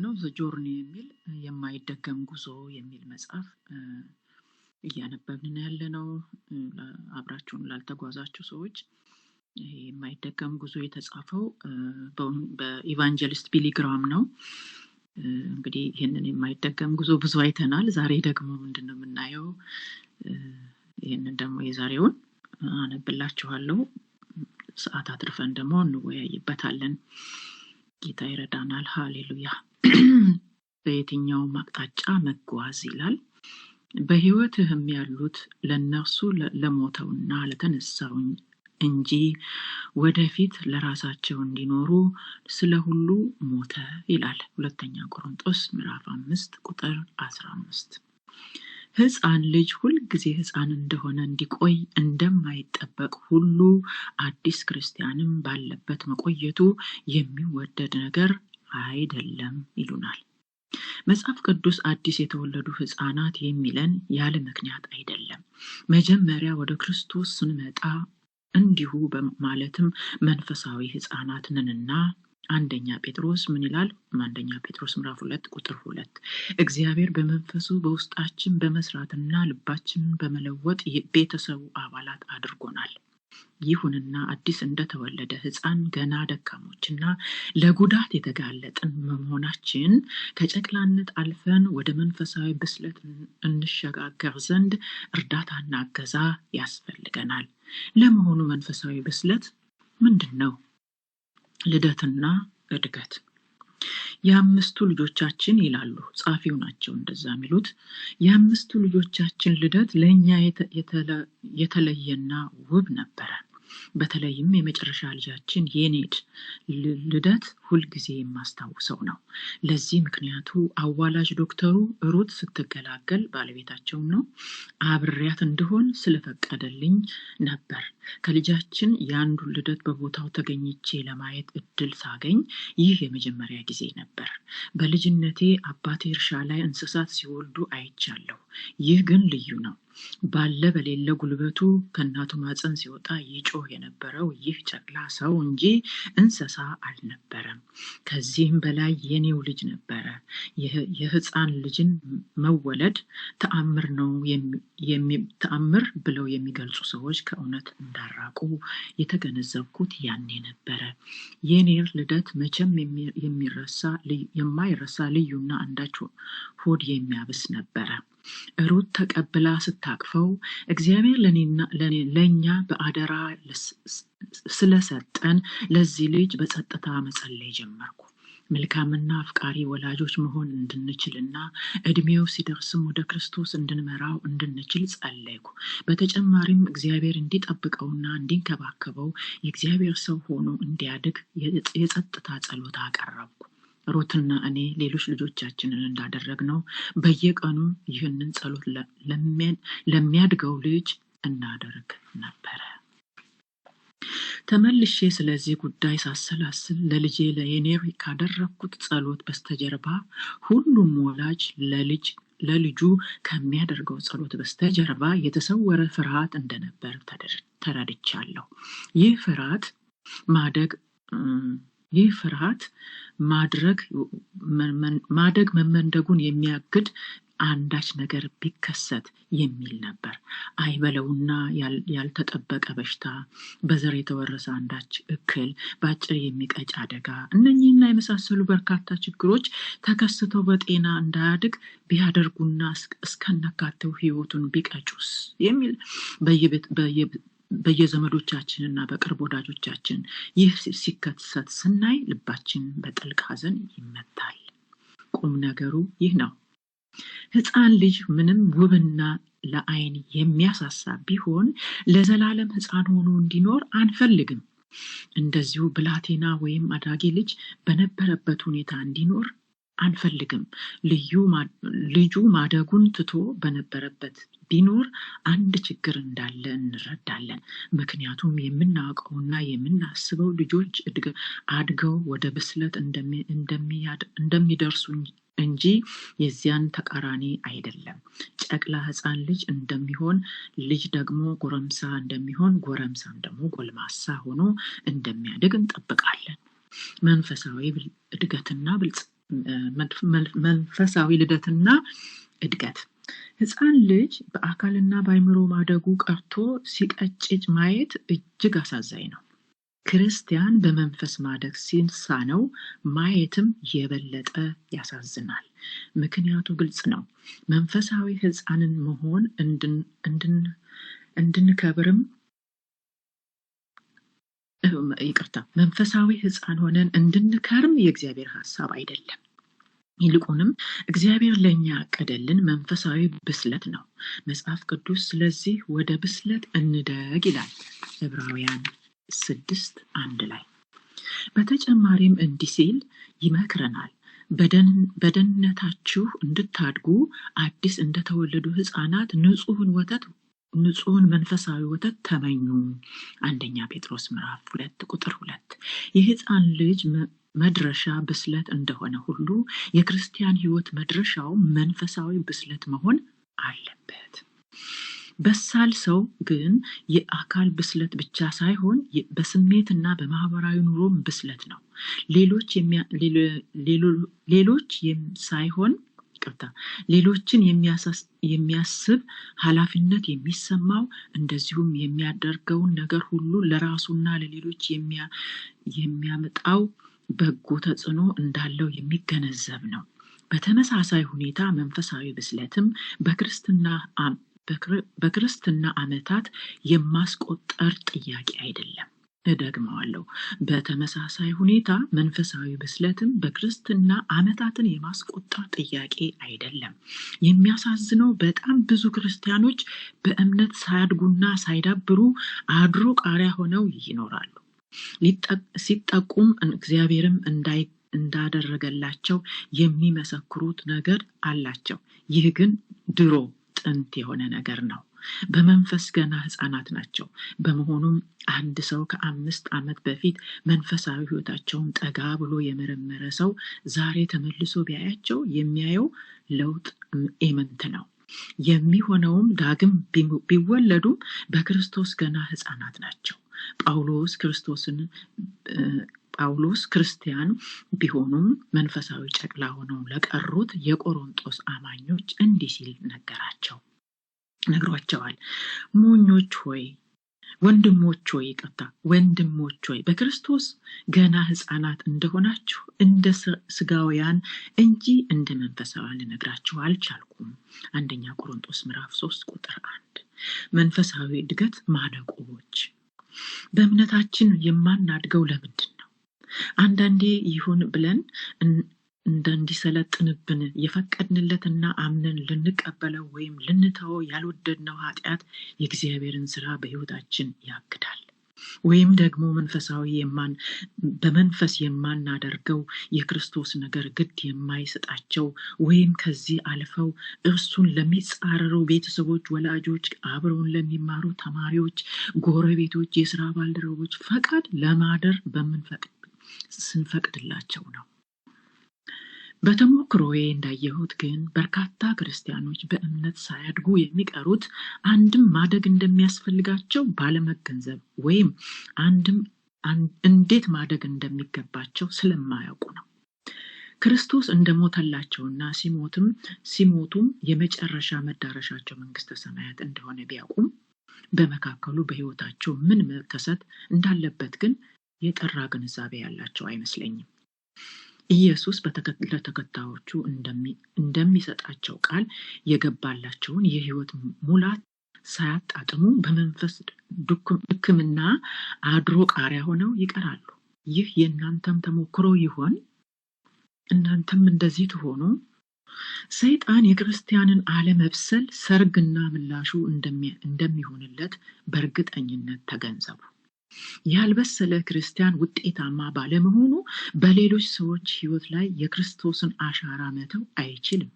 ያለነው ዘ ጆርኒ የሚል የማይደገም ጉዞ የሚል መጽሐፍ እያነበብን ያለነው። አብራችሁን ላልተጓዛችሁ ሰዎች የማይደገም ጉዞ የተጻፈው በኢቫንጀሊስት ቢሊ ግራም ነው። እንግዲህ ይሄንን የማይደገም ጉዞ ብዙ አይተናል። ዛሬ ደግሞ ምንድነው የምናየው? ይሄንን ደግሞ የዛሬውን አነብላችኋለሁ። ሰዓት አትርፈን ደግሞ እንወያይበታለን። ጌታ ይረዳናል። ሃሌሉያ። በየትኛውም አቅጣጫ መጓዝ ይላል። በህይወትህም ያሉት ለነርሱ ለሞተውና ለተነሳው እንጂ ወደፊት ለራሳቸው እንዲኖሩ ስለ ሁሉ ሞተ ይላል። ሁለተኛ ቆሮንቶስ ምዕራፍ 5 ቁጥር 15። ሕፃን ልጅ ሁል ጊዜ ሕፃን እንደሆነ እንዲቆይ እንደማይጠበቅ ሁሉ አዲስ ክርስቲያንም ባለበት መቆየቱ የሚወደድ ነገር አይደለም ይሉናል። መጽሐፍ ቅዱስ አዲስ የተወለዱ ሕፃናት የሚለን ያለ ምክንያት አይደለም። መጀመሪያ ወደ ክርስቶስ ስንመጣ እንዲሁ ማለትም መንፈሳዊ ሕፃናት ነንና። አንደኛ ጴጥሮስ ምን ይላል? አንደኛ ጴጥሮስ ምዕራፍ 2 ቁጥር 2 እግዚአብሔር በመንፈሱ በውስጣችን በመስራትና ልባችንን በመለወጥ ቤተሰቡ አባላት አድርጎናል። ይሁንና አዲስ እንደተወለደ ሕፃን ገና ደካሞችና ለጉዳት የተጋለጥን መሆናችን ከጨቅላነት አልፈን ወደ መንፈሳዊ ብስለት እንሸጋገር ዘንድ እርዳታና እገዛ ያስፈልገናል። ለመሆኑ መንፈሳዊ ብስለት ምንድነው? ልደትና እድገት። የአምስቱ ልጆቻችን ይላሉ ጻፊው ናቸው እንደዛ የሚሉት። የአምስቱ ልጆቻችን ልደት ለኛ የተለየና ውብ ነበረ። በተለይም የመጨረሻ ልጃችን የኔድ ልደት ሁልጊዜ የማስታውሰው ነው። ለዚህ ምክንያቱ አዋላጅ ዶክተሩ ሩት ስትገላገል ባለቤታቸው ነው አብሬያት እንደሆን ስለፈቀደልኝ ነበር። ከልጃችን የአንዱ ልደት በቦታው ተገኝቼ ለማየት እድል ሳገኝ ይህ የመጀመሪያ ጊዜ ነበር። በልጅነቴ አባቴ እርሻ ላይ እንስሳት ሲወልዱ አይቻለሁ። ይህ ግን ልዩ ነው። ባለ በሌለ ጉልበቱ ከእናቱ ማፀን ሲወጣ ይጮህ የነበረው ይህ ጨቅላ ሰው እንጂ እንስሳ አልነበረም። ከዚህም በላይ የኔው ልጅ ነበረ። የሕፃን ልጅን መወለድ ተአምር ነው ተአምር ብለው የሚገልጹ ሰዎች ከእውነት እንዳራቁ የተገነዘብኩት ያኔ ነበረ። የኔር ልደት መቼም የማይረሳ ልዩና አንዳች ሆድ የሚያብስ ነበረ። ሩት ተቀብላ ስታቅፈው እግዚአብሔር ለኛ በአደራ ስለሰጠን ለዚህ ልጅ በጸጥታ መጸለይ ጀመርኩ። መልካምና አፍቃሪ ወላጆች መሆን እንድንችልና እድሜው ሲደርስም ወደ ክርስቶስ እንድንመራው እንድንችል ጸለይኩ። በተጨማሪም እግዚአብሔር እንዲጠብቀውና እንዲንከባከበው የእግዚአብሔር ሰው ሆኖ እንዲያድግ የጸጥታ ጸሎት አቀረብኩ። ሩትና እኔ ሌሎች ልጆቻችንን እንዳደረግነው በየቀኑ ይህንን ጸሎት ለሚያድገው ልጅ እናደርግ ነበረ። ተመልሼ ስለዚህ ጉዳይ ሳሰላስል ለልጄ ለየኔር ካደረግኩት ጸሎት በስተጀርባ ሁሉም ወላጅ ለልጁ ከሚያደርገው ጸሎት በስተጀርባ የተሰወረ ፍርሃት እንደነበር ተረድቻለሁ። ይህ ፍርሃት ማደግ መመንደጉን የሚያግድ አንዳች ነገር ቢከሰት የሚል ነበር። አይበለውና ያልተጠበቀ በሽታ፣ በዘር የተወረሰ አንዳች እክል፣ በአጭር የሚቀጭ አደጋ፣ እነኚህና የመሳሰሉ በርካታ ችግሮች ተከስተው በጤና እንዳያድግ ቢያደርጉና እስከነካቴው ሕይወቱን ቢቀጩስ የሚል በየዘመዶቻችንና በቅርብ ወዳጆቻችን ይህ ሲከሰት ስናይ ልባችን በጥልቅ ሐዘን ይመታል። ቁም ነገሩ ይህ ነው። ሕፃን ልጅ ምንም ውብና ለዓይን የሚያሳሳ ቢሆን ለዘላለም ሕፃን ሆኖ እንዲኖር አንፈልግም። እንደዚሁ ብላቴና ወይም አዳጊ ልጅ በነበረበት ሁኔታ እንዲኖር አንፈልግም። ልጁ ማደጉን ትቶ በነበረበት ቢኖር አንድ ችግር እንዳለ እንረዳለን። ምክንያቱም የምናውቀውና የምናስበው ልጆች አድገው ወደ ብስለት እንደሚደርሱ እንጂ የዚያን ተቃራኒ አይደለም። ጨቅላ ሕፃን ልጅ እንደሚሆን ልጅ ደግሞ ጎረምሳ እንደሚሆን ጎረምሳም ደግሞ ጎልማሳ ሆኖ እንደሚያድግ እንጠብቃለን። መንፈሳዊ እድገትና መንፈሳዊ ልደትና እድገት። ሕፃን ልጅ በአካልና በአእምሮ ማደጉ ቀርቶ ሲቀጭጭ ማየት እጅግ አሳዛኝ ነው። ክርስቲያን በመንፈስ ማደግ ሲሳነው ማየትም የበለጠ ያሳዝናል። ምክንያቱ ግልጽ ነው። መንፈሳዊ ሕፃንን መሆን እንድንከብርም መንፈሳዊ ሕፃን ሆነን እንድንከርም የእግዚአብሔር ሐሳብ አይደለም። ይልቁንም እግዚአብሔር ለኛ ያቀደልን መንፈሳዊ ብስለት ነው። መጽሐፍ ቅዱስ ስለዚህ ወደ ብስለት እንደግ ይላል ዕብራውያን 6:1 ላይ። በተጨማሪም እንዲህ ሲል ይመክረናል። በደህንነታችሁ እንድታድጉ አዲስ እንደተወለዱ ሕፃናት ንጹሕን መንፈሳዊ ወተት ተመኙ። አንደኛ ጴጥሮስ ምዕራፍ 2:2። የሕፃን ልጅ መድረሻ ብስለት እንደሆነ ሁሉ የክርስቲያን ሕይወት መድረሻው መንፈሳዊ ብስለት መሆን አለበት። በሳል ሰው ግን የአካል ብስለት ብቻ ሳይሆን በስሜትና በማህበራዊ ኑሮም ብስለት ነው። ሌሎችን የሚያስብ ኃላፊነት የሚሰማው እንደዚሁም የሚያደርገውን ነገር ሁሉ ለራሱና ለሌሎች የሚያመጣው በጎ ተጽዕኖ እንዳለው የሚገነዘብ ነው። በተመሳሳይ ሁኔታ መንፈሳዊ ብስለትም በክርስትና ዓመታት የማስቆጠር ጥያቄ አይደለም። እደግመዋለሁ። በተመሳሳይ ሁኔታ መንፈሳዊ ብስለትም በክርስትና ዓመታትን የማስቆጠር ጥያቄ አይደለም። የሚያሳዝነው በጣም ብዙ ክርስቲያኖች በእምነት ሳያድጉና ሳይዳብሩ አድሮ ቃሪያ ሆነው ይኖራሉ። ሲጠቁም እግዚአብሔርም እንዳደረገላቸው የሚመሰክሩት ነገር አላቸው። ይህ ግን ድሮ ጥንት የሆነ ነገር ነው። በመንፈስ ገና ሕፃናት ናቸው። በመሆኑም አንድ ሰው ከ5 ዓመት በፊት መንፈሳዊ ሕይወታቸውን ጠጋ ብሎ የመረመረ ሰው ዛሬ ተመልሶ ቢያያቸው የሚያየው ለውጥ ኢምንት ነው። የሚሆነውም ዳግም ቢወለዱም በክርስቶስ ገና ሕፃናት ናቸው። ጳውሎስ ክርስቲያን ቢሆኑም መንፈሳዊ ጨቅላ ሆነው ለቀሩት የቆሮንጦስ አማኞች እንዲህ ሲል ነግሯቸዋል። ወንድሞች ሆይ በክርስቶስ ገና ሕፃናት እንደሆናችሁ እንደ ስጋውያን እንጂ እንደ መንፈሳውያን ልነግራችሁ አልቻልኩም። አንደኛ ቆሮንጦስ ምዕራፍ 3:1። መንፈሳዊ እድገት ማነቆዎች። በእምነታችን የማናድገው ለምንድን ነው? አንዳንዴ ይሁን ብለን እንዲሰለጥንብን የፈቀድንለትና አምነን ልንቀበለው ወይም ልንተወው ያልወደድነው ኃጢአት የእግዚአብሔርን ስራ በሕይወታችን ያግዳል። ወይም ደግሞ በመንፈስ የማናደርገው የክርስቶስ ነገር ግድ የማይሰጣቸው ወይም ከዚህ አልፈው እርሱን ለሚጻረሩ ቤተሰቦች፣ ወላጆች፣ አብረውን ለሚማሩ ተማሪዎች፣ ጎረቤቶች፣ የስራ ባልደረቦች ፈቃድ ለማደር ስንፈቅድላቸው ነው። በተሞክሮዬ እንዳየሁት ግን በርካታ ክርስቲያኖች በእምነት ሳያድጉ የሚቀሩት አንድም ማደግ እንደሚያስፈልጋቸው ባለመገንዘብ ወይም እንዴት ማደግ እንደሚገባቸው ስለማያውቁ ነው። ክርስቶስ እንደሞተላቸውና ሲሞቱም የመጨረሻ መዳረሻቸው መንግስተ ሰማያት እንደሆነ ቢያውቁም በመካከሉ በሕይወታቸው ምን መከሰት እንዳለበት ግን የጠራ ግንዛቤ ያላቸው አይመስለኝም። ኢየሱስ ለተከታዮቹ እንደሚሰጣቸው ቃል የገባላቸውን የሕይወት ሙላት ሳያጣጥሙ በመንፈስ ድክምና አድሮ ቃሪያ ሆነው ይቀራሉ። ይህ የእናንተም ተሞክሮ ይሆን? እናንተም እንደዚህ ትሆኑ? ሰይጣን የክርስቲያንን አለመብሰል ሰርግና ምላሹ እንደሚሆንለት በእርግጠኝነት ተገንዘቡ። ያልበሰለ ክርስቲያን ውጤታማ ባለመሆኑ በሌሎች ሰዎች ሕይወት ላይ የክርስቶስን አሻራ መተው አይችልም።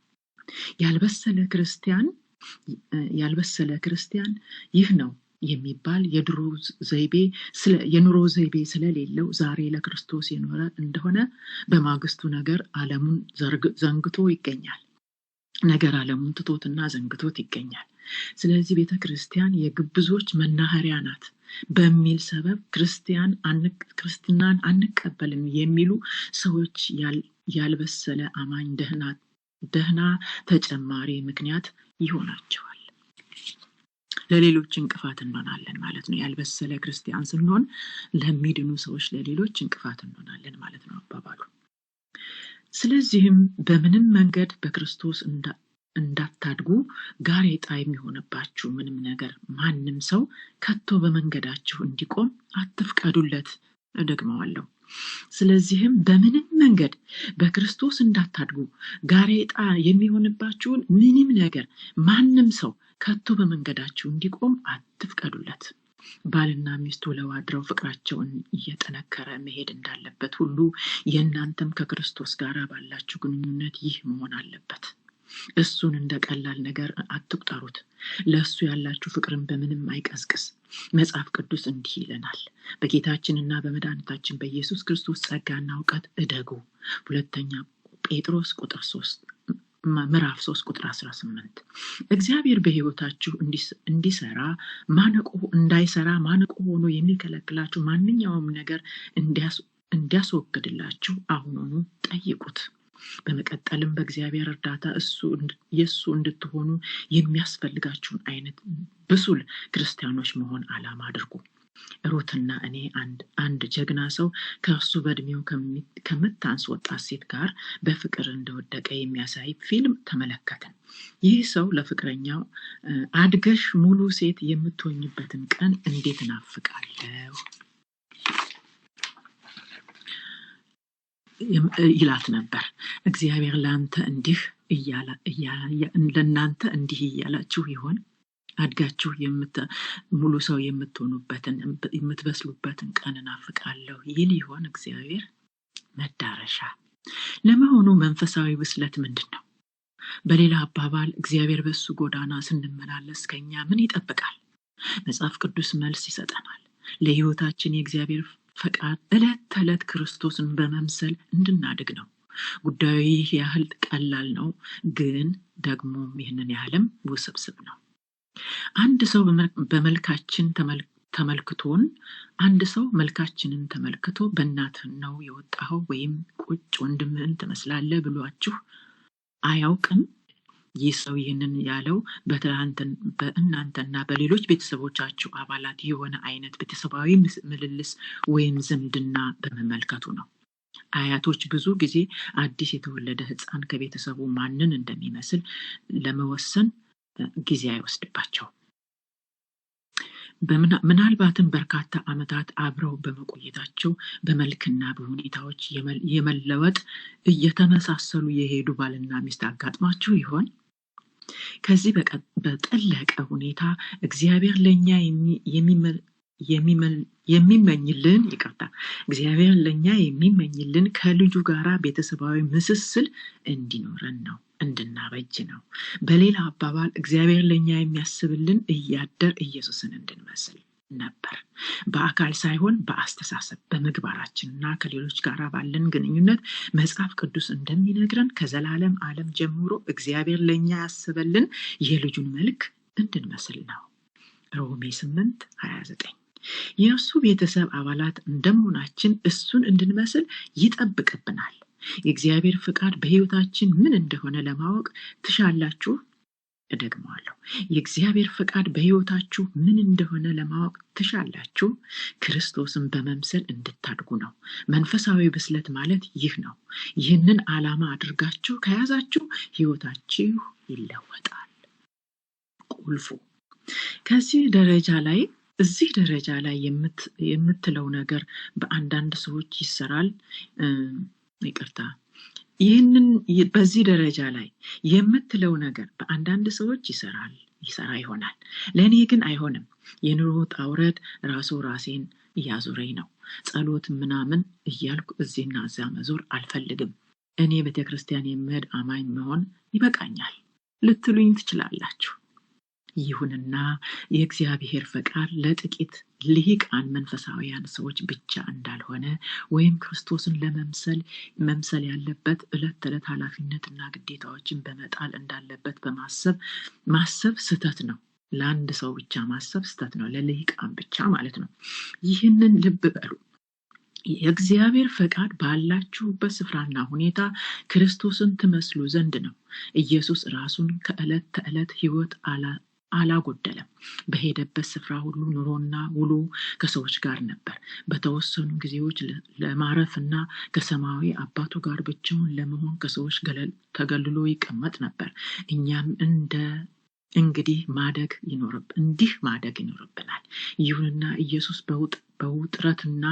ያልበሰለ ክርስቲያን ይህ ነው የሚባል የኑሮ ዘይቤ ስለሌለው ዛሬ ለክርስቶስ የኖረ እንደሆነ በማግስቱ ዓለሙን ዘንግቶ ይገኛል። ዓለሙን ትቶትና ዘንግቶት ይገኛል። ስለዚህ ቤተ ክርስቲያን የግብዞች መናኸሪያ ናት በሚል ሰበብ ክርስትናን አንቀበልም የሚሉ ሰዎች ያልበሰለ አማኝ ደህና ተጨማሪ ምክንያት ይሆናቸዋል። ለሌሎች እንቅፋት እንሆናለን ማለት ነው። ያልበሰለ ክርስቲያን ስንሆን ለሚድኑ ሰዎች ለሌሎች እንቅፋት እንሆናለን ማለት ነው አባባሉ። ስለዚህም በምንም መንገድ በክርስቶስ እንዳታድጉ ጋሬጣ የሚሆንባችሁ ምንም ነገር ማንም ሰው ከቶ በመንገዳችሁ እንዲቆም አትፍቀዱለት። እደግመዋለሁ። ስለዚህም በምንም መንገድ በክርስቶስ እንዳታድጉ ጋሬጣ የሚሆንባችሁን ምንም ነገር ማንም ሰው ከቶ በመንገዳችሁ እንዲቆም አትፍቀዱለት። ባልና ሚስቱ ለዋድረው ፍቅራቸውን እየጠነከረ መሄድ እንዳለበት ሁሉ የእናንተም ከክርስቶስ ጋር ባላችሁ ግንኙነት ይህ መሆን አለበት። እሱን እንደ ቀላል ነገር አትቁጠሩት። ለእሱ ያላችሁ ፍቅርን በምንም አይቀዝቅዝ። መጽሐፍ ቅዱስ እንዲህ ይለናል፣ በጌታችንና በመድኃኒታችን በኢየሱስ ክርስቶስ ጸጋና እውቀት እደጉ። ሁለተኛ ጴጥሮስ ምዕራፍ 3 ቁጥር 18። እግዚአብሔር በሕይወታችሁ እንዳይሰራ ማነቆ ሆኖ የሚከለክላችሁ ማንኛውም ነገር እንዲያስወግድላችሁ አሁኑኑ ጠይቁት። በመቀጠልም በእግዚአብሔር እርዳታ የእሱ እንድትሆኑ የሚያስፈልጋችሁን አይነት ብሱል ክርስቲያኖች መሆን ዓላማ አድርጉ። ሩትና እኔ አንድ ጀግና ሰው ከእርሱ በእድሜው ከምታንስ ወጣት ሴት ጋር በፍቅር እንደወደቀ የሚያሳይ ፊልም ተመለከትን። ይህ ሰው ለፍቅረኛው አድገሽ ሙሉ ሴት የምትሆኝበትን ቀን እንዴት እናፍቃለሁ ይላት ነበር። እግዚአብሔር ለእናንተ እንዲህ እያላችሁ ይሆን? አድጋችሁ ሙሉ ሰው የምትበስሉበትን ቀን እናፍቃለሁ ይል ይሆን እግዚአብሔር? መዳረሻ ለመሆኑ መንፈሳዊ ብስለት ምንድን ነው? በሌላ አባባል እግዚአብሔር በሱ ጎዳና ስንመላለስ ከኛ ምን ይጠብቃል? መጽሐፍ ቅዱስ መልስ ይሰጠናል። ለሕይወታችን የእግዚአብሔር ፈቃድ ዕለት ተዕለት ክርስቶስን በመምሰል እንድናድግ ነው። ጉዳዩ ይህ ያህል ቀላል ነው፣ ግን ደግሞ ይህንን ያህልም ውስብስብ ነው። አንድ ሰው መልካችንን ተመልክቶ በእናትህ ነው የወጣኸው ወይም ቁጭ ወንድምህን ትመስላለህ ብሏችሁ አያውቅም? ይህ ሰው ይህንን ያለው በእናንተና በሌሎች ቤተሰቦቻችሁ አባላት የሆነ አይነት ቤተሰባዊ ምልልስ ወይም ዝምድና በመመልከቱ ነው። አያቶች ብዙ ጊዜ አዲስ የተወለደ ሕፃን ከቤተሰቡ ማንን እንደሚመስል ለመወሰን ጊዜ አይወስድባቸው። ምናልባትም በርካታ ዓመታት አብረው በመቆየታቸው በመልክና በሁኔታዎች የመለወጥ እየተመሳሰሉ የሄዱ ባልና ሚስት አጋጥሟችሁ ይሆን? ከዚህ በጠለቀ ሁኔታ እግዚአብሔር ለኛ የሚመኝልን ከልጁ ጋራ ቤተሰባዊ ምስስል እንዲኖረን ነው፣ እንድናበጅ ነው። በሌላ አባባል እግዚአብሔር ለኛ የሚያስብልን እያደር ኢየሱስን እንድንመስል ነበር። በአካል ሳይሆን በአስተሳሰብ በምግባራችንና ከሌሎች ጋር ባለን ግንኙነት መጽሐፍ ቅዱስ እንደሚነግረን ከዘላለም ዓለም ጀምሮ እግዚአብሔር ለኛ ያስበልን የልጁን መልክ እንድንመስል ነው። ሮሜ 8:29 የእርሱ ቤተሰብ አባላት እንደመሆናችን እሱን እንድንመስል ይጠብቅብናል። የእግዚአብሔር ፍቃድ በሕይወታችን ምን እንደሆነ ለማወቅ ትሻላችሁ? እደግመዋለሁ። የእግዚአብሔር ፍቃድ በሕይወታችሁ ምን እንደሆነ ለማወቅ ትሻላችሁ? ክርስቶስን በመምሰል እንድታድጉ ነው። መንፈሳዊ ብስለት ማለት ይህ ነው። ይህንን ዓላማ አድርጋችሁ ከያዛችሁ ሕይወታችሁ ይለወጣል። ቁልፉ እዚህ ደረጃ ላይ የምትለው ነገር በአንዳንድ ሰዎች ይሰራል። በዚህ ደረጃ ላይ የምትለው ነገር በአንዳንድ ሰዎች ይሰራ ይሆናል። ለእኔ ግን አይሆንም። የኑሮ ውጣ ውረድ ራሴን እያዞረኝ ነው። ጸሎት ምናምን እያልኩ እዚህና እዚያ መዞር አልፈልግም። እኔ ቤተክርስቲያን የምሄድ አማኝ መሆን ይበቃኛል ልትሉኝ ትችላላችሁ። ይሁንና የእግዚአብሔር ፈቃድ ለጥቂት ልሂቃን መንፈሳውያን ሰዎች ብቻ እንዳልሆነ ወይም ክርስቶስን መምሰል ያለበት ዕለት ተዕለት ኃላፊነትና ግዴታዎችን በመጣል እንዳለበት ማሰብ ስህተት ነው። ለአንድ ሰው ብቻ ማሰብ ስህተት ነው፣ ለልሂቃን ብቻ ማለት ነው። ይህንን ልብ በሉ። የእግዚአብሔር ፈቃድ ባላችሁበት ስፍራና ሁኔታ ክርስቶስን ትመስሉ ዘንድ ነው። ኢየሱስ ራሱን ከዕለት ተዕለት ሕይወት አላጎደለም። በሄደበት ስፍራ ሁሉ ኑሮና ውሎ ከሰዎች ጋር ነበር። በተወሰኑ ጊዜዎች ለማረፍና ከሰማያዊ አባቱ ጋር ብቻውን ለመሆን ከሰዎች ተገልሎ ይቀመጥ ነበር። እኛም እንዲህ ማደግ ይኖርብናል። ይሁንና ኢየሱስ በውጥረትና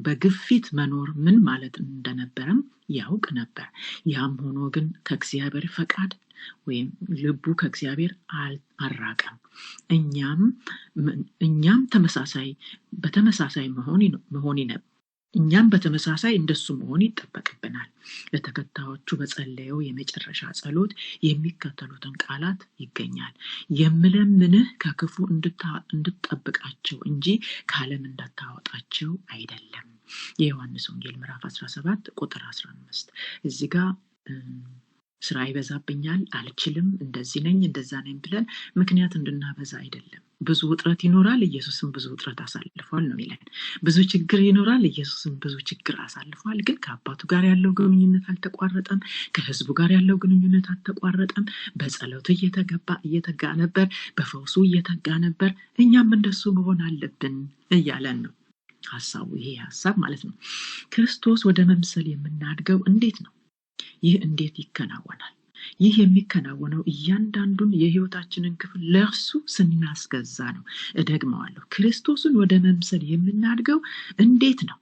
በግፊት መኖር ምን ማለት እንደነበረም ያውቅ ነበር። ያም ሆኖ ግን ከእግዚአብሔር ፈቃድ ወይም ልቡ ከእግዚአብሔር አልራቀም። እኛም በተመሳሳይ እንደሱ መሆን ይጠበቅብናል። ለተከታዮቹ በጸለየው የመጨረሻ ጸሎት የሚከተሉትን ቃላት ይገኛል። የምለምንህ ከክፉ እንድትጠብቃቸው እንጂ ከዓለም እንዳታወጣቸው አይደለም። የዮሐንስ ወንጌል ምዕራፍ 17 ቁጥር 15። እዚህ ጋር ስራ ይበዛብኛል፣ አልችልም፣ እንደዚህ ነኝ እንደዛ ነኝ ብለን ምክንያት እንድናበዛ አይደለም። ብዙ ውጥረት ይኖራል፣ ኢየሱስም ብዙ ውጥረት አሳልፏል ነው ይላል። ብዙ ችግር ይኖራል፣ ኢየሱስም ብዙ ችግር አሳልፏል። ግን ከአባቱ ጋር ያለው ግንኙነት አልተቋረጠም። ከህዝቡ ጋር ያለው ግንኙነት አልተቋረጠም። በጸሎቱ እየተጋ ነበር፣ በፈውሱ እየተጋ ነበር። እኛም እንደሱ መሆን አለብን እያለን ነው ሐሳቡ። ይሄ ሐሳብ ማለት ነው። ክርስቶስ ወደ መምሰል የምናድገው እንዴት ነው? ይህ እንዴት ይከናወናል? ይህ የሚከናወነው እያንዳንዱን የህይወታችንን ክፍል ለእርሱ ስናስገዛ ነው። እደግመዋለሁ። ክርስቶስን ወደ መምሰል የምናድገው እንዴት ነው?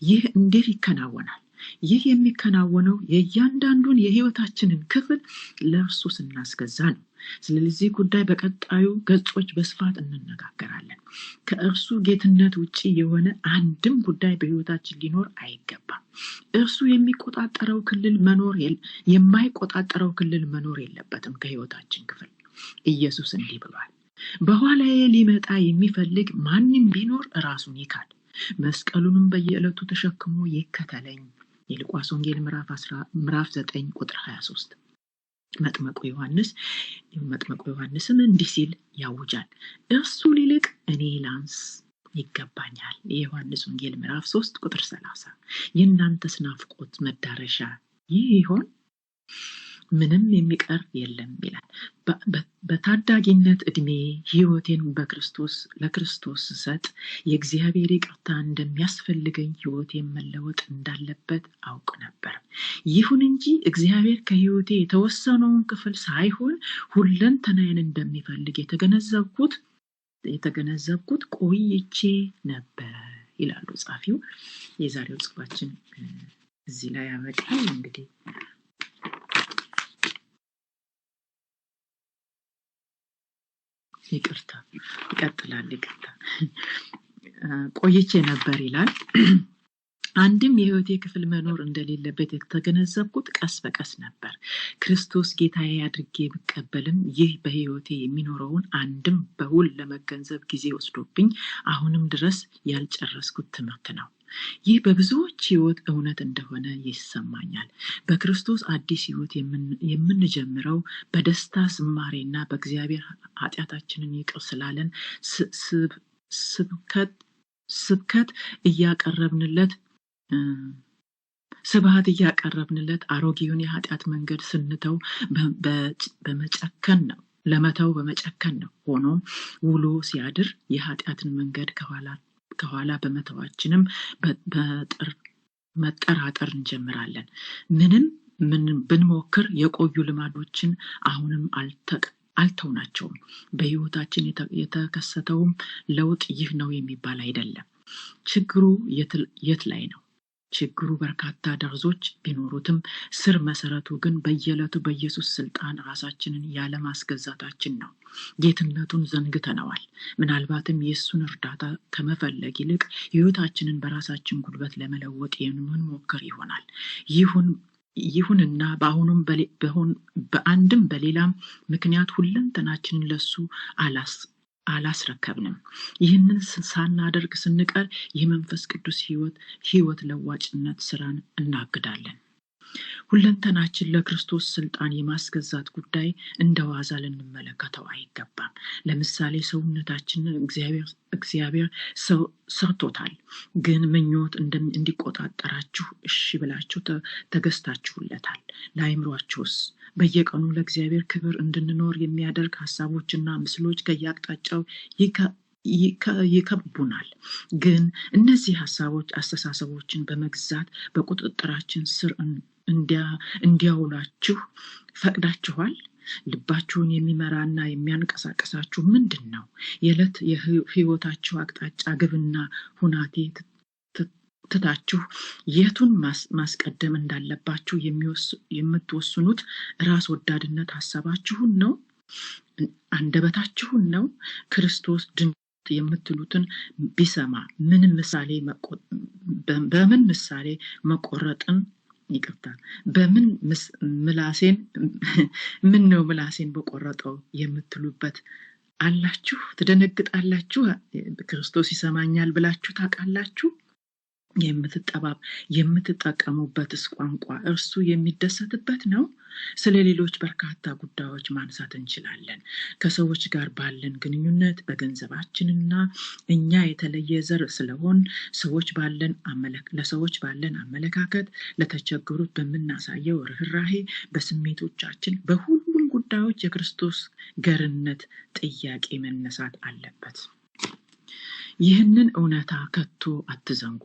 ይህ እንዴት ይከናወናል? ይህ የሚከናወነው የእያንዳንዱን የህይወታችንን ክፍል ለእርሱ ስናስገዛ ነው። ስለዚህ ጉዳይ በቀጣዩ ገጾች በስፋት እንነጋገራለን። ከእርሱ ጌትነት ውጪ የሆነ አንድም ጉዳይ በህይወታችን ሊኖር አይገባም። እርሱ የማይቆጣጠረው ክልል መኖር የለበትም ከህይወታችን ክፍል። ኢየሱስ እንዲህ ብሏል፣ በኋላዬ ሊመጣ የሚፈልግ ማንም ቢኖር ራሱን ይካድ፣ መስቀሉንም በየዕለቱ ተሸክሞ ይከተለኝ። የሉቃስ ወንጌል ምዕራፍ 9 ቁጥር 23። መጥምቁ ዮሐንስም እንዲህ ሲል ያውጃል፣ እርሱ ሊልቅ እኔ ላንስ ይገባኛል። የዮሐንስ ወንጌል ምዕራፍ 3 ቁጥር 30። የእናንተስ ናፍቆት መዳረሻ ይህ ይሆን? ምንም የሚቀር የለም ይላል። በታዳጊነት እድሜ ህይወቴን ለክርስቶስ ሰጥ የእግዚአብሔር ይቅርታ እንደሚያስፈልገኝ ህይወቴን መለወጥ እንዳለበት አውቅ ነበር። ይሁን እንጂ እግዚአብሔር ከህይወቴ የተወሰነውን ክፍል ሳይሆን ሁለንተናዬን እንደሚፈልግ የተገነዘብኩት ቆይቼ ነበር ይላሉ ጻፊው። የዛሬው ጽሑፋችን እዚህ ላይ ያበቃል። እንግዲህ ይቀጥላል። ቆይቼ ነበር ይላል። አንድም የህይወቴ ክፍል መኖር እንደሌለበት የተገነዘብኩት ቀስ በቀስ ነበር። ክርስቶስ ጌታዬ አድርጌ ብቀበልም ይህ በህይወቴ የሚኖረውን አንድም በውል ለመገንዘብ ጊዜ ወስዶብኝ አሁንም ድረስ ያልጨረስኩት ትምህርት ነው። ይህ በብዙዎች ህይወት እውነት እንደሆነ ይሰማኛል። በክርስቶስ አዲስ ህይወት የምንጀምረው በደስታ ዝማሬና በእግዚአብሔር ኃጢአታችንን ይቅር ስላለን ስብከት እያቀረብንለት አሮጌውን የኃጢአት መንገድ ስንተው ለመተው በመጨከን ነው። ሆኖም ውሎ ሲያድር የኃጢአትን መንገድ ከኋላ በመተዋችንም መጠራጠር እንጀምራለን። ምንም ብንሞክር የቆዩ ልማዶችን አሁንም አልተውናቸውም። በህይወታችን የተከሰተውም ለውጥ ይህ ነው የሚባል አይደለም። ችግሩ የት ላይ ነው? ችግሩ በርካታ ደርዞች ቢኖሩትም ስር መሰረቱ ግን በየዕለቱ በኢየሱስ ስልጣን ራሳችንን ያለማስገዛታችን ነው። ጌትነቱን ዘንግተነዋል። ምናልባትም የእሱን እርዳታ ከመፈለግ ይልቅ ህይወታችንን በራሳችን ጉልበት ለመለወጥ የምንሞክር ይሆናል። ይሁንና በአንድም በሌላም ምክንያት ሁለንተናችንን ለሱ አላስረከብንም። ይህንን ሳናደርግ ስንቀር የመንፈስ ቅዱስ ህይወት ለዋጭነት ስራን እናግዳለን። ሁለንተናችን ለክርስቶስ ስልጣን የማስገዛት ጉዳይ እንደዋዛ ልንመለከተው አይገባም። ለምሳሌ ሰውነታችንን እግዚአብሔር ሰርቶታል፣ ግን ምኞት እንዲቆጣጠራችሁ እሺ ብላችሁ ተገዝታችሁለታል። ለአእምሯችሁስ በየቀኑ ለእግዚአብሔር ክብር እንድንኖር የሚያደርግ ሀሳቦችና ምስሎች ከየአቅጣጫው ይከቡናል። ግን እነዚህ ሀሳቦች አስተሳሰቦችን በመግዛት በቁጥጥራችን ስር እንዲያውላችሁ ፈቅዳችኋል? ልባችሁን የሚመራና የሚያንቀሳቀሳችሁ ምንድነው? የዕለት የህይወታችሁ አቅጣጫ ግብና ሁናቴ ትታችሁ የቱን ማስቀደም እንዳለባችሁ የምትወስኑት ራስ ወዳድነት ሀሳባችሁን ነው? አንደበታችሁን ነው? ክርስቶስ የምትሉትን ቢሰማ በምን ምሳሌ መቆረጥን በምን ምላሴን በቆረጠው የምትሉበት አላችሁ? ትደነግጣላችሁ? ክርስቶስ ይሰማኛል ብላችሁ ታውቃላችሁ? የምትጠቀሙበትስ ቋንቋ እርሱ የሚደሰትበት ነው? ስለ ሌሎች በርካታ ጉዳዮች ማንሳት እንችላለን። ከሰዎች ጋር ባለን ግንኙነት፣ በገንዘባችንና እኛ የተለየ ዘር ስለሆን ለሰዎች ባለን አመለካከት፣ ለተቸገሩት በምናሳየው ርህራሄ፣ በስሜቶቻችን፣ በሁሉም ጉዳዮች የክርስቶስ ገርነት ጥያቄ መነሳት አለበት። ይህንን እውነታ ከቶ አትዘንጉ።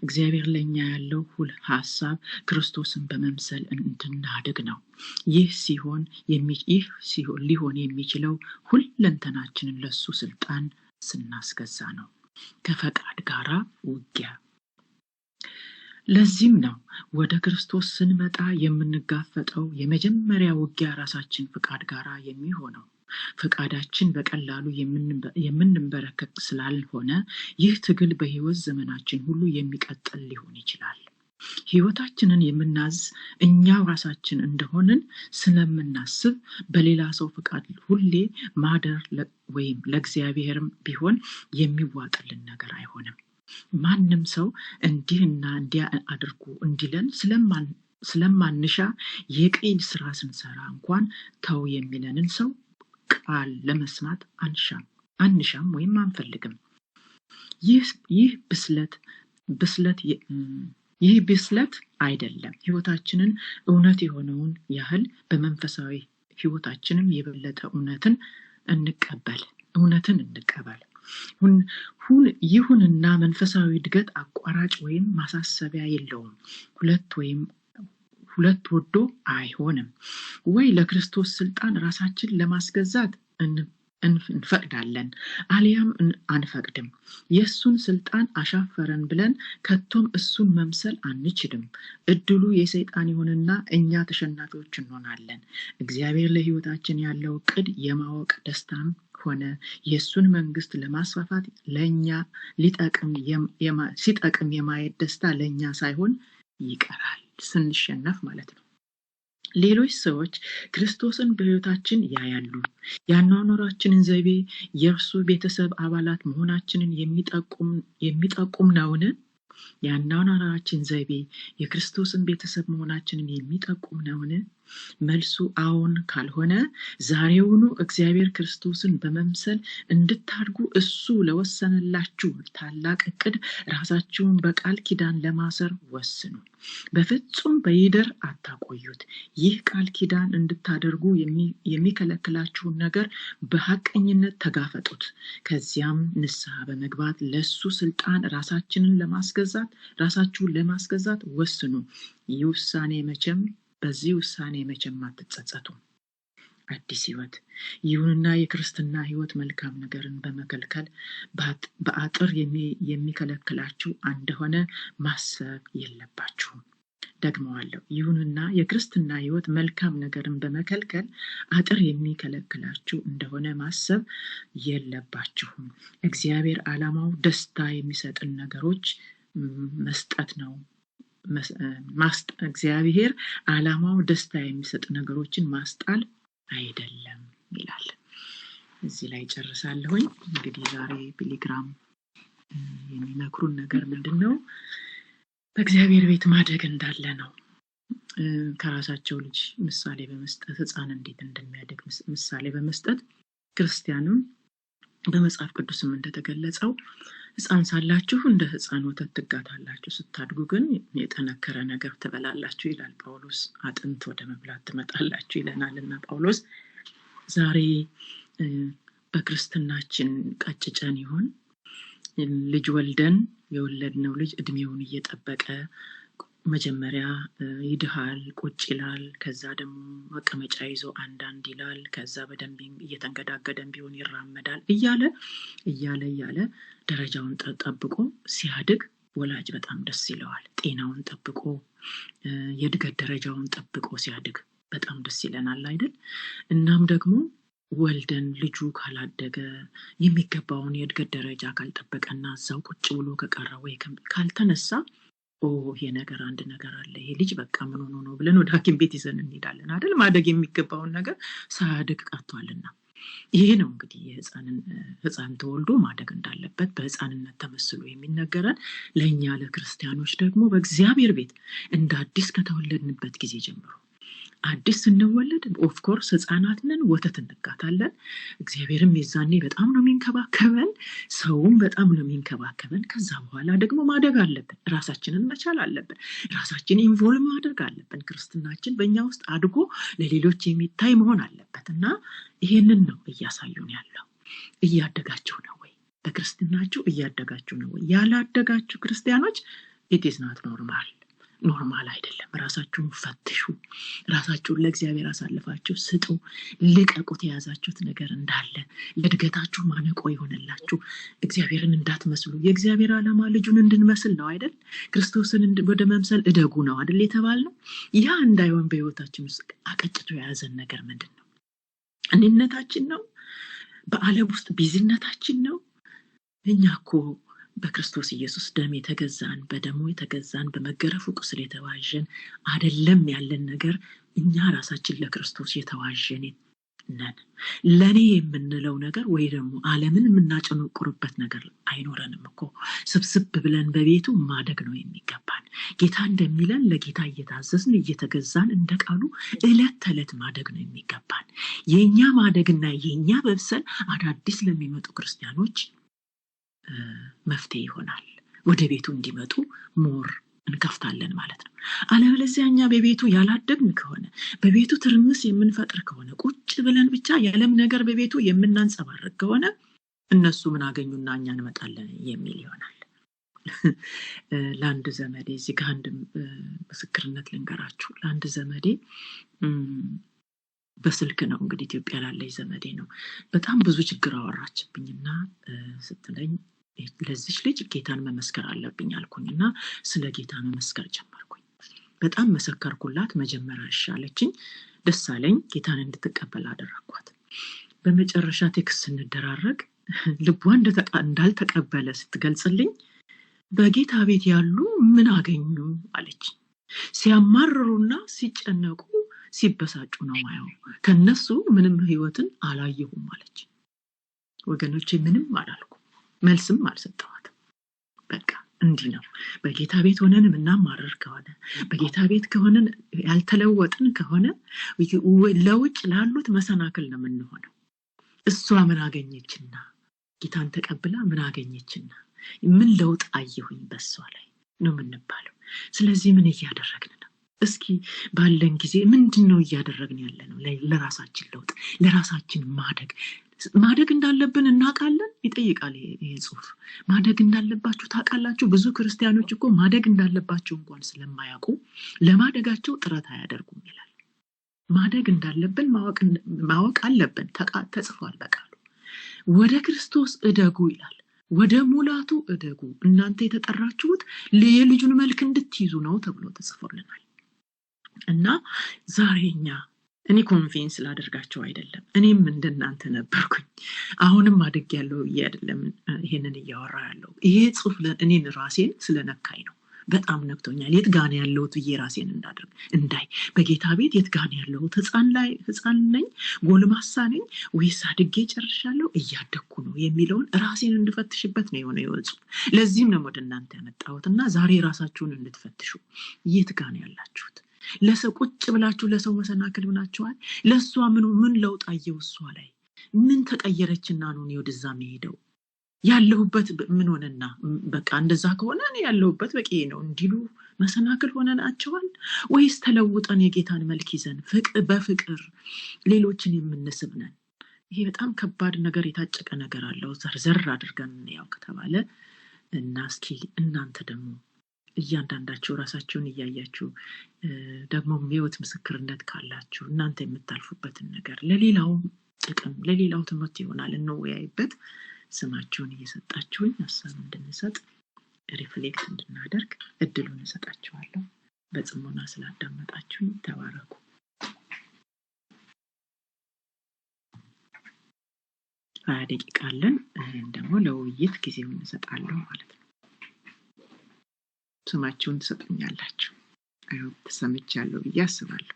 እግዚአብሔር ለኛ ያለው ሁሉ ሐሳብ ክርስቶስን በመምሰል እንድናድግ ነው። ይህ ሊሆን የሚችለው ሁለንተናችንን ለሱ ስልጣን ስናስገዛ ነው። ከፈቃድ ጋራ ውጊያ። ለዚህም ነው ወደ ክርስቶስ ስንመጣ የምንጋፈጠው የመጀመሪያ ውጊያ ራሳችን ፈቃድ ጋራ የሚሆነው። ፈቃዳችን በቀላሉ የምንበረከክ ስላልሆነ ይህ ትግል በህይወት ዘመናችን ሁሉ የሚቀጥል ሊሆን ይችላል። ህይወታችንን የምናዝ እኛው ራሳችን እንደሆንን ስለምናስብ በሌላ ሰው ፈቃድ ሁሌ ማደር ወይም ለእግዚአብሔርም ቢሆን የሚዋጥልን ነገር አይሆንም። ማንም ሰው እንዲህና እንዲያ አድርጉ እንዲለን ስለማንሻ የቀይ ስራ ስንሰራ እንኳን ተው የሚለንን ሰው ቃል ለመስማት አንሻም ወይም አንፈልግም። ይህ ብስለት አይደለም። ህይወታችንን እውነት የሆነውን ያህል በመንፈሳዊ ህይወታችንም የበለጠ እውነትን እንቀበል። ይሁንና መንፈሳዊ እድገት አቋራጭ ወይም ማሳሰቢያ የለውም። ሁለት ወዶ አይሆንም። ወይ ለክርስቶስ ስልጣን ራሳችን ለማስገዛት እንፈቅዳለን አሊያም አንፈቅድም። የሱን ስልጣን አሻፈረን ብለን ከቶም እሱን መምሰል አንችልም። እድሉ የሰይጣን ይሆንና እኛ ተሸናፊዎች እንሆናለን። እግዚአብሔር ለህይወታችን ያለው ዕቅድ የማወቅ ደስታም ሆነ የሱን መንግስት ለማስፋፋት ለኛ ሲጠቅም የማየት ደስታ ለኛ ሳይሆን ይቀራል፣ ስንሸነፍ ማለት ነው። ሌሎች ሰዎች ክርስቶስን በህይወታችን ያያሉ። የአኗኗራችንን ዘይቤ የእርሱ ቤተሰብ አባላት መሆናችንን የሚጠቁም ነውን? የአኗኗራችን ዘይቤ የክርስቶስን ቤተሰብ መሆናችንን የሚጠቁም ነውን? መልሱ አዎን ካልሆነ ዛሬውኑ እግዚአብሔር ክርስቶስን በመምሰል እንድታድጉ እሱ ለወሰነላችሁ ታላቅ ዕቅድ ራሳችሁን በቃል ኪዳን ለማሰር ወስኑ። በፍጹም በይደር አታቆዩት። ይህ ቃል ኪዳን እንድታደርጉ የሚከለክላችሁን ነገር በሐቀኝነት ተጋፈጡት። ከዚያም ንስሐ በመግባት ለሱ ስልጣን ራሳችሁን ለማስገዛት ወስኑ። በዚህ ውሳኔ መቼም አትጸጸቱም። አዲስ ህይወት። ይሁንና የክርስትና ህይወት መልካም ነገርን በመከልከል በአጥር የሚከለክላችሁ እንደሆነ ማሰብ የለባችሁም። ደግመዋለሁ። ይሁንና የክርስትና ህይወት መልካም ነገርን በመከልከል አጥር የሚከለክላችሁ እንደሆነ ማሰብ የለባችሁም። እግዚአብሔር ዓላማው ደስታ የሚሰጥን ነገሮች መስጠት ነው። እግዚአብሔር ዓላማው ደስታ የሚሰጥ ነገሮችን ማስጣል አይደለም ይላል። እዚህ ላይ ጨርሳለሁኝ። እንግዲህ ዛሬ ቢሊግራም የሚመክሩን ነገር ምንድነው? በእግዚአብሔር ቤት ማደግ እንዳለ ነው። ከራሳቸው ልጅ ምሳሌ በመስጠት ሕፃን እንዴት እንደሚያድግ ምሳሌ በመስጠት ክርስቲያንም በመጽሐፍ ቅዱስም እንደተገለጸው ሕፃን ሳላችሁ እንደ ሕፃን ወተት ትጋታላችሁ፣ ስታድጉ ግን የጠነከረ ነገር ትበላላችሁ ይላል ጳውሎስ። አጥንት ወደ መብላት ትመጣላችሁ ይለናልና ጳውሎስ። ዛሬ በክርስትናችን ቀጭጨን ይሆን? ልጅ ወልደን የወለድነው ልጅ እድሜውን እየጠበቀ መጀመሪያ ይድሃል፣ ቁጭ ይላል፣ ከዛ ደግሞ መቀመጫ ይዞ አንዳንድ ይላል፣ ከዛ በደንብ እየተንገዳገደም ቢሆን ይራመዳል እያለ ደረጃውን ጠብቆ ሲያድግ ወላጅ በጣም ደስ ይለዋል። ጤናውን ጠብቆ የእድገት ደረጃውን ጠብቆ ሲያድግ በጣም ደስ ይለናል አይደል? እናም ደግሞ ወልደን ልጁ ካላደገ የሚገባውን የእድገት ደረጃ ካልጠበቀና እዛው ቁጭ ብሎ ከቀረ ወይ ካልተነሳ ይሄ ነገር አንድ ነገር አለ፣ ይሄ ልጅ በቃ ምን ሆኖ ነው ብለን ወደ ሐኪም ቤት ይዘን እንሄዳለን አይደል? ማደግ የሚገባውን ነገር ሳያድግ ቀርቷልና። ይሄ ነው እንግዲህ ሕፃን ተወልዶ ማደግ እንዳለበት በሕፃንነት ተመስሎ የሚነገረን። ለእኛ ለክርስቲያኖች ደግሞ በእግዚአብሔር ቤት እንደ አዲስ ከተወለድንበት ጊዜ ጀምሮ አዲስ ስንወለድ ኦፍ ኮርስ ሕፃናት ነን፣ ወተት እንጋታለን። እግዚአብሔርም የዛኔ በጣም ነው የሚንከባከበን፣ ሰውም በጣም ነው የሚንከባከበን። ከዛ በኋላ ደግሞ ማደግ አለብን፣ ራሳችንን መቻል አለብን፣ ራሳችንን ኢንቮልቭ ማድረግ አለብን። ክርስትናችን በእኛ ውስጥ አድጎ ለሌሎች የሚታይ መሆን አለበት እና ይሄንን ነው እያሳዩን ያለው። እያደጋችሁ ነው ወይ? በክርስትናችሁ እያደጋችሁ ነው ወይ? ያላደጋችሁ ክርስቲያኖች ኢት ኢዝ ናት ኖርማል አይደለም። ራሳችሁን ፈትሹ። ራሳችሁን ለእግዚአብሔር አሳልፋችሁ ስጡ። ልቀቁት የያዛችሁት ነገር እንዳለ። ለእድገታችሁ ማነቆ ይሆንላችሁ። እግዚአብሔርን እንዳትመስሉ። የእግዚአብሔር ዓላማ ልጁን እንድንመስል ነው አይደል? ክርስቶስን ወደ መምሰል እደጉ ነው አይደል የተባልነው? ያ እንዳይሆን በህይወታችን ውስጥ አቀጭቶ የያዘን ነገር ምንድን ነው? እኔነታችን ነው? በዓለም ውስጥ ቢዝነታችን ነው? እኛ እኮ በክርስቶስ ኢየሱስ ደም የተገዛን፣ በደሙ የተገዛን፣ በመገረፉ ቁስል የተዋጀን አይደለም ያለን ነገር። እኛ ራሳችን ለክርስቶስ የተዋጀን ነን። ለኔ የምንለው ነገር ወይ ደግሞ ዓለምን የምናጨነቁርበት ነገር አይኖረንም እኮ። ስብስብ ብለን በቤቱ ማደግ ነው የሚገባን። ጌታ እንደሚለን ለጌታ እየታዘዝን እየተገዛን እንደ ቃሉ ዕለት ተዕለት ማደግ ነው የሚገባን። የኛ ማደግና የኛ መብሰል አዳዲስ ለሚመጡ ክርስቲያኖች መፍትሄ ይሆናል። ወደ ቤቱ እንዲመጡ ሞር እንከፍታለን ማለት ነው። አለበለዚያ እኛ በቤቱ ያላደግን ከሆነ፣ በቤቱ ትርምስ የምንፈጥር ከሆነ፣ ቁጭ ብለን ብቻ የዓለም ነገር በቤቱ የምናንጸባርቅ ከሆነ እነሱ ምን አገኙና እኛ እንመጣለን የሚል ይሆናል። ለአንድ ዘመዴ እዚህ ጋር አንድ ምስክርነት ልንገራችሁ። ለአንድ ዘመዴ በስልክ ነው እንግዲህ ኢትዮጵያ ላለች ዘመዴ ነው። በጣም ብዙ ችግር አወራችብኝና ስትለኝ ለዚች ልጅ ጌታን መመስከር አለብኝ አልኩኝና ስለ ጌታ መመስከር ጀመርኩኝ። በጣም መሰከርኩላት። መጀመሪያ አሻለችኝ፣ ደስ አለኝ። ጌታን እንድትቀበል አደረኳት። በመጨረሻ ቴክስት ስንደራረግ ልቧ እንዳልተቀበለ ስትገልጽልኝ በጌታ ቤት ያሉ ምን አገኙ አለች። ሲያማርሩና ሲጨነቁ ሲበሳጩ ነው ማየው፣ ከነሱ ምንም ህይወትን አላየሁም አለች። ወገኖቼ ምንም አላልኩ፣ መልስም አልሰጠዋትም። በቃ እንዲህ ነው። በጌታ ቤት ሆነን ምናማረር ከሆነ፣ በጌታ ቤት ከሆነን ያልተለወጥን ከሆነ ለውጭ ላሉት መሰናክል ነው የምንሆነው። እሷ ምን አገኘችና ጌታን ተቀብላ ምን አገኘችና ምን ለውጥ አየሁኝ በሷ ላይ ነው የምንባለው። ስለዚህ ምን እያደረግን ነው? እስኪ ባለን ጊዜ ምንድነው እያደረግን ያለነው? ለራሳችን ለውጥ፣ ለራሳችን ማደግ እንዳለብን እናውቃለን። ይጠይቃል ይሄ ጽሑፍ። ማደግ እንዳለባችሁ ታውቃላችሁ? ብዙ ክርስቲያኖች እኮ ማደግ እንዳለባቸው እንኳን ስለማያውቁ ለማደጋቸው ጥረት አያደርጉም ይላል። ማደግ እንዳለብን ማወቅ አለብን። ተጽፏል በቃሉ። ወደ ክርስቶስ እደጉ ይላል። ወደ ሙላቱ እደጉ፣ እናንተ የተጠራችሁት የልጁን መልክ እንድትይዙ ነው ተብሎ ተጽፎልናል። እና ዛሬኛ እኔ ኮንፊደንስ ላደርጋቸው አይደለም፣ እኔም እንደናንተ ነበርኩኝ። አሁንም ማደግ ያለው አይደለም ይሄንን እያወራ ያለው። ይሄ ጽሑፍ እኔን ራሴን ስለነካኝ ነው። በጣም ነክቶኛል። የት ጋር ነው ያለሁት ብዬ ራሴን እንዳይ በጌታ ቤት የት ጋር ነው ያለሁት? ሕፃን ነኝ? ጎልማሳ ነኝ? ወይስ አድጌ ጨርሻለሁ? እያደግኩ ነው የሚለውን ራሴን እንድፈትሽበት ነው የሆነ ይወጹ። ለዚህም ነው ወደ እናንተ ያመጣሁትና ዛሬ ራሳችሁን እንድትፈትሹ። የት ጋር ነው ያላችሁት? ለሰው ቁጭ ብላችሁ ለሰው መሰናክል ሆናችኋል። ለሷ ምን ለውጥ አየው? እሷ ላይ ምን ተቀየረችና ነው እኔ ወደዛ መሄደው? ያለሁበት ምን ሆነና በቃ እንደዛ ከሆነ እኔ ያለሁበት በቂ ነው እንዲሉ መሰናክል ሆነናቸዋል? ወይስ ተለውጠን የጌታን መልክ ይዘን በፍቅር ሌሎችን የምንስብ ነን? ይሄ በጣም ከባድ ነገር፣ የታጨቀ ነገር አለው። ዘርዘር አድርገን ያው ከተባለ እና እስኪ እናንተ ደግሞ እያንዳንዳችሁ ራሳችሁን እያያችሁ ደግሞ ህይወት ምስክርነት ካላችሁ እናንተ የምታልፉበትን ነገር ለሌላው ጥቅም ለሌላው ትምህርት ይሆናል እንወያይበት። ስማችሁን እየሰጣችሁኝ ሀሳብ እንድንሰጥ ሪፍሌክት እንድናደርግ እድሉን እሰጣችኋለሁ። በጽሞና ስላዳመጣችሁኝ ተባረኩ። ደቂቃ አለን። ደግሞ ለውይይት ጊዜውን እንሰጣለሁ ማለት ነው። ስማችሁን ትሰጡኛላችሁ። ተሰምቻለሁ ብዬ አስባለሁ።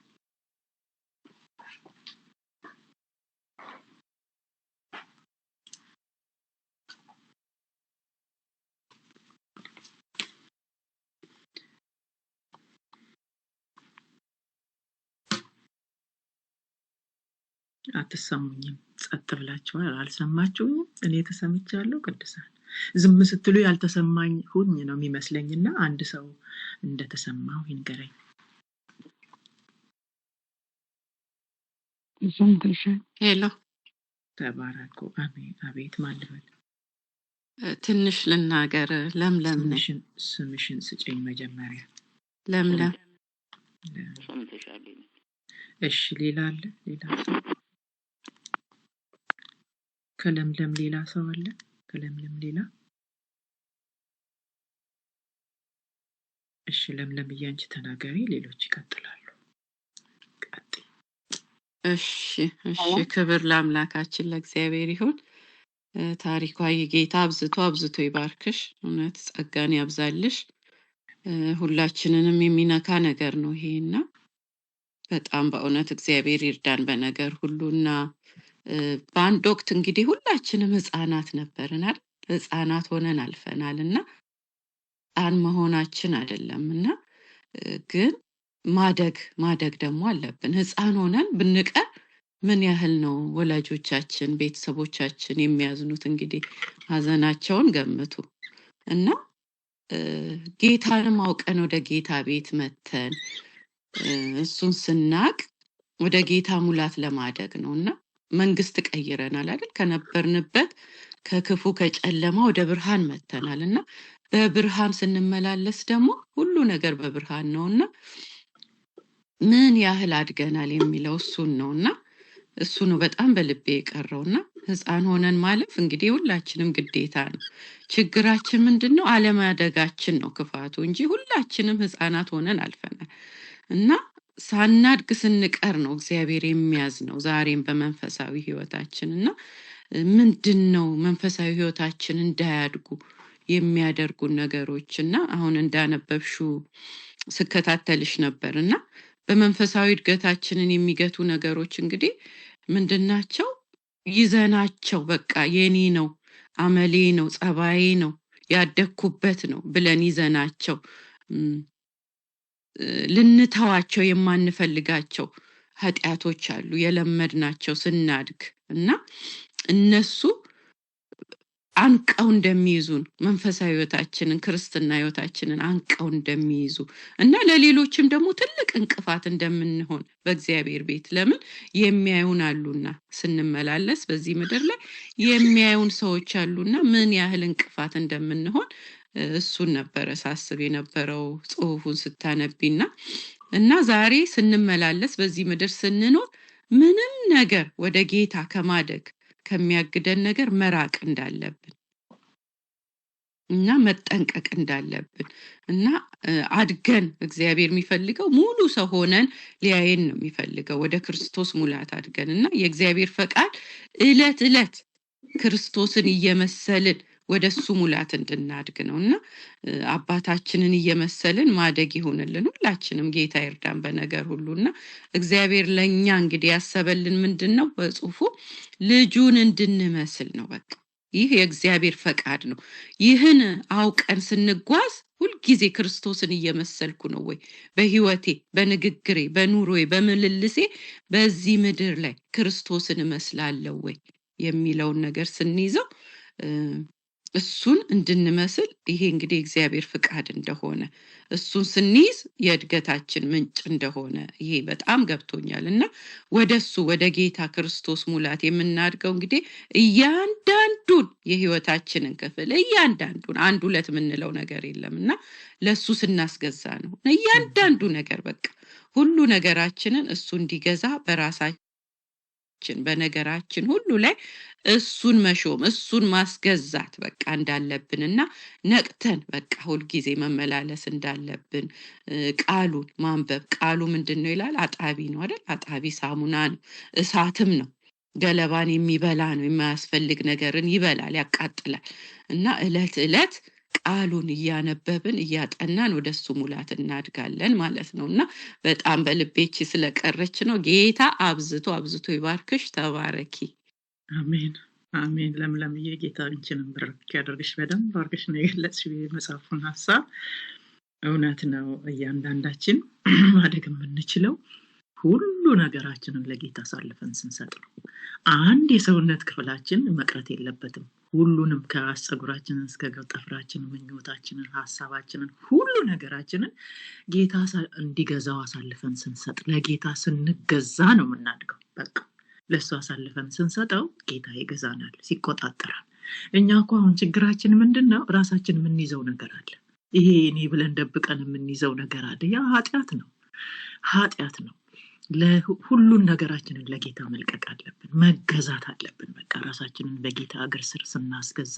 አትሰሙኝም? ጸጥ ብላችኋል። አልሰማችሁኝም? እኔ ተሰምቻለሁ። ቅዱሳን ዝም ስትሉ ያልተሰማኝ ሁኝ ነው የሚመስለኝና አንድ ሰው እንደተሰማው ይንገረኝ። ሄሎ፣ ተባረኩ። አሜን። አቤት። ማን ልበል? ትንሽ ልናገር። ለምለም ነኝ። ስምሽን ስጪኝ መጀመሪያ። ለምለም። እሺ፣ ሌላ አለ? ሌላ ሰው? ከለምለም ሌላ ሰው አለ? ከለምለም ሌላ? እሺ፣ ለምለም እያንቺ ተናገሪ፣ ሌሎች ይቀጥላሉ። ቀጥይ። እሺ፣ ክብር ለአምላካችን ለእግዚአብሔር ይሁን። ታሪኳ የጌታ አብዝቶ ይባርክሽ። እውነት ጸጋን ያብዛልሽ። ሁላችንንም የሚነካ ነገር ነው ይሄና በጣም በእውነት እግዚአብሔር ይርዳን በነገር ሁሉና በአንድ ወቅት እንግዲህ ሁላችንም ህፃናት ነበርን አይደል? ህፃናት ሆነን አልፈናልና ህፃን መሆናችን አይደለምና ግን ማደግ ደግሞ አለብን። ህፃን ሆነን ብንቀር ምን ያህል ነው ወላጆቻችን ቤተሰቦቻችን የሚያዝኑት? እንግዲህ ሀዘናቸውን ገምቱ። እና ጌታንም አውቀን ወደ ጌታ ቤት መተን እሱን ስናቅ ወደ ጌታ ሙላት ለማደግ ነውና መንግስት ቀይረናል አይደል? ከነበርንበት ከክፉ ከጨለማ ወደ ብርሃን መተናልና በብርሃን ስንመላለስ ደግሞ ሁሉ ነገር በብርሃን ነውና ምን ያህል አድገናል የሚለው እሱን ነውና እሱ ነው በጣም በልቤ የቀረውና ህፃን ሆነን ማለፍ እንግዲህ ሁላችንም ግዴታ ነው። ችግራችን ምንድነው? አለማደጋችን ነው ክፋቱ እንጂ ሁላችንም ህፃናት ሆነን አልፈናል። እና ሳናድግ ስንቀር ነው እግዚአብሔር የሚያዝነው ዛሬም በመንፈሳዊ ህይወታችንና ምንድነው መንፈሳዊ ህይወታችን እንዳያድጉ የሚያደርጉ ነገሮችና አሁን እንዳነበብሹ ስከታተልሽ ነበርና በመንፈሳዊ እድገታችንን የሚገቱ ነገሮች እንግዲህ ምንድናቸው? ይዘናቸው በቃ የኔ ነው፣ አመሌ ነው፣ ጸባዬ ነው፣ ያደኩበት ነው ብለን ይዘናቸው ልንተዋቸው የማንፈልጋቸው ኃጢያቶች አሉ የለመድናቸው ስናድግ እና እነሱ አንቀው እንደሚይዙን መንፈሳዊ ህይወታችንን ክርስትና ህይወታችንን አንቀው እንደሚይዙ እና ለሌሎችም ደግሞ ትልቅ እንቅፋት እንደምንሆን በእግዚአብሔር ቤት ለምን የሚያዩን አሉና ስንመላለስ በዚህ ምድር ላይ የሚያዩን ሰዎች አሉና ምን ያህል እንቅፋት እንደምንሆን እሱን ነበር ሳስብ የነበረው ጽሁፉን ስታነቢና እና ዛሬ ስንመላለስ በዚህ ምድር ስንኖር ምንም ነገር ወደ ጌታ ከማደግ ከሚያግደን ነገር መራቅ እንዳለብን እና መጠንቀቅ እንዳለብን እና አድገን እግዚአብሔር የሚፈልገው ሙሉ ሰው ሆነን ሊያየን ነው የሚፈልገው ወደ ክርስቶስ ሙላት አድገንና የእግዚአብሔር ፈቃድ እለት ክርስቶስን እየመሰልን ወደሱ ሙላት እንድናድግ ነውና አባታችንን እየመሰልን ማደግ ይሁንልን። ሁላችንም ጌታ ይርዳን በነገር ሁሉና እግዚአብሔር ለኛ እንግዲህ ያሰበልን ምንድነው? በጽሁፉ ልጁን እንድንመስል ነው። በቃ ይህ የእግዚአብሔር ፈቃድ ነው። ይህን አውቀን ስንጓዝ ሁልጊዜ ክርስቶስን እየመሰልኩ ነው ወይ በህይወቴ፣ በንግግሬ፣ በኑሮዬ፣ በምልልሴ በዚህ ምድር ላይ ክርስቶስን እመስላለሁ ወይ የሚለውን ነገር ስንይዘው እሱን እንድንመስል ይሄ እንግዲህ እግዚአብሔር ፍቃድ እንደሆነ እሱን ስንይዝ የእድገታችን ምንጭ እንደሆነ ይሄ በጣም ገብቶኛልና ወደሱ ወደ ጌታ ክርስቶስ ሙላት የምናድገው እንግዲህ እያንዳንዱን የህይወታችንን ክፍል እያንዳንዱን አንድ ሁለት ምንለው ነገር የለምና ለሱ ስናስገዛ ነው እያንዳንዱ ነገር በቃ ሁሉ ነገራችንን እሱ እንዲገዛ በራሳችን በነገራችን ሁሉ ላይ እሱን መሾም እሱን ማስገዛት በቃ እንዳለብንና ነቅተን በቃ ሁሉ ጊዜ መመላለስ እንዳለብን ቃሉን ማንበብ ቃሉ ምንድነው ይላል አጣቢ ነው አይደል አጣቢ ሳሙና ነው እሳትም ነው ገለባን የሚበላ ነው የማያስፈልግ ነገርን ይበላል ያቃጥላል እና እለት ቃሉን እያነበብን እያጠናን ወደሱ ሙላት እናድጋለን ማለት ነውና በጣም በልቤች ስለቀረች ነው ጌታ አብዝቶ ይባርክሽ ተባረኪ አሜን አሜን ለምለም የጌታ እንችንም ብርክ ያደርግሽ በደንብ አርግሽ ነው የገለጽሽው የመጽሐፉን ሐሳብ እውነት ነው እያንዳንዳችን ማደግ የምንችለው ሁሉ ነገራችንን ለጌታ አሳልፈን ስንሰጥ ነው አንድ የሰውነት ክፍላችን መቅረት የለበትም ሁሉንም ከአስጸጉራችን እስከ ጥፍራችን ምኞታችንን ሐሳባችንን ሁሉ ነገራችንን ጌታ እንዲገዛው አሳልፈን ስንሰጥ ለጌታ ስንገዛ ነው የምናድገው በቃ ለሱ አሳልፈን ስንሰጠው ጌታ ይገዛናል ሲቆጣጠራል እኛኮ አሁን ችግራችን ምንድነው ራሳችን ምን ይዘው ነገር አለ ይሄ እኔ ብለን ደብቀን ምን ይዘው ነገር አለ ያ ኃጢአት ነው ለሁሉን ነገራችንን ለጌታ መልቀቅ አለብን መገዛት አለብን በቃ ራሳችንን በጌታ እግር ስር ስናስገዛ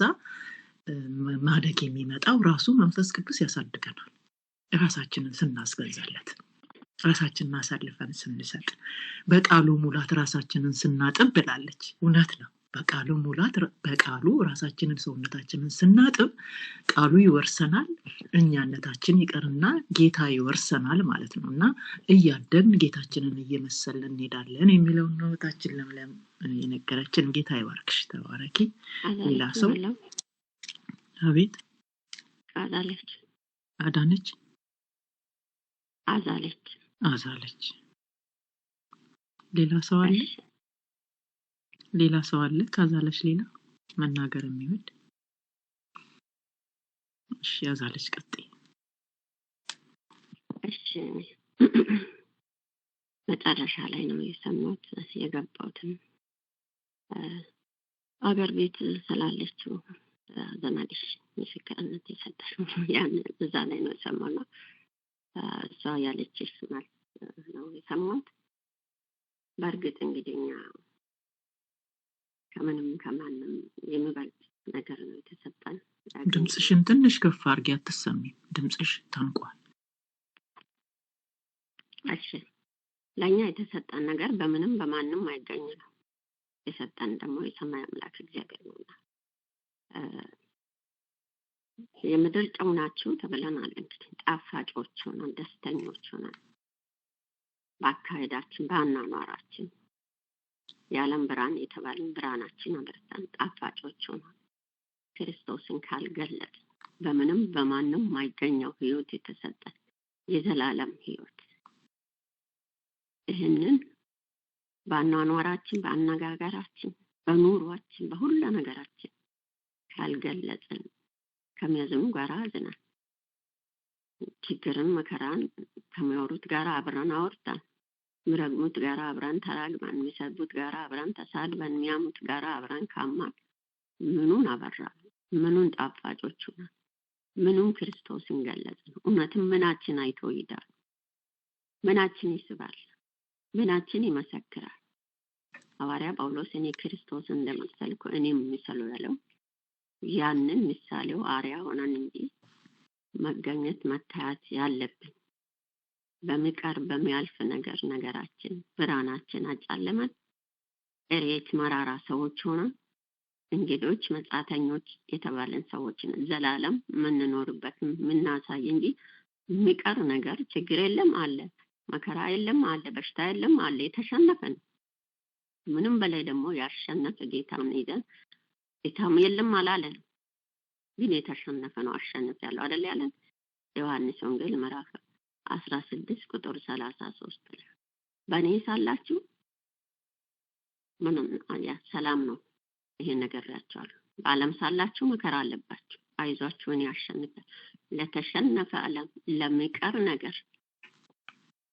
ማደግ የሚመጣው ራሱ መንፈስ ቅዱስ ያሳድገናል ራሳችንን ስናስገዛለት ራሳችንን አሳልፈን ስንሰጥ በቃሉ ሙላት ራሳችንን ስናጥብ ብላለች እውነት ነው በቃሉ ሙላት በቃሉ ራሳችንን ሰውነታችንን ስናጥብ ቃሉ ይወርሰናል እኛነታችን ይቀርና ጌታ ይወርሰናል ማለት ነውና እያደን ጌታችንን እየመሰልን እንሄዳለን የሚለው ነው ታችን ለምለም የነገረችን ጌታ ይባርክሽ ተባረኪ ሌላ ሰው አቤት አዳነች አዛለች ሌላ ሰው አለ ካዛለች ሌላ መናገር የሚወድ እሺ ያዛለች ቀጥይ እሺ መጨረሻ ላይ ነው የሰማሁት የገባሁትም አገር ቤት ስላለችው ዘመድሽ ምስክርነት የሰጠሽው ያን እዛ ላይ ነው የሰማሁት እሷ ያለችሽ ማለት ነው የሰማሁት በእርግጥ እንግዲህ እኛ ከማንም የሚበልጥ ነገር ነው የተሰጠን ድምጽሽን ትንሽ ከፍ አድርጊ አትሰሚም ድምጽሽ ታንቋል እሺ ለኛ የተሰጠን ነገር በምንም በማንም አይገኝ ነው የሰጠን ደግሞ የሰማይ አምላክ እግዚአብሔር ነውና የምድር ጨው ናችሁ ተብለናል እንግዲህ ጣፋጮች ሆነን ደስተኞች ሆነን በአካሄዳችን በአኗኗራችን የዓለም ብርሃን የተባለን ብርሃናችን አብርተን ጣፋጮች ሆነን ክርስቶስን ካልገለጥ በምንም በማንም ማይገኘው ህይወት የተሰጠን የዘላለም ህይወት ይህንን በአኗኗራችን በአነጋገራችን በኑሯችን በሁሉ ነገራችን ካልገለጽን ከሚያዝኑ ጋር አዝነን ችግርን መከራን ከሚያወሩት ጋር አብረን አውርተን ምረግሙት ጋር አብረን ተራግመን የሚሰድቡት ጋር አብረን ተሳድበን የሚያሙት ጋር አብረን ካማን ምኑን አበራን ምኑን ጣፋጮች ሆነን ምኑን ክርስቶስን ገለጽን እውነትም ምናችን አይቶ ይዳል ምናችን ይስባል ምናችን ይመሰክራል ሐዋርያ ጳውሎስ እኔ ክርስቶስን እንደመሰልኩ እኔም ምሰለው ያለው ያንን ምሳሌው አርያ ሆነን እንጂ መገኘት መታየት ያለብን በመቀር በሚያልፍ ነገራችን ብርሃናችን አጫለመን እሬት መራራ ሰዎች ሆነን እንግዶች መጻተኞች የተባለን ሰዎችን ዘላለም ምንኖርበት ምናሳይ እንጂ የሚቀር ነገር ችግር የለም አለ መከራ የለም አለ በሽታ የለም አለ የተሸነፈን ምንም በላይ ደግሞ ያሸነፈ ጌታን ይዘን ጌታም የለም አላለን፣ ግን የተሸነፈ ነው አሸንፌያለሁ አይደል ያለን። ዮሐንስ ወንጌል ምዕራፍ 16 ቁጥር 33 ላይ በእኔ ሳላችሁ ምንም ሰላም ነው፣ ይሄን ነግሬያችኋለሁ። በዓለም ሳላችሁ መከራ አለባችሁ፣ አይዟችሁ እኔ አሸንፌያለሁ። ለተሸነፈ ዓለም፣ ለሚቀር ነገር፣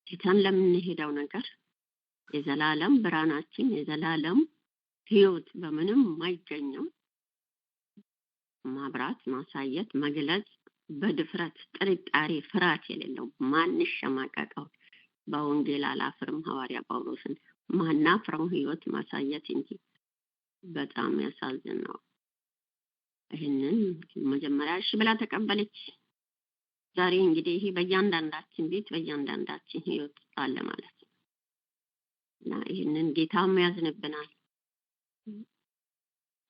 ጌታን ለምንሄደው ነገር የዘላለም ብርሃናችን የዘላለም ህይወት በምንም የማይገኘው ማብራት ማሳየት መግለጽ በድፍረት ጥርጣሬ ፍርሃት የሌለው ማንሸማቀቀው በወንጌል አላፍርም ሐዋርያ ጳውሎስን ማናፍረው ህይወት ማሳየት እንጂ በጣም ያሳዝነው። ይሄንን መጀመሪያ እሺ ብላ ተቀበለች። ዛሬ እንግዲህ ይሄ በእያንዳንዳችን ቤት በእያንዳንዳችን ህይወት አለ ማለት ነው እና ይሄንን ጌታም ያዝንብናል።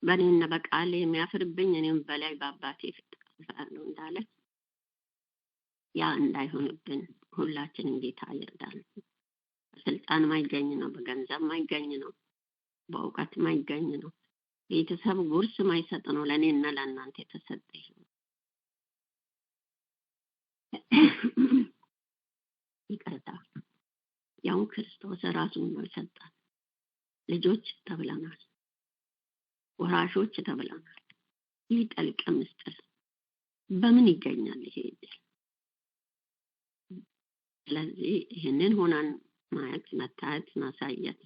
በእኔና በቃሌ የሚያፍርብኝ እኔም በላይ በአባቴ ፊት አፍራለሁ እንዳለ ያ እንዳይሆንብን ሁላችንም ጌታ ይርዳን። በስልጣን ማይገኝ ነው፣ በገንዘብ ማይገኝ ነው፣ በእውቀት ማይገኝ ነው፣ ቤተሰብ ጉርስ ማይሰጥ ነው ለእኔና ለእናንተ የተሰጠ ይቅርታ ያው ክርስቶስ ራሱን ነው የሰጠን። ልጆች ተብለናል፣ ወራሾች ተብለናል። ይህ ጥልቅ ምስጢር በምን ይገኛል? ይሄ ስለዚህ ይህንን ሆነን ማየት መታየት ማሳየት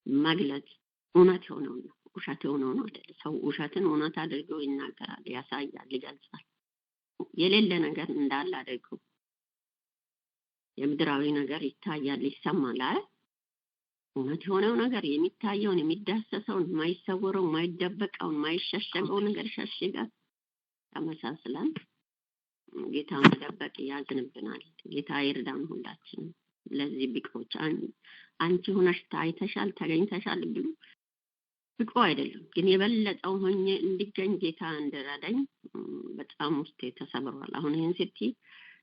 መግለጽ እውነት የሆነው ነው፣ ውሸት የሆነው ነው አይደል? ሰው ውሸትን እውነት አድርጎ ይናገራል፣ ያሳያል፣ ይገልጻል። የሌለ ነገር እንዳለ አድርጎ የምድራዊ ነገር ይታያል፣ ይሰማል። እውነት የሆነው ነገር የሚታየውን የሚዳሰሰውን ማይሰወረው ማይደበቀውን ማይሸሸገው ነገር ሸሽገን ተመሳስለን ጌታ መደበቅ ያዝንብናል። ጌታ ይርዳን ሁላችንም። ለዚህ ብቆች አንቺ ሆነሽ ታይተሻል ተገኝተሻል ብሉ ብቆ አይደለም፣ ግን የበለጠው ሆኜ እንድገኝ ጌታ እንደራዳኝ በጣም ውስጤ ተሰብሯል። አሁን ይሄን ስትይ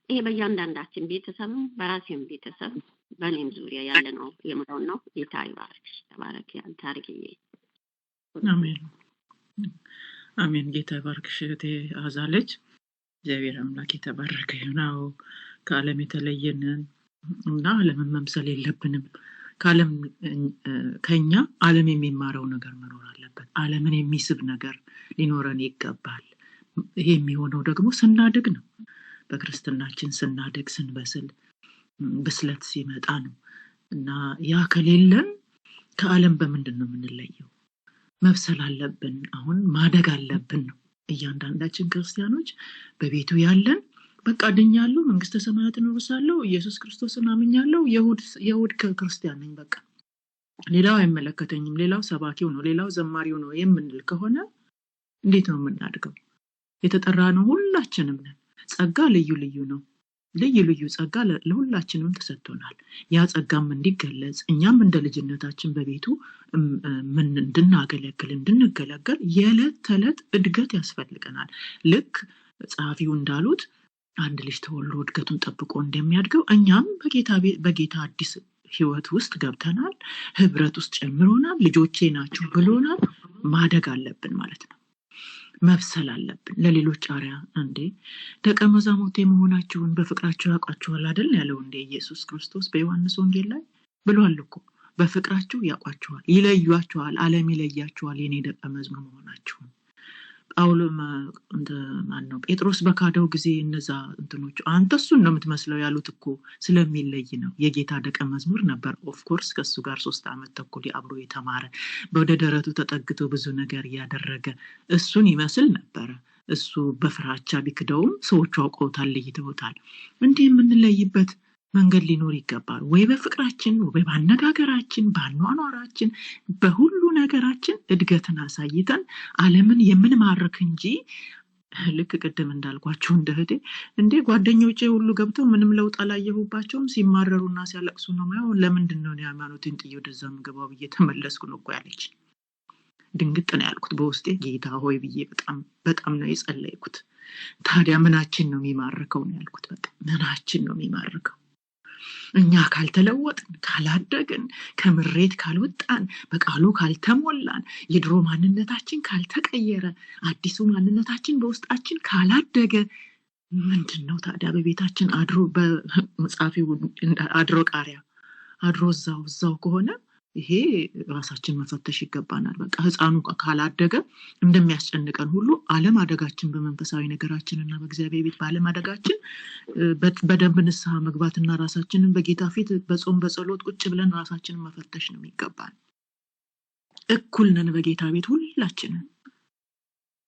ይሄ በእያንዳንዳችን ቤተሰብም በራሴም ቤተሰብ በእኔም ዙሪያ ያለ ነው የምለው ነው። ጌታ ይባርክሽ። ተባረክ ታርግዬ። አሜን አሜን። ጌታ ይባርክሽ እህቴ አዛለች። እግዚአብሔር አምላክ የተባረከ ይሁን። ከዓለም የተለየን እና ዓለምን መምሰል የለብንም። ከዓለም ከኛ ዓለም የሚማረው ነገር መኖር አለበት። ዓለምን የሚስብ ነገር ሊኖረን ይገባል። ይሄ የሚሆነው ደግሞ ስናድግ ነው። በክርስትናችን ስናድግ ስንበስል ብስለት ሲመጣ ነው እና ያ ከሌለን ከዓለም በምንድን ነው የምንለየው? መብሰል አለብን። አሁን ማደግ አለብን ነው። እያንዳንዳችን ክርስቲያኖች በቤቱ ያለን በቃ ድኛለሁ፣ መንግስተ ሰማያትን እወርሳለሁ፣ ኢየሱስ ክርስቶስን አምኛለሁ፣ የይሁድ ክርስቲያን ነኝ፣ በቃ ሌላው አይመለከተኝም፣ ሌላው ሰባኪው ነው፣ ሌላው ዘማሪው ነው የምንል ከሆነ እንዴት ነው የምናድገው? የተጠራነው ሁላችንም ነን። ጸጋ ልዩ ልዩ ነው። ልዩ ልዩ ጸጋ ለሁላችንም ተሰጥቶናል። ያ ጸጋም እንዲገለጽ እኛም እንደ ልጅነታችን በቤቱ ምን እንድንገለገል የዕለት ተዕለት እድገት ያስፈልገናል። ልክ ጸሐፊው እንዳሉት አንድ ልጅ ተወልዶ እድገቱን ጠብቆ እንደሚያድገው እኛም በጌታ አዲስ ህይወት ውስጥ ገብተናል። ህብረት ውስጥ ጨምሮናል። ልጆቼ ናችሁ ብሎናል። ማደግ አለብን ማለት ነው። መብሰል አለብን። ለሌሎች አርአያ እንዴ ደቀ መዛሙርቴ መሆናችሁን በፍቅራችሁ ያውቋችኋል አይደል ያለው እንደ ኢየሱስ ክርስቶስ በዮሐንስ ወንጌል ላይ ብሏል እኮ። በፍቅራችሁ ያውቋችኋል፣ ይለዩአችኋል፣ ዓለም ይለያችኋል የኔ ደቀ መዝሙር መሆናችሁን። ጴጥሮስ በካደው ጊዜ እነዛ እንትኖቹ አንተ እሱን ነው የምትመስለው ያሉት እኮ ስለሚለይ ነው። የጌታ ደቀ መዝሙር ነበር። ኦፍ ኮርስ ከሱ ጋር 3 ዓመት ተኩል አብሮ የተማረ ወደ ደረቱ ተጠግቶ ብዙ ነገር ያደረገ እሱን ይመስል ነበር። እሱ በፍራቻ ቢክደውም ሰዎቹ አውቀውታል፣ ለይተውታል። እንዲህ የምንለይበት መንገድ ሊኖር ይገባል። ወይ በፍቅራችን፣ ወይ ባነጋገራችን፣ ባኗኗራችን፣ በሁሉ ነገራችን እድገትን አሳይተን ዓለምን የምንማርክ እንጂ ልክ ቅድም እንዳልኳችሁ እንደ ጓደኞቼ ሁሉ ገብተው ምንም ለውጥ አላየሁባቸውም፣ ሲማረሩና ሲያለቅሱ ነው ማለት ለምንድን ነው ሃይማኖትን ጥዬ ወደዛ ምገባው ብዬ ተመለስኩ ነው ያለች። ድንግጥ ነው ያልኩት በውስጤ። ጌታ ሆይ ብዬ በጣም ነው የጸለይኩት። ታዲያ ምናችን ነው የሚማርከው ነው ያልኩት። በቃ ምናችን ነው የሚማርከው? እኛ ካልተለወጥን፣ ካላደግን፣ ከምሬት ካልወጣን፣ በቃሉ ካልተሞላን፣ የድሮ ማንነታችን ካልተቀየረ፣ አዲሱ ማንነታችን በውስጣችን ካላደገ ምንድነው ታዲያ በቤታችን አድሮ በመጻፊው አድሮ ቃሪያ አድሮ እዛው ከሆነ ይሄ ራሳችን መፈተሽ ይገባናል። በቃ ህፃኑ ካላደገ እንደሚያስጨንቀን ሁሉ ዓለም አደጋችን በመንፈሳዊ ነገራችንና በእግዚአብሔር ቤት ባለም አደጋችን በደንብ ንስሐ መግባትና ራሳችንን በጌታ ፊት በጾም በጸሎት ቁጭ ብለን ራሳችንን መፈተሽ ነው የሚገባን። እኩል ነን በጌታ ቤት ሁላችንም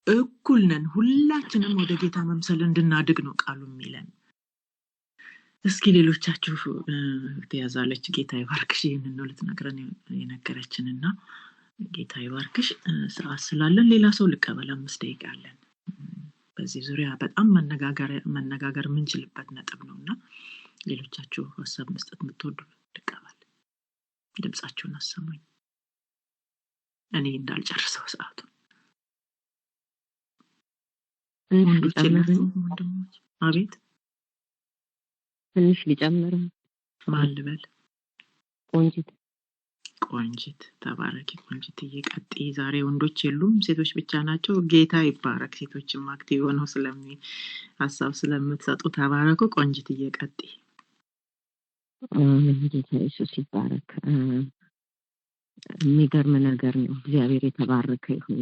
እኩል ነን። ሁላችንም ወደ ጌታ መምሰል እንድናድግ ነው ቃሉ የሚለን። እስኪ ሌሎቻችሁ ተያዛለች። ጌታ ይባርክሽ። ይሄንን ነው ልትነግረን የነገረችንና ጌታ ይባርክሽ። ሰዓት ስላለን ሌላ ሰው ልቀበል። 5 ደቂቃ አለን። በዚህ ዙሪያ በጣም መነጋገር የምንችልበት ነጥብ ነውና ሌሎቻችሁ ሀሳብ መስጠት የምትወዱ ልቀበል። ድምጻችሁን አሰሙኝ እኔ እንዳልጨርሰው ሰዓቱ። አቤት ትንሽ ሊጨምር ማን ልበል? ቆንጂት ተባረኪ። ቆንጂት እየቀጥይ። ዛሬ ወንዶች የሉም ሴቶች ብቻ ናቸው። ጌታ ይባረክ። ሴቶችም አክቲቭ ሆነው ሀሳብ ስለምትሰጡ ተባረኩ። ቆንጂት እየቀጥይ። ጌታ ኢየሱስ ይባረክ። የሚገርም ነገር ነው። እግዚአብሔር የተባረከ ይሁን።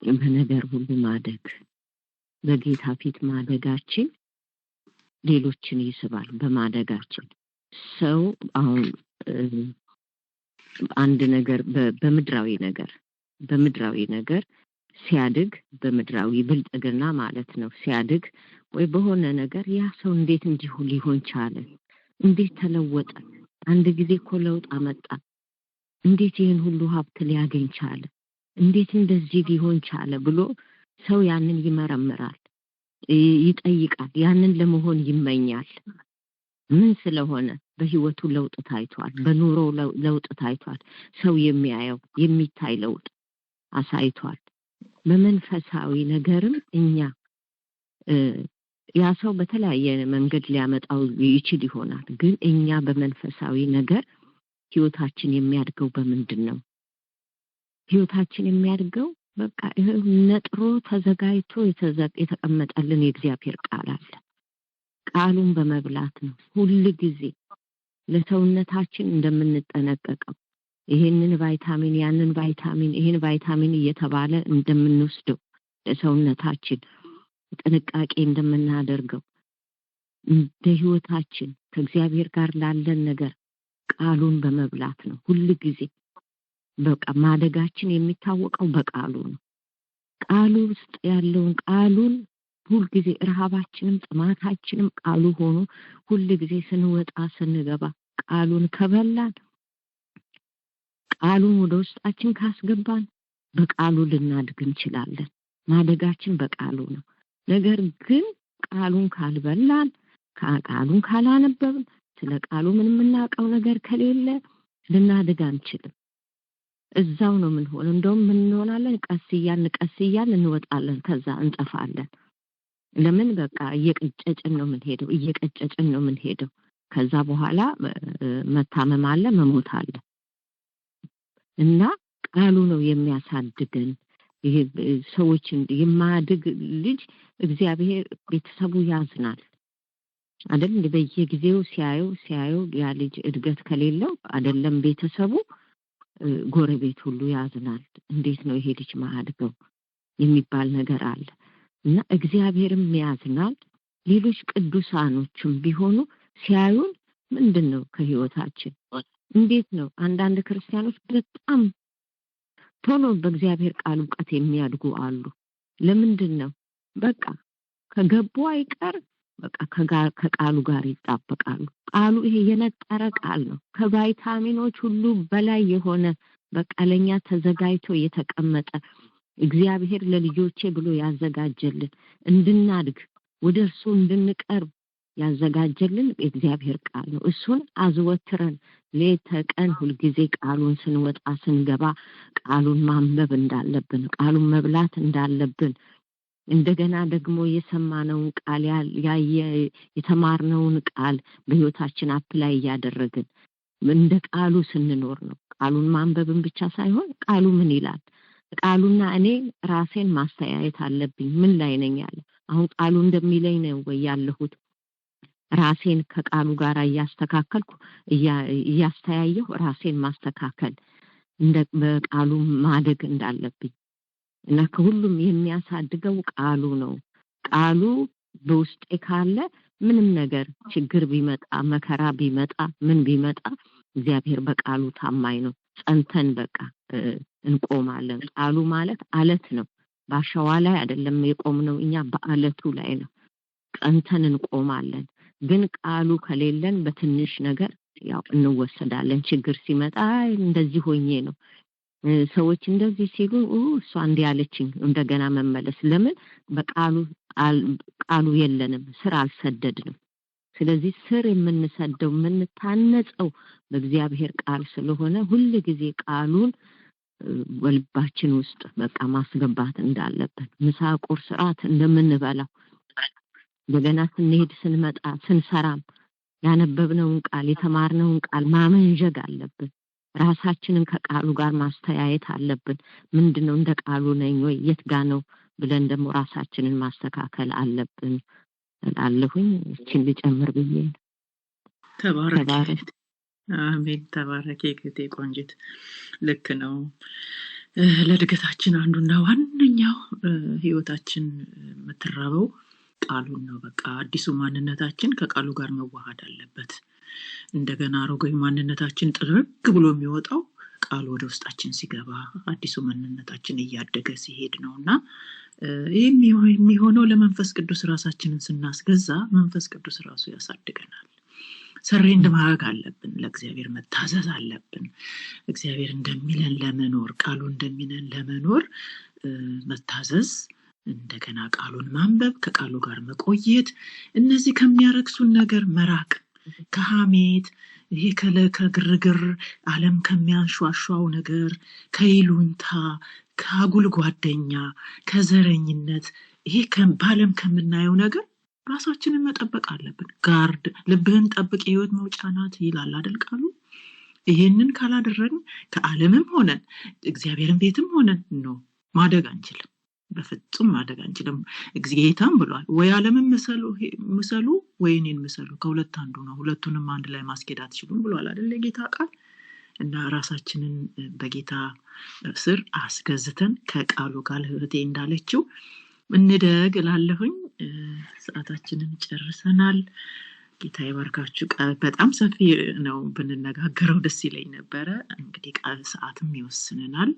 በነገር ሁሉ ማደግ፣ በጌታ ፊት ማደጋችን ሌሎችን ይስባል። በማደጋችን ሰው አሁን አንድ ነገር በምድራዊ ነገር ሲያድግ፣ በምድራዊ ብልጥግና ማለት ነው ሲያድግ ወይ በሆነ ነገር ያ ሰው እንዴት እንዲሁ ሊሆን ቻለ? እንዴት ተለወጠ? አንድ ጊዜ እኮ ለውጥ አመጣ። እንዴት ይህን ሁሉ ሀብት ሊያገኝ ቻለ? እንዴት እንደዚህ ሊሆን ቻለ ብሎ ሰው ያንን ይመረምራል፣ ይጠይቃል፣ ያንን ለመሆን ይመኛል። ምን ስለሆነ? በህይወቱ ለውጥ ታይቷል፣ በኑሮው ለውጥ ታይቷል። ሰው የሚታይ ለውጥ አሳይቷል። በመንፈሳዊ ነገርም እኛ ያ ሰው በተለያየ መንገድ ሊያመጣው ይችል ይሆናል፣ ግን እኛ በመንፈሳዊ ነገር ህይወታችን የሚያድገው በምንድን ነው? ህይወታችን የሚያድገው በቃ ነጥሮ ተዘጋጅቶ የተቀመጠልን የእግዚአብሔር ቃል አለ። ቃሉን በመብላት ነው። ሁሉ ጊዜ ለሰውነታችን እንደምንጠነቀቀው ይሄንን ቫይታሚን ያንን ቫይታሚን ይሄን ቫይታሚን እየተባለ እንደምንወስደው ለሰውነታችን ጥንቃቄ እንደምናደርገው በህይወታችን ከእግዚአብሔር ጋር ላለን ነገር ቃሉን በመብላት ነው። ሁሉ ጊዜ በቃ ማደጋችን የሚታወቀው በቃሉ ነው። ቃሉ ውስጥ ያለውን ቃሉን ሁሉ ጊዜ ረሃባችንም ጥማታችንም ቃሉ ሆኖ ሁሉ ጊዜ ስንወጣ ስንገባ ቃሉን ከበላን፣ ቃሉን ወደ ውስጣችን ካስገባን በቃሉ ልናድግ እንችላለን። ማደጋችን በቃሉ ነው። ነገር ግን ቃሉን ካልበላን፣ ቃሉን ካላነበብን፣ ስለ ቃሉ ምን የምናውቀው ነገር ከሌለ ልናድግ አንችልም። እዛው ነው ምን ሆነ። እንደውም ምን እንሆናለን? ቀስ እያልን እንወጣለን፣ ከዛ እንጠፋለን። ለምን? በቃ እየቀጨጭን ነው ምን ሄደው ከዛ በኋላ መታመም አለ፣ መሞት አለ። እና ቃሉ ነው የሚያሳድገን። ይሄ ሰዎችን የማያድግ ልጅ እግዚአብሔር ቤተሰቡ ያዝናል አይደል? በየጊዜው ሲያዩ ያ ልጅ እድገት ከሌለው አይደለም ቤተሰቡ ጎረቤት ሁሉ ያዝናል። እንዴት ነው ይሄ ልጅ ማያድገው የሚባል ነገር አለ። እና እግዚአብሔርም ያዝናል። ሌሎች ቅዱሳኖችም ቢሆኑ ሲያዩን ምንድነው ከህይወታችን እንዴት ነው? አንዳንድ ክርስቲያኖች በጣም ቶሎ በእግዚአብሔር ቃል ዕውቀት የሚያድጉ አሉ። ለምንድን ነው? በቃ ከገቡ አይቀር በቃ ከቃሉ ጋር ይጣበቃሉ። ቃሉ ይሄ የነጠረ ቃል ነው። ከቫይታሚኖች ሁሉ በላይ የሆነ በቃ ለኛ ተዘጋጅቶ የተቀመጠ እግዚአብሔር ለልጆቼ ብሎ ያዘጋጀልን እንድናድግ ወደ እርሱ እንድንቀርብ ያዘጋጀልን እግዚአብሔር ቃል ነው። እሱን አዘወትረን ሌት ቀን ሁሉ ጊዜ ቃሉን ስንወጣ ስንገባ ቃሉን ማንበብ እንዳለብን፣ ቃሉን መብላት እንዳለብን እንደገና ደግሞ የሰማነውን ቃል የተማርነውን ቃል በህይወታችን አፕላይ እያደረግን እንደ ቃሉ ስንኖር ነው። ቃሉን ማንበብን ብቻ ሳይሆን ቃሉ ምን ይላል ቃሉና እኔ ራሴን ማስተያየት አለብኝ። ምን ላይ ነኝ ያለ አሁን ቃሉ እንደሚለኝ ነው ወይ ያለሁት? ራሴን ከቃሉ ጋር እያስተካከልኩ እያስተያየሁ ራሴን ማስተካከል በቃሉ ማደግ እንዳለብኝ እና ከሁሉም የሚያሳድገው ቃሉ ነው። ቃሉ በውስጤ ካለ ምንም ነገር ችግር ቢመጣ መከራ ቢመጣ ምን ቢመጣ እግዚአብሔር በቃሉ ታማኝ ነው። ጸንተን በቃ እንቆማለን። ቃሉ ማለት አለት ነው። ባሸዋ ላይ አይደለም የቆምነው፣ እኛ በአለቱ ላይ ነው። ጸንተን እንቆማለን። ግን ቃሉ ከሌለን በትንሽ ነገር ያው እንወሰዳለን። ችግር ሲመጣ እንደዚህ ሆኜ ነው ሰዎች እንደዚህ ሲሉ እሷ እንዲህ ያለችኝ እንደገና መመለስ። ለምን? ቃሉ የለንም፣ ስር አልሰደድንም። ስለዚህ ስር የምንሰደው የምንታነጸው በእግዚአብሔር ቃል ስለሆነ ሁሉ ጊዜ ቃሉን በልባችን ውስጥ በቃ ማስገባት እንዳለብን ምሳ ቁርስ ራት እንደምንበላው እንደገና ስንሄድ ስንመጣ ስንሰራም ያነበብነውን ቃል የተማርነውን ቃል ማመንጀግ አለብን። ራሳችንን ከቃሉ ጋር ማስተያየት አለብን። ምንድነው እንደ ቃሉ ነኝ ወይ የት ጋር ነው ብለን ደግሞ ራሳችንን ማስተካከል አለብን እላለሁኝ። እቺን ልጨምር ብዬ ተባረክ። አሜን። ተባረክ የጌቴ ቆንጂት። ልክ ነው። ለድገታችን አንዱና ዋነኛው ህይወታችን የምትራበው ቃሉን ነው። በቃ አዲሱ ማንነታችን ከቃሉ ጋር መዋሃድ አለበት። እንደገና አሮጌ ማንነታችን ጥርግ ብሎ የሚወጣው ቃሉ ወደ ውስጣችን ሲገባ አዲሱ ማንነታችን እያደገ ሲሄድ ነውና ይሄ የሚሆነው ለመንፈስ ቅዱስ ራሳችንን ስናስገዛ መንፈስ ቅዱስ ራሱ ያሳድገናል። ሰሬንድ ማድረግ አለብን። ለእግዚአብሔር መታዘዝ አለብን። እግዚአብሔር እንደሚለን ለመኖር ቃሉ እንደሚለን ለመኖር መታዘዝ፣ እንደገና ቃሉን ማንበብ፣ ከቃሉ ጋር መቆየት፣ እነዚህ ከሚያረክሱን ነገር መራቅ፣ ከሐሜት ይሄ ከግርግር ዓለም ከሚያንሿሿው ነገር፣ ከይሉንታ፣ ከአጉል ጓደኛ፣ ከዘረኝነት ይሄ በዓለም ከምናየው ነገር ራሳችንን መጠበቅ አለብን። ጋርድ ልብህን ጠብቅ የህይወት መውጫ ናት ይላል አይደል ቃሉ። ይሄንን ካላደረግን ከዓለምም ሆነን እግዚአብሔርን ቤትም ሆነን ነው ማደግ አንችልም። በፍጹም ማደግ አንችልም። ጌታም ብሏል ወይ ዓለምን ምሰሉ ወይ እኔን ምሰሉ፣ ከሁለት አንዱ ነው፣ ሁለቱንም አንድ ላይ ማስኬድ አትችሉም ብሏል አይደል ጌታ ቃል። እና ራሳችንን በጌታ ስር አስገዝተን ከቃሉ ጋር ህይወቴ እንዳለችው እንደግ እላለሁኝ። ሰዓታችንን ጨርሰናል። ጌታ ይባርካችሁ። በጣም ሰፊ ነው፣ ብንነጋገረው ደስ ይለኝ ነበረ። እንግዲህ ሰዓትም ይወስነናል።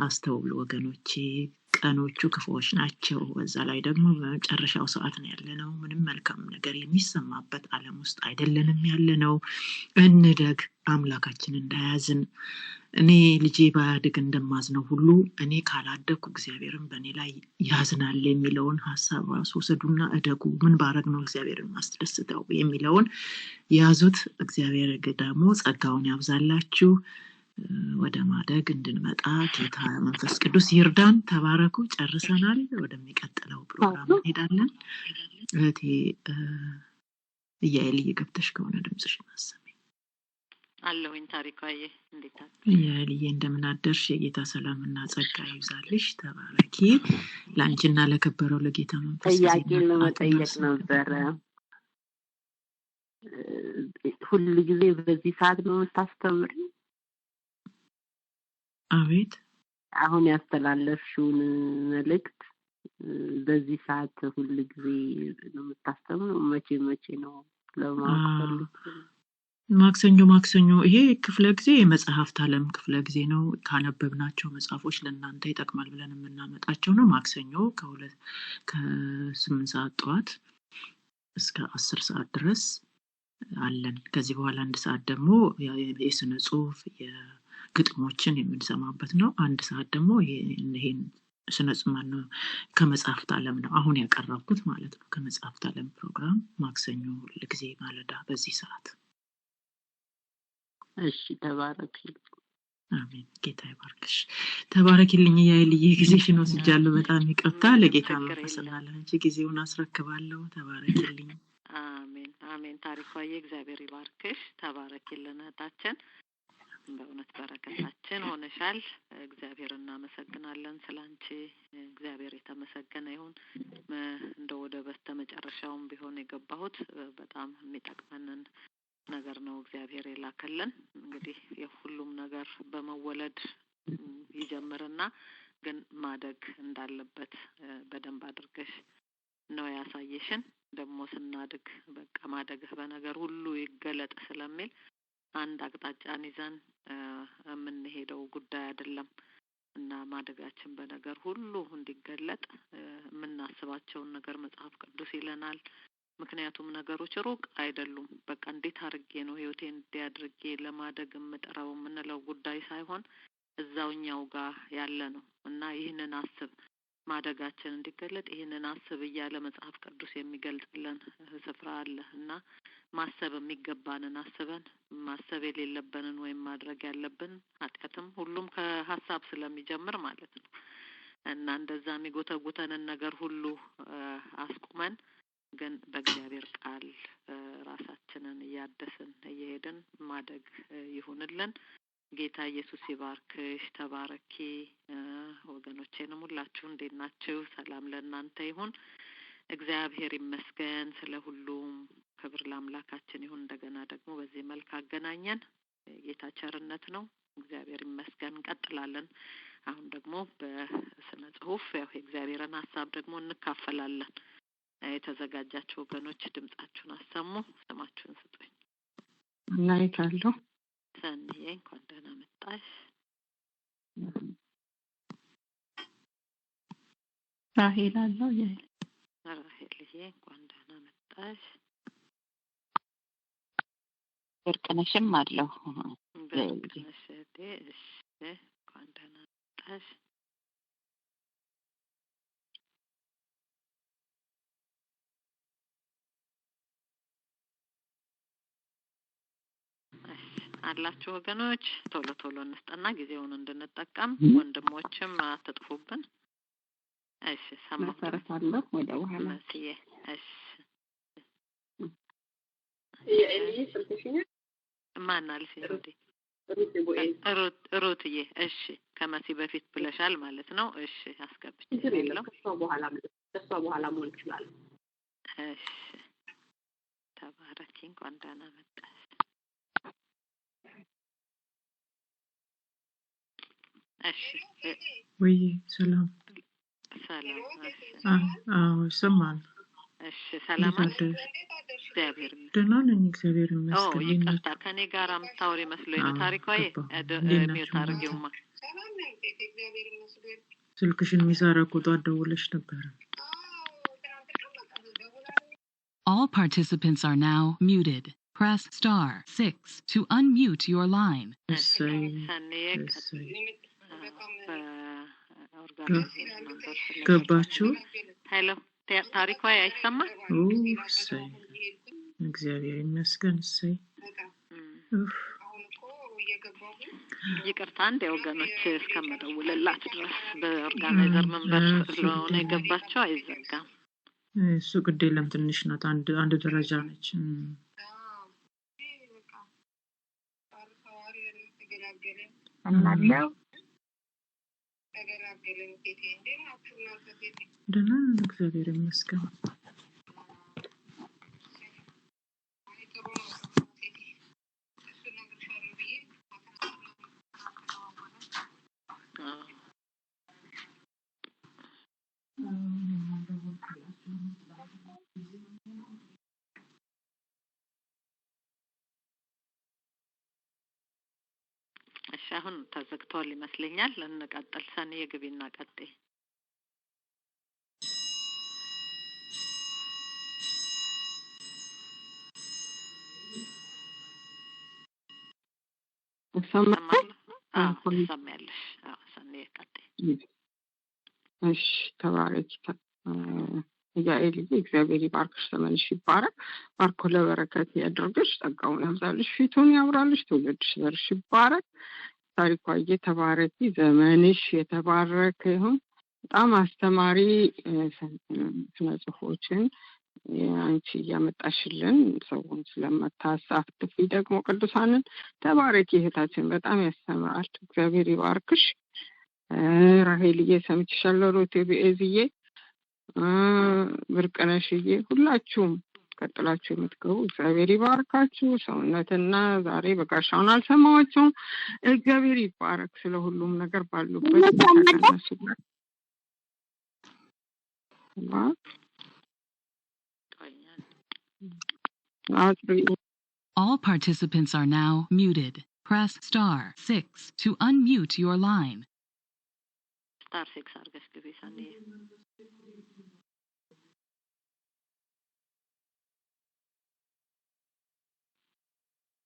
አስተውሉ ወገኖቼ፣ ቀኖቹ ክፉዎች ናቸው። በዛ ላይ ደግሞ በመጨረሻው ሰዓት ነው ያለነው። ምንም መልካም ነገር የሚሰማበት ዓለም ውስጥ አይደለንም ያለነው። እንደግ፣ አምላካችን እንዳያዝን። እኔ ልጄ ባያድግ እንደማዝነው ሁሉ እኔ ካላደግኩ እግዚአብሔርን በእኔ ላይ ያዝናል የሚለውን ሀሳብ ራሱ ወሰዱና እደጉ። ምን ባረግ ነው እግዚአብሔርን ማስደስተው የሚለውን ያዙት። እግዚአብሔር ደግሞ ጸጋውን ያብዛላችሁ። ወደ ማደግ እንድንመጣ ጌታ መንፈስ ቅዱስ ይርዳን። ተባረኩ። ጨርሰናል። ወደሚቀጥለው ፕሮግራም እንሄዳለን። እህቴ እያኤል እየገብተሽ ከሆነ ድምፅሽን አሰሚ። አለሁኝ። ታሪካዬ እንዴት አለ? እያኤልዬ እንደምን አደርሽ? የጌታ ሰላምና ጸጋ ይብዛልሽ። ተባረኪ። ለአንቺና ለከበረው ለጌታ መንፈስ ጥያቄ ለመጠየቅ ነበረ። ሁሉ ጊዜ በዚህ ሰዓት ነው የምታስተምሪ? አቤት። አሁን ያስተላለፍሽውን መልእክት በዚህ ሰዓት ሁሉ ጊዜ ነው የምታስተምረው? መቼ ነው ለማስተላለፍ? ማክሰኞ ይሄ ክፍለ ጊዜ የመጽሐፍት ዓለም ክፍለ ጊዜ ነው። ካነበብናቸው መጽሐፎች ለእናንተ ይጠቅማል ብለን የምናመጣቸው ነው። ማክሰኞ ከ8 ሰዓት ጠዋት እስከ 10 ሰዓት ድረስ አለን። ከዚህ በኋላ 1 ሰዓት ደግሞ የስነ ጽሁፍ ግጥሞችን የምንሰማበት ነው። 1 ሰዓት ደግሞ ይሄን ስነ ጽሁፍ ነው ከመጽሐፍት ዓለም ነው አሁን ያቀረብኩት ማለት ነው። ከመጽሐፍት ዓለም ፕሮግራም ማክሰኞ ለጊዜ ማለዳ በዚህ ሰዓት። እሺ ተባረክ። አሜን። ጌታ ይባርክሽ። ተባረኪልኝ ያይልዬ ጊዜሽን ወስጃለሁ። በጣም ይቅርታ። ለጌታ መንፈስና ለአንቺ ጊዜውን አስረክባለሁ። ተባረኪልኝ። አሜን አሜን። ታሪኳዬ እግዚአብሔር ይባርክሽ። ተባረኪልን እህታችን። በእውነት በረከታችን ሆነሻል። እግዚአብሔር እናመሰግናለን ስላንቺ። እግዚአብሔር የተመሰገነ ይሁን። እንደው ወደ በስተመጨረሻውም ቢሆን የገባሁት በጣም የሚጠቅመንን ነገር ነው እግዚአብሔር የላከልን። እንግዲህ የሁሉም ነገር በመወለድ ይጀምርና ግን ማደግ እንዳለበት በደንብ አድርገሽ ነው ያሳየሽን። ደግሞ ስናድግ በቃ ማደግህ በነገር ሁሉ ይገለጥ ስለሚል አንድ አቅጣጫን ይዘን የምንሄደው ጉዳይ አይደለም እና ማደጋችን በነገር ሁሉ እንዲገለጥ የምናስባቸውን ነገር መጽሐፍ ቅዱስ ይለናል። ምክንያቱም ነገሮች ሩቅ አይደሉም። በቃ እንዴት አድርጌ ነው ህይወቴን እንዲያድርጌ ለማደግ የምጥረው የምንለው ጉዳይ ሳይሆን እዛውኛው ጋር ያለ ነው እና ይህንን አስብ ማደጋችን እንዲገለጥ ይህንን አስብ እያለ መጽሐፍ ቅዱስ የሚገልጽልን ስፍራ አለ እና ማሰብ የሚገባንን አስበን ማሰብ የሌለብንን ወይም ማድረግ ያለብን ኃጢአትም ሁሉም ከሀሳብ ስለሚጀምር ማለት ነው እና እንደዛ የሚጎተጉተንን ነገር ሁሉ አስቁመን ግን በእግዚአብሔር ቃል ራሳችንን እያደስን እየሄድን ማደግ ይሁንልን። ጌታ ኢየሱስ ይባርክሽ። ተባረኪ። ወገኖቼንም ሁላችሁ እንዴት ናችሁ? ሰላም ለእናንተ ይሁን። እግዚአብሔር ይመስገን ስለ ሁሉም። ክብር ለአምላካችን ይሁን። እንደገና ደግሞ በዚህ መልክ አገናኘን። ጌታ ቸርነት ነው። እግዚአብሔር ይመስገን። እንቀጥላለን። አሁን ደግሞ በስነ ጽሁፍ ያው የእግዚአብሔርን ሀሳብ ደግሞ እንካፈላለን። የተዘጋጃችሁ ወገኖች ድምጻችሁን አሰሙ። ስማችሁን ስጡኝ። እናይታለሁ። ሰንዬ እንኳን ደህና መጣሽ። ራሄል አለው ራሄልዬ እንኳን ደህና መጣሽ። ወርቅነሽም አለው። በርቅነሽ እሺ እንኳን ደህና መጣሽ። አላችሁ ወገኖች ቶሎ ቶሎ እንስጠና ጊዜውን እንድንጠቀም። ወንድሞችም አትጥፉብን። እሺ ሰማሁ። መሰረታለሁ ወደ በኋላ መስዬ እሺ የእኔ ስልክሽኛ ማን አልሽ እንዴ? ሩትዬ እሺ ከመሲ በፊት ብለሻል ማለት ነው። እሺ አስገብቼ ነው ከሷ በኋላ ሞል ይችላል። እሺ ተባረኪ። እንኳን ደህና መጣሽ። እሺ ወይ ሰላም ሰላም። ሰማን። እሺ ሰላም አለሽ? እግዚአብሔር ይመስገን ደህና ነኝ። እግዚአብሔር ይመስገን። ይቅርታ ከኔ ጋር የምታወሪ መስሎኝ ነው። ታሪኳዬ ሚውት አድርጊውማ። ስልክሽን የሚሰራ እኮ ጠዋት ደውለሽ ነበረ። All participants are now muted. Press star 6 to unmute your line. ገባችሁ? ሄሎ ታሪኳዬ አይሰማ? እሰይ እግዚአብሔር ይመስገን። እሰይ ይቅርታ እንደ ወገኖች እስከምደውልላት ድረስ በኦርጋናይዘር መንበር ስለሆነ የገባቸው አይዘጋም። እሱ ግድ የለም ትንሽ ናት። አንድ ደረጃ ነች። እናለው ደህና ነን እግዚአብሔር ይመስገን። እሺ አሁን ተዘግቷል ይመስለኛል። እንቀጥል። ሰኔ የግቢና ቀጥይ። ሰማያለሽ? ሰኔ ቀጥይ። እሺ ተባረኪ። ያኤል እግዚአብሔር ይባርክሽ። ተመልሽ ይባረክ። ባርኮ ለበረከት ያድርግሽ። ጸጋውን ያብዛልሽ። ፊቱን ያብራልሽ። ትውልድሽ ዘርሽ ይባረክ። ታሪኳዬ ተባረኪ፣ ዘመንሽ የተባረከ ይሁን። በጣም አስተማሪ ስነ ጽሁፎችን አንቺ ያመጣሽልን ሰውን ስለማታሳትፊ ደግሞ ቅዱሳንን ተባረኪ እህታችን፣ በጣም ያስተምራል። እግዚአብሔር ይባርክሽ። ራሄልዬ ሰምችሻለሁ፣ ሮቴ ቢኤዝዬ፣ ብርቅነሽዬ፣ ሁላችሁም ቀጥላችሁ የምትገቡ እግዚአብሔር ይባርካችሁ። ሰውነትና ዛሬ በጋሻውን አልሰማዎችም። እግዚአብሔር ይባረክ ስለ ሁሉም ነገር ባሉበት ተነሱ። All participants are now muted. Press *6 to unmute your line. *6 አርገሽ ግቢ ሳንዬ።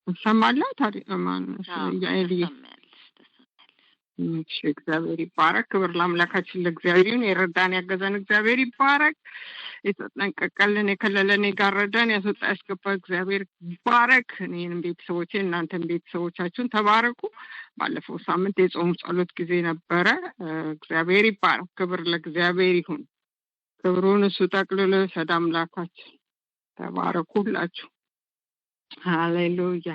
ሰማላ ታዲያ ማን ያኤልዬ እግዚአብሔር ይባረክ። ክብር ለአምላካችን ለእግዚአብሔር። የረዳን ያገዘን እግዚአብሔር ይባረክ። የተጠነቀቀልን የከለለን የጋረደን ያስወጣ ያስገባ እግዚአብሔር ይባረክ። እኔንም ቤተሰቦቼ እናንተም ቤተሰቦቻችሁን ተባረኩ። ባለፈው ሳምንት የጾም ጸሎት ጊዜ ነበረ። እግዚአብሔር ይባረክ። ክብር ለእግዚአብሔር ይሁን። ክብሩን እሱ ጠቅልሎ ሰዳ አምላካችን። ተባረኩ ሁላችሁ። ሃሌሉያ።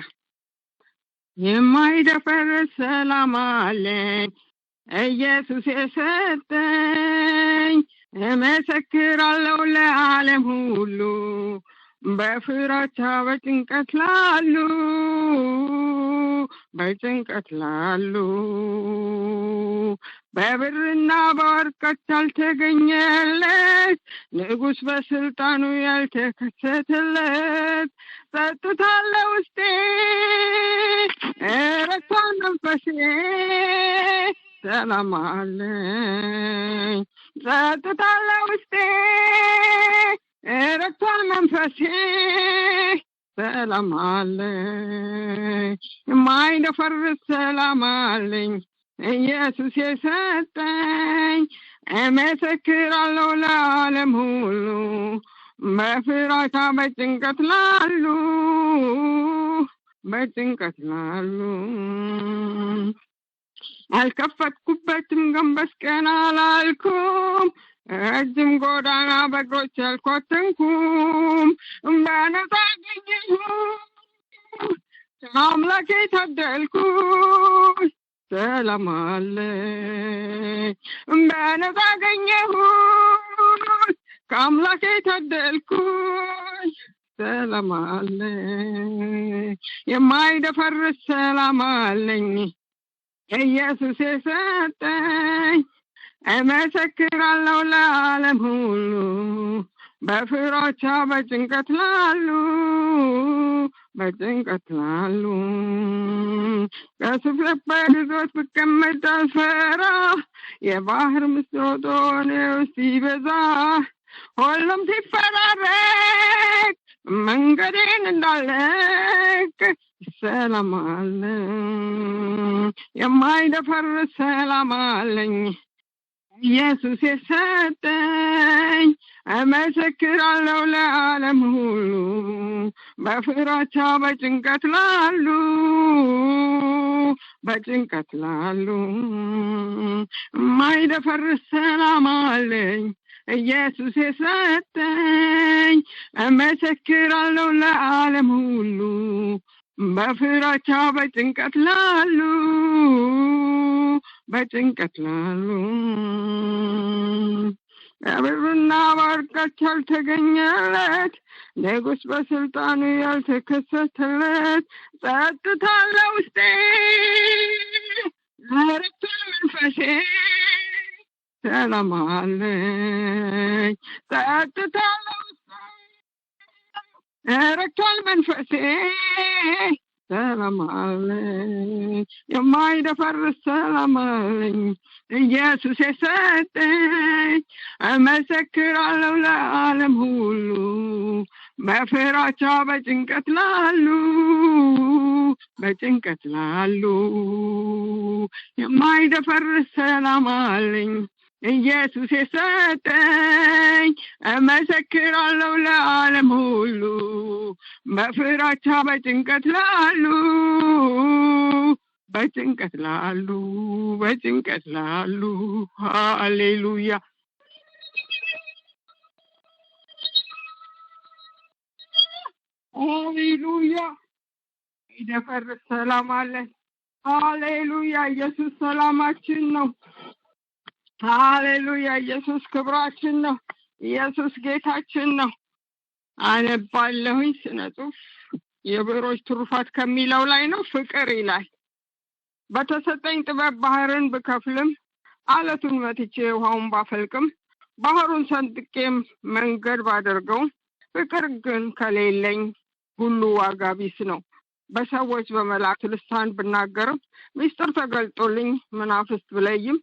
የማይደፈር ሰላም አለኝ ኢየሱስ የሰጠኝ፣ እመሰክራለሁ ለዓለም ሁሉ በፍራቻ በጭንቀት ላሉ በብርና በወርቅ ያልተገኘለት ንጉሥ በስልጣኑ ያልተከሰተለት ጸጥታ ለውስጤ ረክቷል መንፈሴ ሰላም አለኝ። ጸጥታ ለውስጤ ረክቷል መንፈሴ ሰላም አለኝ። የማይደፈርስ ሰላም አለኝ ኢየሱስ የሰጠኝ፣ እመሰክራለሁ ለዓለም ሁሉ በፍራቻ በጭንቀት ላሉ አልከፈትኩበትም፣ ገንበስ ቀና አላልኩም፣ ረጅም ጎዳና በእግሮች አልኮተንኩም። በነፃ አገኘሁት አምላኬ ታደልኩት ሰላም አለኝ። በነፃ አገኘሁት ከአምላኬ ታደልኩኝ ሰላም አለኝ። የማይደፈርስ ሰላም አለኝ ኢየሱስ የሰጠኝ፣ እመሰክራለሁ ለዓለም ሁሉ በፍራቻ በጭንቀት ላሉ ከስፍረት በግዞት ብቀመጥ አልፈራ፣ የባህር ምስጢር ሆነ ሲበዛ ሁሉም ሲፈራረቅ መንገዴን እንዳለቅ ሰላም አለኝ። የማይደፈርስ ሰላም አለኝ ኢየሱስ የሰጠኝ፣ እመሰክራለሁ ለዓለም ሁሉ በፍራቻ በጭንቀት ላሉ የማይደፈርስ ሰላም አለኝ ኢየሱስ የሰጠኝ፣ እመሰክራለሁ ለዓለም ሁሉ በፍራቻ በጭንቀት ላሉ በብርና በወርቅ ያልተገኘለት ንጉሥ በስልጣኑ ያልተከሰተለት ጸጥታ ለውስጤ ረክቷል መንፈሴ ሰላም አለኝ። ጸጥታ ለውስጤ ረክቷል መንፈሴ ሰላም አለኝ። የማይደፈርስ ሰላም አለኝ ኢየሱስ የሰጠኝ፣ እመሰክራለሁ ለዓለም ሁሉ በፍራቻ በጭንቀት ላሉ የማይደፈርስ ሰላም አለኝ ኢየሱስ የሰጠኝ፣ እመሰክራለሁ ለዓለም ሁሉ በፍራቻ በጭንቀት ላሉ በጭንቀት ላሉ ሃሌሉያ ሃሌሉያ ይደፈርስ ሰላም አለን። ሃሌሉያ ኢየሱስ ሰላማችን ነው። ሃሌሉያ ኢየሱስ ክብራችን ነው። ኢየሱስ ጌታችን ነው። አነባለሁኝ ስነ ጽሑፍ የብዕሮች ትሩፋት ከሚለው ላይ ነው። ፍቅር ይላል። በተሰጠኝ ጥበብ ባህርን ብከፍልም አለቱን መትቼ ውሃውን ባፈልቅም ባህሩን ሰንጥቄም መንገድ ባደርገው ፍቅር ግን ከሌለኝ ሁሉ ዋጋ ቢስ ነው። በሰዎች በመላእክት ልሳን ብናገርም ምስጢር ተገልጦልኝ መናፍስት ብለይም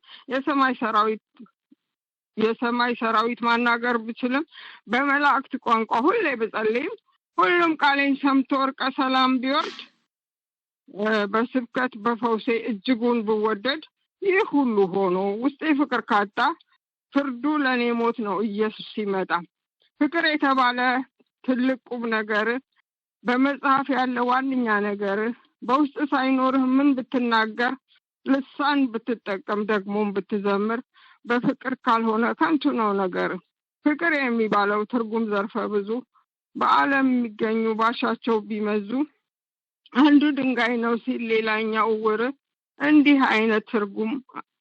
የሰማይ ሰራዊት ማናገር ብችልም በመላእክት ቋንቋ ሁሌ ብጸልይም ሁሉም ቃሌን ሰምቶ እርቀ ሰላም ቢወርድ በስብከት በፈውሴ እጅጉን ብወደድ ይህ ሁሉ ሆኖ ውስጤ ፍቅር ካጣ ፍርዱ ለኔ ሞት ነው ኢየሱስ ሲመጣ። ፍቅር የተባለ ትልቅ ቁም ነገር በመጽሐፍ ያለ ዋንኛ ነገር በውስጥ ሳይኖርህ ምን ብትናገር ልሳን ብትጠቀም ደግሞም ብትዘምር በፍቅር ካልሆነ ከንቱ ነው ነገር። ፍቅር የሚባለው ትርጉም ዘርፈ ብዙ በዓለም የሚገኙ ባሻቸው ቢመዙ አንዱ ድንጋይ ነው ሲል ሌላኛው ዕውር እንዲህ አይነት ትርጉም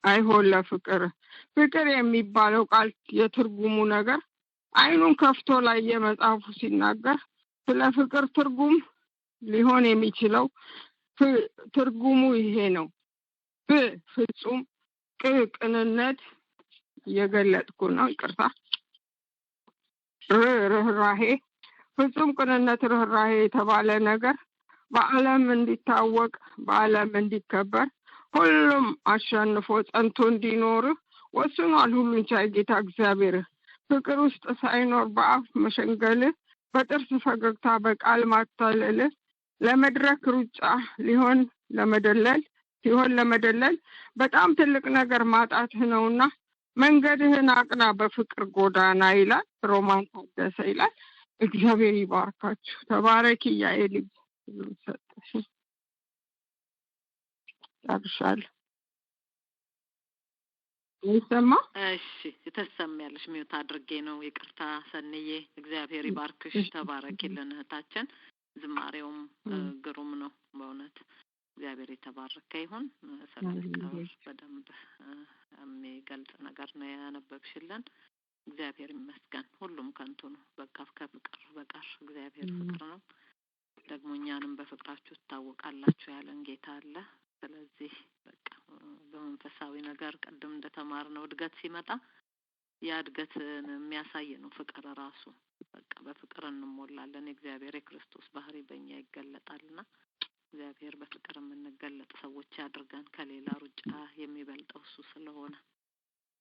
አይሆን ለፍቅር። ፍቅር የሚባለው ቃል የትርጉሙ ነገር አይኑን ከፍቶ ላይ የመጽሐፉ ሲናገር ስለ ፍቅር ትርጉም ሊሆን የሚችለው ትርጉሙ ይሄ ነው። ፍጹም ቅንነት የገለጥኩ ነው። ይቅርታ ርህራሄ ፍጹም ቅንነት ርህራሄ የተባለ ነገር በዓለም እንዲታወቅ በዓለም እንዲከበር ሁሉም አሸንፎ ጸንቶ እንዲኖር ወስኗል ሁሉን ቻይ ጌታ እግዚአብሔር። ፍቅር ውስጥ ሳይኖር በአፍ መሸንገል በጥርስ ፈገግታ በቃል ማታለል ለመድረክ ሩጫ ሊሆን ለመደለል በጣም ትልቅ ነገር ማጣትህ ነውና መንገድህን አቅና በፍቅር ጎዳና ይላል። ሮማን ታደሰ ይላል። እግዚአብሔር ይባርካችሁ። ተባረኪ ያኤል ሰጥሽ ታብሻል ይሰማ። እሺ ተሰማያለሽ። ሚውት አድርጌ ነው። ይቅርታ ሰንዬ። እግዚአብሔር ይባርክሽ። ተባረኪልን እህታችን። ዝማሬውም ግሩም ነው በእውነት። እግዚአብሔር የተባረከ ይሁን። ስለፍቅር በደንብ የሚገልጽ ነገር ነው ያነበብሽልን። እግዚአብሔር ይመስገን። ሁሉም ከንቱ ነው በቃ ከፍቅር በቀር እግዚአብሔር ፍቅር ነው። ደግሞ እኛንም በፍቅራችሁ ትታወቃላችሁ ያለን ጌታ አለ። ስለዚህ በቃ በመንፈሳዊ ነገር ቀደም እንደተማርነው እድገት ሲመጣ ያ እድገትን የሚያሳይ ነው ፍቅር ራሱ። በቃ በፍቅር እንሞላለን። እግዚአብሔር የክርስቶስ ባህሪ በእኛ ይገለጣልና እግዚአብሔር በፍቅር የምንገለጥ ሰዎች ያድርገን። ከሌላ ሩጫ የሚበልጠው እሱ ስለሆነ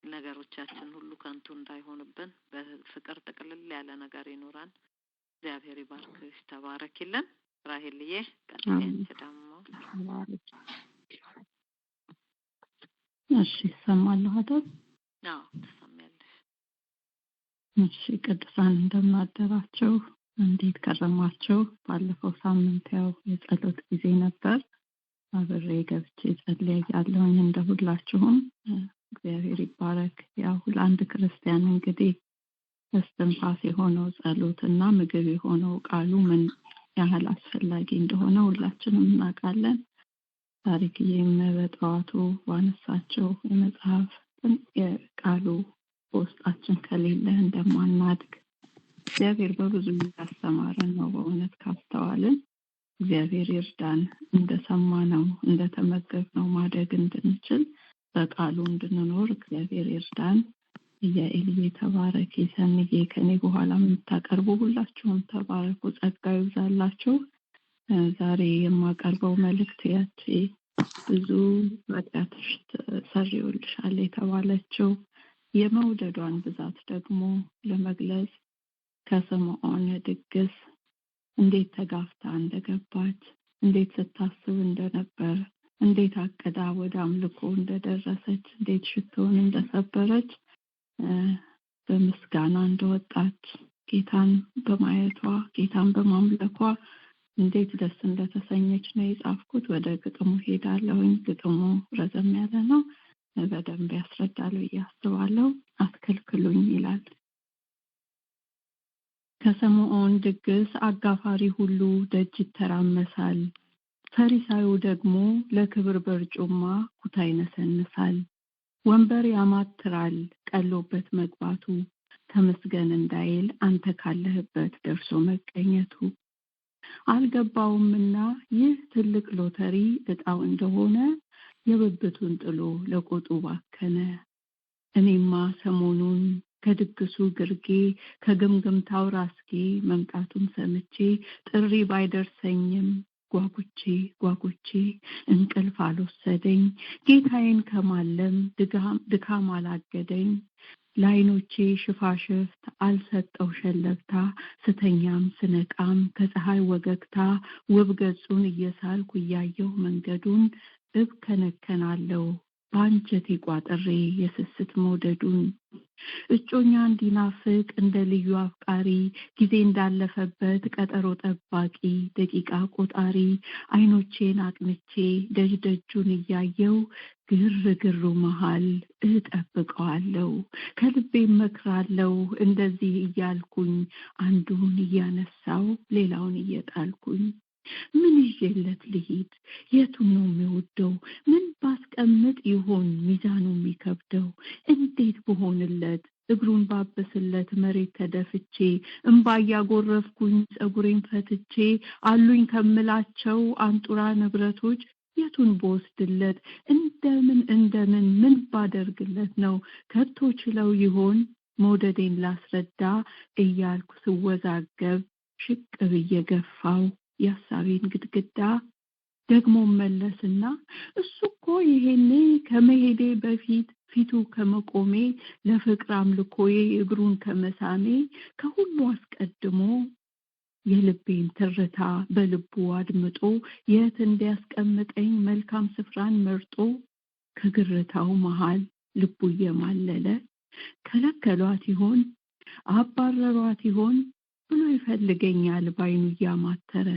ነገሮቻችን ሁሉ ከንቱ እንዳይሆንብን በፍቅር ጥቅልል ያለ ነገር ይኖራል። እግዚአብሔር ይባርክሽ። ተባረኪልን ራሄልዬ። ቀጥያንቺ ደግሞ እሺ ሰማለሁ አይደል? አዎ ተሰማያለሽ። እሺ ቅዱሳን እንደምናደራችሁ፣ እንዴት ከረማችሁ? ባለፈው ሳምንት ያው የጸሎት ጊዜ ነበር። አብሬ ገብቼ ጸልያለሁኝ እንደሁላችሁም። እግዚአብሔር ይባረክ። ያው ለአንድ ክርስቲያን እንግዲህ እስትንፋስ የሆነው ጸሎትና ምግብ የሆነው ቃሉ ምን ያህል አስፈላጊ እንደሆነ ሁላችንም እናውቃለን። ታሪክዬም በጠዋቱ ባነሳቸው የመጽሐፍ የቃሉ በውስጣችን ከሌለ እንደማናድግ እግዚአብሔር በብዙ ያስተማረን ነው። በእውነት ካስተዋልን እግዚአብሔር ይርዳን። እንደሰማነው እንደተመገብነው ማደግ እንድንችል በቃሉ እንድንኖር እግዚአብሔር ይርዳን። የኤልዬ ተባረክ። ሰንዬ ከኔ በኋላ የምታቀርቡ ሁላችሁም ተባረኩ። ጸጋ ይብዛላችሁ። ዛሬ የማቀርበው መልእክት ያቺ ብዙ ኃጢአትሽ ሰሪውልሻል የተባለችው የመውደዷን ብዛት ደግሞ ለመግለጽ ከስምዖን ድግስ እንዴት ተጋፍታ እንደገባች፣ እንዴት ስታስብ እንደነበር፣ እንዴት አቀዳ ወደ አምልኮ እንደደረሰች፣ እንዴት ሽቶን እንደሰበረች፣ በምስጋና እንደወጣች፣ ጌታን በማየቷ ጌታን በማምለኳ እንዴት ደስ እንደተሰኘች ነው የጻፍኩት። ወደ ግጥሙ ሄዳለሁኝ። ግጥሙ ረዘም ያለ ነው፣ በደንብ ያስረዳል ብዬ አስባለሁ። አትከልክሉኝ ይላል። ከስምዖን ድግስ አጋፋሪ ሁሉ ደጅ ይተራመሳል። ፈሪሳዩ ደግሞ ለክብር በርጩማ ኩታ ይነሰንሳል። ወንበር ያማትራል ቀሎበት መግባቱ፣ ተመስገን እንዳይል አንተ ካለህበት ደርሶ መቀኘቱ። አልገባውምና ይህ ትልቅ ሎተሪ እጣው እንደሆነ፣ የብብቱን ጥሎ ለቆጡ ባከነ። እኔማ ሰሞኑን ከድግሱ ግርጌ ከግምግምታው ራስጌ መምጣቱን ሰምቼ ጥሪ ባይደርሰኝም ጓጉቼ እንቅልፍ አልወሰደኝ። ጌታዬን ከማለም ድካም አላገደኝ። ለዓይኖቼ ሽፋሽፍት አልሰጠው ሸለብታ፣ ስተኛም ስነቃም ከፀሐይ ወገግታ ውብ ገጹን እየሳልኩ እያየሁ መንገዱን እብከነከናለሁ በአንጀቴ ቋጥሬ የስስት መውደዱን። እጮኛ እንዲናፍቅ እንደ ልዩ አፍቃሪ ጊዜ እንዳለፈበት ቀጠሮ ጠባቂ ደቂቃ ቆጣሪ ዓይኖቼን አቅንቼ ደጁን እያየው ግርግሩ መሃል እጠብቀዋለሁ። ከልቤ መክራለሁ እንደዚህ እያልኩኝ አንዱን እያነሳው ሌላውን እየጣልኩኝ። ምን ይዤለት ልሂድ? የቱን ነው የሚወደው? ምን ባስቀምጥ ይሆን ሚዛኑ የሚከብደው? እንዴት በሆንለት እግሩን ባበስለት መሬት ተደፍቼ እንባ ያጎረፍኩኝ ጸጉሬን ፈትቼ አሉኝ ከምላቸው አንጡራ ንብረቶች የቱን በወስድለት? እንደምን ምን ባደርግለት ነው ከቶ ችለው ይሆን መውደዴን ላስረዳ እያልኩ ስወዛገብ ሽቅብ እየገፋው የሐሳቤን ግድግዳ። ደግሞ መለስና እሱ እኮ ይሄኔ ከመሄዴ በፊት ፊቱ ከመቆሜ ለፍቅር አምልኮዬ እግሩን ከመሳሜ ከሁሉ አስቀድሞ የልቤን ትርታ በልቡ አድምጦ የት እንዲያስቀምጠኝ መልካም ስፍራን መርጦ ከግርታው መሃል ልቡ እየማለለ ከለከሏት ይሆን አባረሯት ይሆን ብሎ ይፈልገኛል ባይኑ እያማተረ።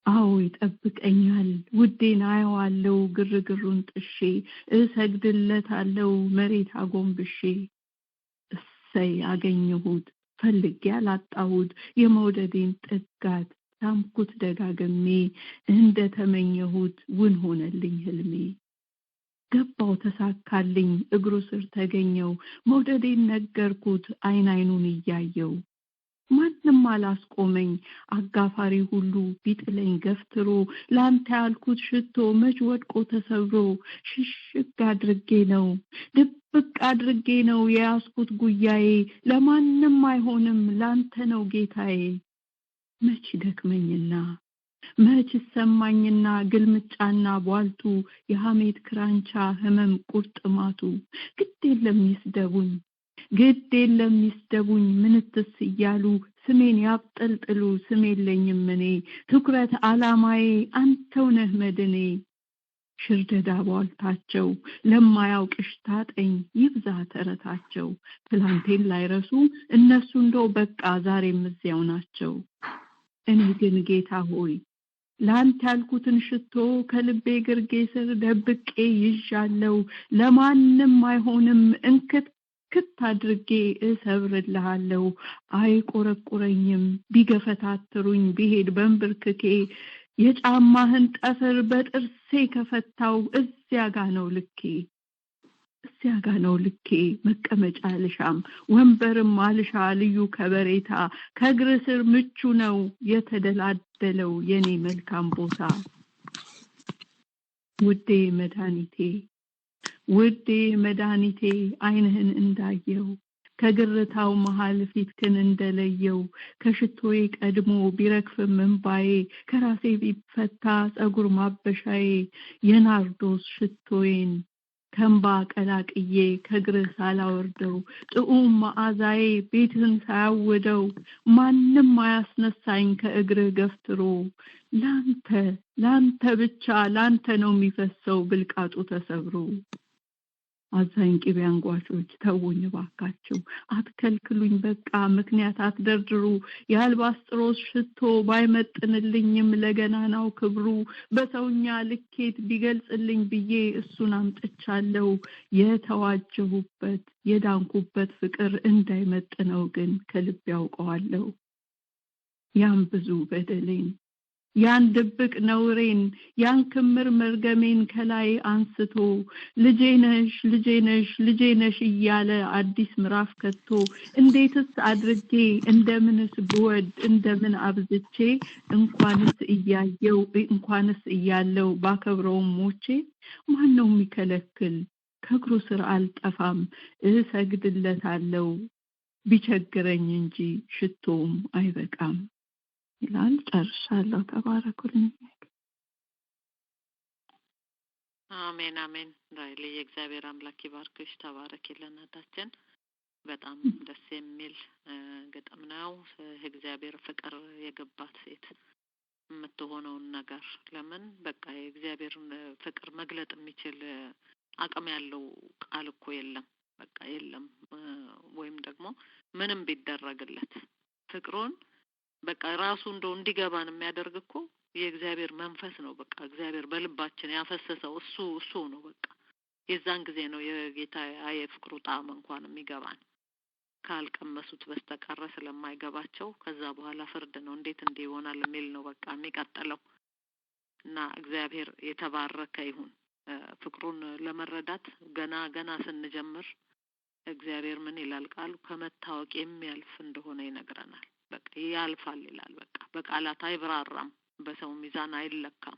አዎ ይጠብቀኛል ውዴን አየዋለሁ ግርግሩን ጥሼ እሰግድለታለሁ መሬት አጎንብሼ። እሰይ አገኘሁት ፈልጌ ያላጣሁት የመውደዴን ጥጋት ሳምኩት ደጋግሜ እንደተመኘሁት ውን ሆነልኝ ህልሜ። ገባው ተሳካልኝ እግሩ ስር ተገኘው መውደዴን ነገርኩት አይኑን እያየው። ማንም አላስቆመኝ አጋፋሪ ሁሉ ቢጥለኝ ገፍትሮ ላንተ ያልኩት ሽቶ መች ወድቆ ተሰብሮ ሽሽግ አድርጌ ነው ድብቅ አድርጌ ነው የያዝኩት ጉያዬ ለማንም አይሆንም ላንተ ነው ጌታዬ። መች ደክመኝና መች ሰማኝና ግልምጫና ቧልቱ የሐሜት ክራንቻ ህመም ቁርጥማቱ ግድ የለም ይስደቡኝ ምንትስ እያሉ ስሜን ያብጠልጥሉ ስም የለኝም እኔ ትኩረት ዓላማዬ አንተው ነህ መድኔ። ሽርደዳ ቧልታቸው ለማያውቅሽ ታጠኝ ይብዛ ተረታቸው ትላንቴን ላይረሱ እነሱ እንደው በቃ ዛሬም እዚያው ናቸው። እኔ ግን ጌታ ሆይ ላንተ ያልኩትን ሽቶ ከልቤ ግርጌ ስር ደብቄ ይዣለው ለማንም አይሆንም እንክት አድርጌ እሰብርልሃለሁ። አይቆረቁረኝም ቢገፈታትሩኝ ቢሄድ በንብርክኬ የጫማህን ጠፍር በጥርሴ ከፈታው እዚያ ጋ ነው ልኬ መቀመጫ ልሻም ወንበርም አልሻ ልዩ ከበሬታ ከእግር ስር ምቹ ነው የተደላደለው የኔ መልካም ቦታ። ውዴ መድኃኒቴ ዓይንህን እንዳየው ከግርታው መሃል ፊትክን እንደለየው ከሽቶዬ ቀድሞ ቢረግፍም እንባዬ ከራሴ ቢፈታ ጸጉር ማበሻዬ የናርዶስ ሽቶዬን ከንባ ቀላቅዬ ከግርህ ሳላወርደው ጥዑም መዓዛዬ ቤትን ሳያውደው ማንም አያስነሳኝ ከእግርህ ገፍትሮ ላንተ ብቻ ላንተ ነው የሚፈሰው ብልቃጡ ተሰብሮ። አዛኝ ቅቤ አንጓቾች ተውኝ ባካችሁ፣ አትከልክሉኝ በቃ ምክንያት አትደርድሩ። የአልባስጥሮስ ሽቶ ባይመጥንልኝም ለገናናው ክብሩ በሰውኛ ልኬት ቢገልጽልኝ ብዬ እሱን አምጥቻለሁ። የተዋጀሁበት የዳንኩበት ፍቅር እንዳይመጥነው ግን ከልብ ያውቀዋለሁ። ያን ብዙ በደሌን ያን ድብቅ ነውሬን ያን ክምር መርገሜን ከላይ አንስቶ ልጄ ነሽ ልጄ ነሽ ልጄ ነሽ እያለ አዲስ ምዕራፍ ከቶ እንዴትስ አድርጌ እንደምንስ ብወድ እንደምን አብዝቼ እንኳንስ እያለው ባከብረውም ሞቼ ማን ነው የሚከለክል? ከእግሩ ስር አልጠፋም እሰግድለታለሁ ቢቸግረኝ እንጂ ሽቶም አይበቃም ይላል። ጨርሻለሁ። ተባረኩልኝ። አሜን አሜን። ራይል የእግዚአብሔር አምላክ ይባርክሽ። ተባረኪልን እህታችን። በጣም ደስ የሚል ግጥም ነው። እግዚአብሔር ፍቅር የገባት ሴት የምትሆነውን ነገር ለምን በቃ የእግዚአብሔርን ፍቅር መግለጥ የሚችል አቅም ያለው ቃል እኮ የለም። በቃ የለም። ወይም ደግሞ ምንም ቢደረግለት ፍቅሩን በቃ ራሱ እንደው እንዲገባን የሚያደርግ እኮ የእግዚአብሔር መንፈስ ነው። በቃ እግዚአብሔር በልባችን ያፈሰሰው እሱ ነው። በቃ የዛን ጊዜ ነው የጌታ የፍቅሩ ጣዕም እንኳን የሚገባን። ካልቀመሱት በስተቀር ስለማይገባቸው ከዛ በኋላ ፍርድ ነው እንዴት እንዲህ ይሆናል የሚል ነው በቃ የሚቀጥለው። እና እግዚአብሔር የተባረከ ይሁን። ፍቅሩን ለመረዳት ገና ስንጀምር እግዚአብሔር ምን ይላል ቃሉ? ከመታወቅ የሚያልፍ እንደሆነ ይነግረናል። በቃ ያልፋል ይላል። በቃ በቃላት አይብራራም፣ በሰው ሚዛን አይለካም።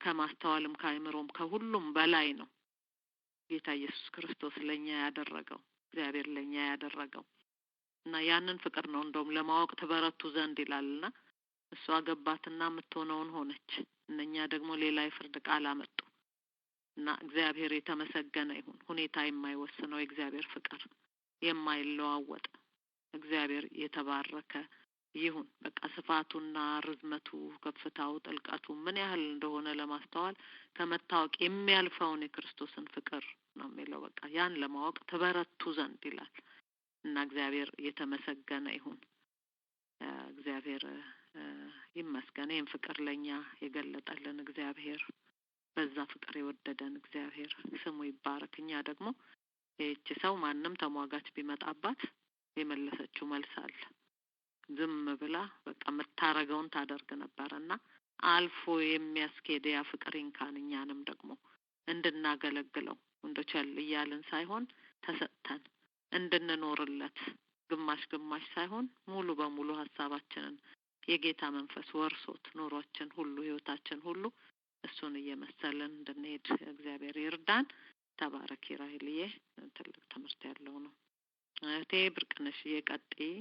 ከማስተዋልም ከአይምሮም ከሁሉም በላይ ነው ጌታ ኢየሱስ ክርስቶስ ለኛ ያደረገው፣ እግዚአብሔር ለኛ ያደረገው። እና ያንን ፍቅር ነው እንደውም ለማወቅ ተበረቱ ዘንድ ይላልና እሷ ገባትና የምትሆነውን ሆነች። እነኛ ደግሞ ሌላ የፍርድ ቃል አመጡ። እና እግዚአብሔር የተመሰገነ ይሁን። ሁኔታ የማይወስነው የእግዚአብሔር ፍቅር የማይለዋወጥ እግዚአብሔር የተባረከ ይሁን። በቃ ስፋቱና ርዝመቱ ከፍታው ጥልቀቱ ምን ያህል እንደሆነ ለማስተዋል ከመታወቅ የሚያልፈውን የክርስቶስን ፍቅር ነው የሚለው። በቃ ያን ለማወቅ ተበረቱ ዘንድ ይላል። እና እግዚአብሔር የተመሰገነ ይሁን። እግዚአብሔር ይመስገን። ይህን ፍቅር ለኛ የገለጠልን እግዚአብሔር፣ በዛ ፍቅር የወደደን እግዚአብሔር ስሙ ይባረክ። እኛ ደግሞ ይህች ሰው ማንም ተሟጋች ቢመጣባት የመለሰችው መልስ አለ። ዝም ብላ በቃ መታረገውን ታደርግ ነበርና አልፎ የሚያስኬድ ያ ፍቅር እንካን እኛንም ደግሞ እንድናገለግለው እንደቻል እያልን ሳይሆን ተሰጥተን እንድንኖርለት ግማሽ ሳይሆን ሙሉ በሙሉ ሐሳባችንን የጌታ መንፈስ ወርሶት ኑሯችን ሁሉ ህይወታችን ሁሉ እሱን እየመሰለን እንድንሄድ እግዚአብሔር ይርዳን። ተባረክ ራሂልዬ። ትልቅ ትምህርት ያለው ነው። እቴ ብርቅነሽ እየቀጥይ።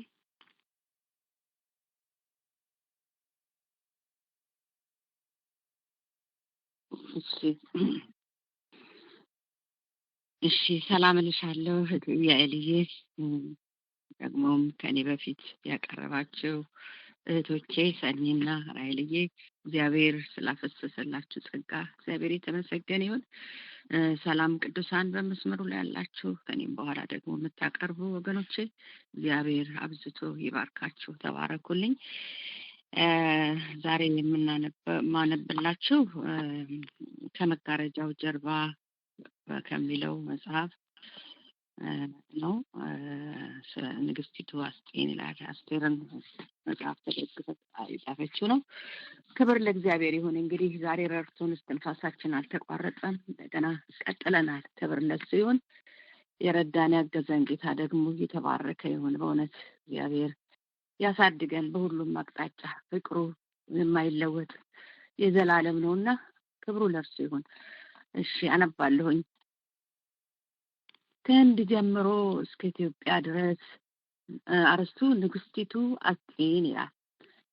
እሺ ሰላም ልሻለሁ ያኤልዬ። ደግሞም ከኔ በፊት ያቀረባችሁ እህቶቼ ሰኒና ራይልዬ እግዚአብሔር ስላፈሰሰላችሁ ጸጋ እግዚአብሔር የተመሰገነ ይሁን። ሰላም ቅዱሳን በመስመሩ ላይ ያላችሁ ከኔም በኋላ ደግሞ የምታቀርቡ ወገኖቼ እግዚአብሔር አብዝቶ ይባርካችሁ። ተባረኩልኝ። ዛሬ የማነብላችሁ ከመጋረጃው ጀርባ ከሚለው መጽሐፍ ነው። ንግስቲቱ አስጤን ይላል። አስቴርን መጽሐፍ የጻፈችው ነው። ክብር ለእግዚአብሔር ይሁን። እንግዲህ ዛሬ ረድቶን እስትንፋሳችን አልተቋረጠም፣ እንደገና ቀጥለናል። ክብር ለሱ ይሁን። የረዳን ያገዘን ጌታ ደግሞ የተባረከ ይሁን። በእውነት እግዚአብሔር ያሳድገን በሁሉም አቅጣጫ። ፍቅሩ የማይለወጥ የዘላለም ነውና ክብሩ ለሱ ይሁን። እሺ አነባለሁኝ። ከህንድ ጀምሮ እስከ ኢትዮጵያ ድረስ አርስቱ ንግስቲቱ አስጤን ይላል።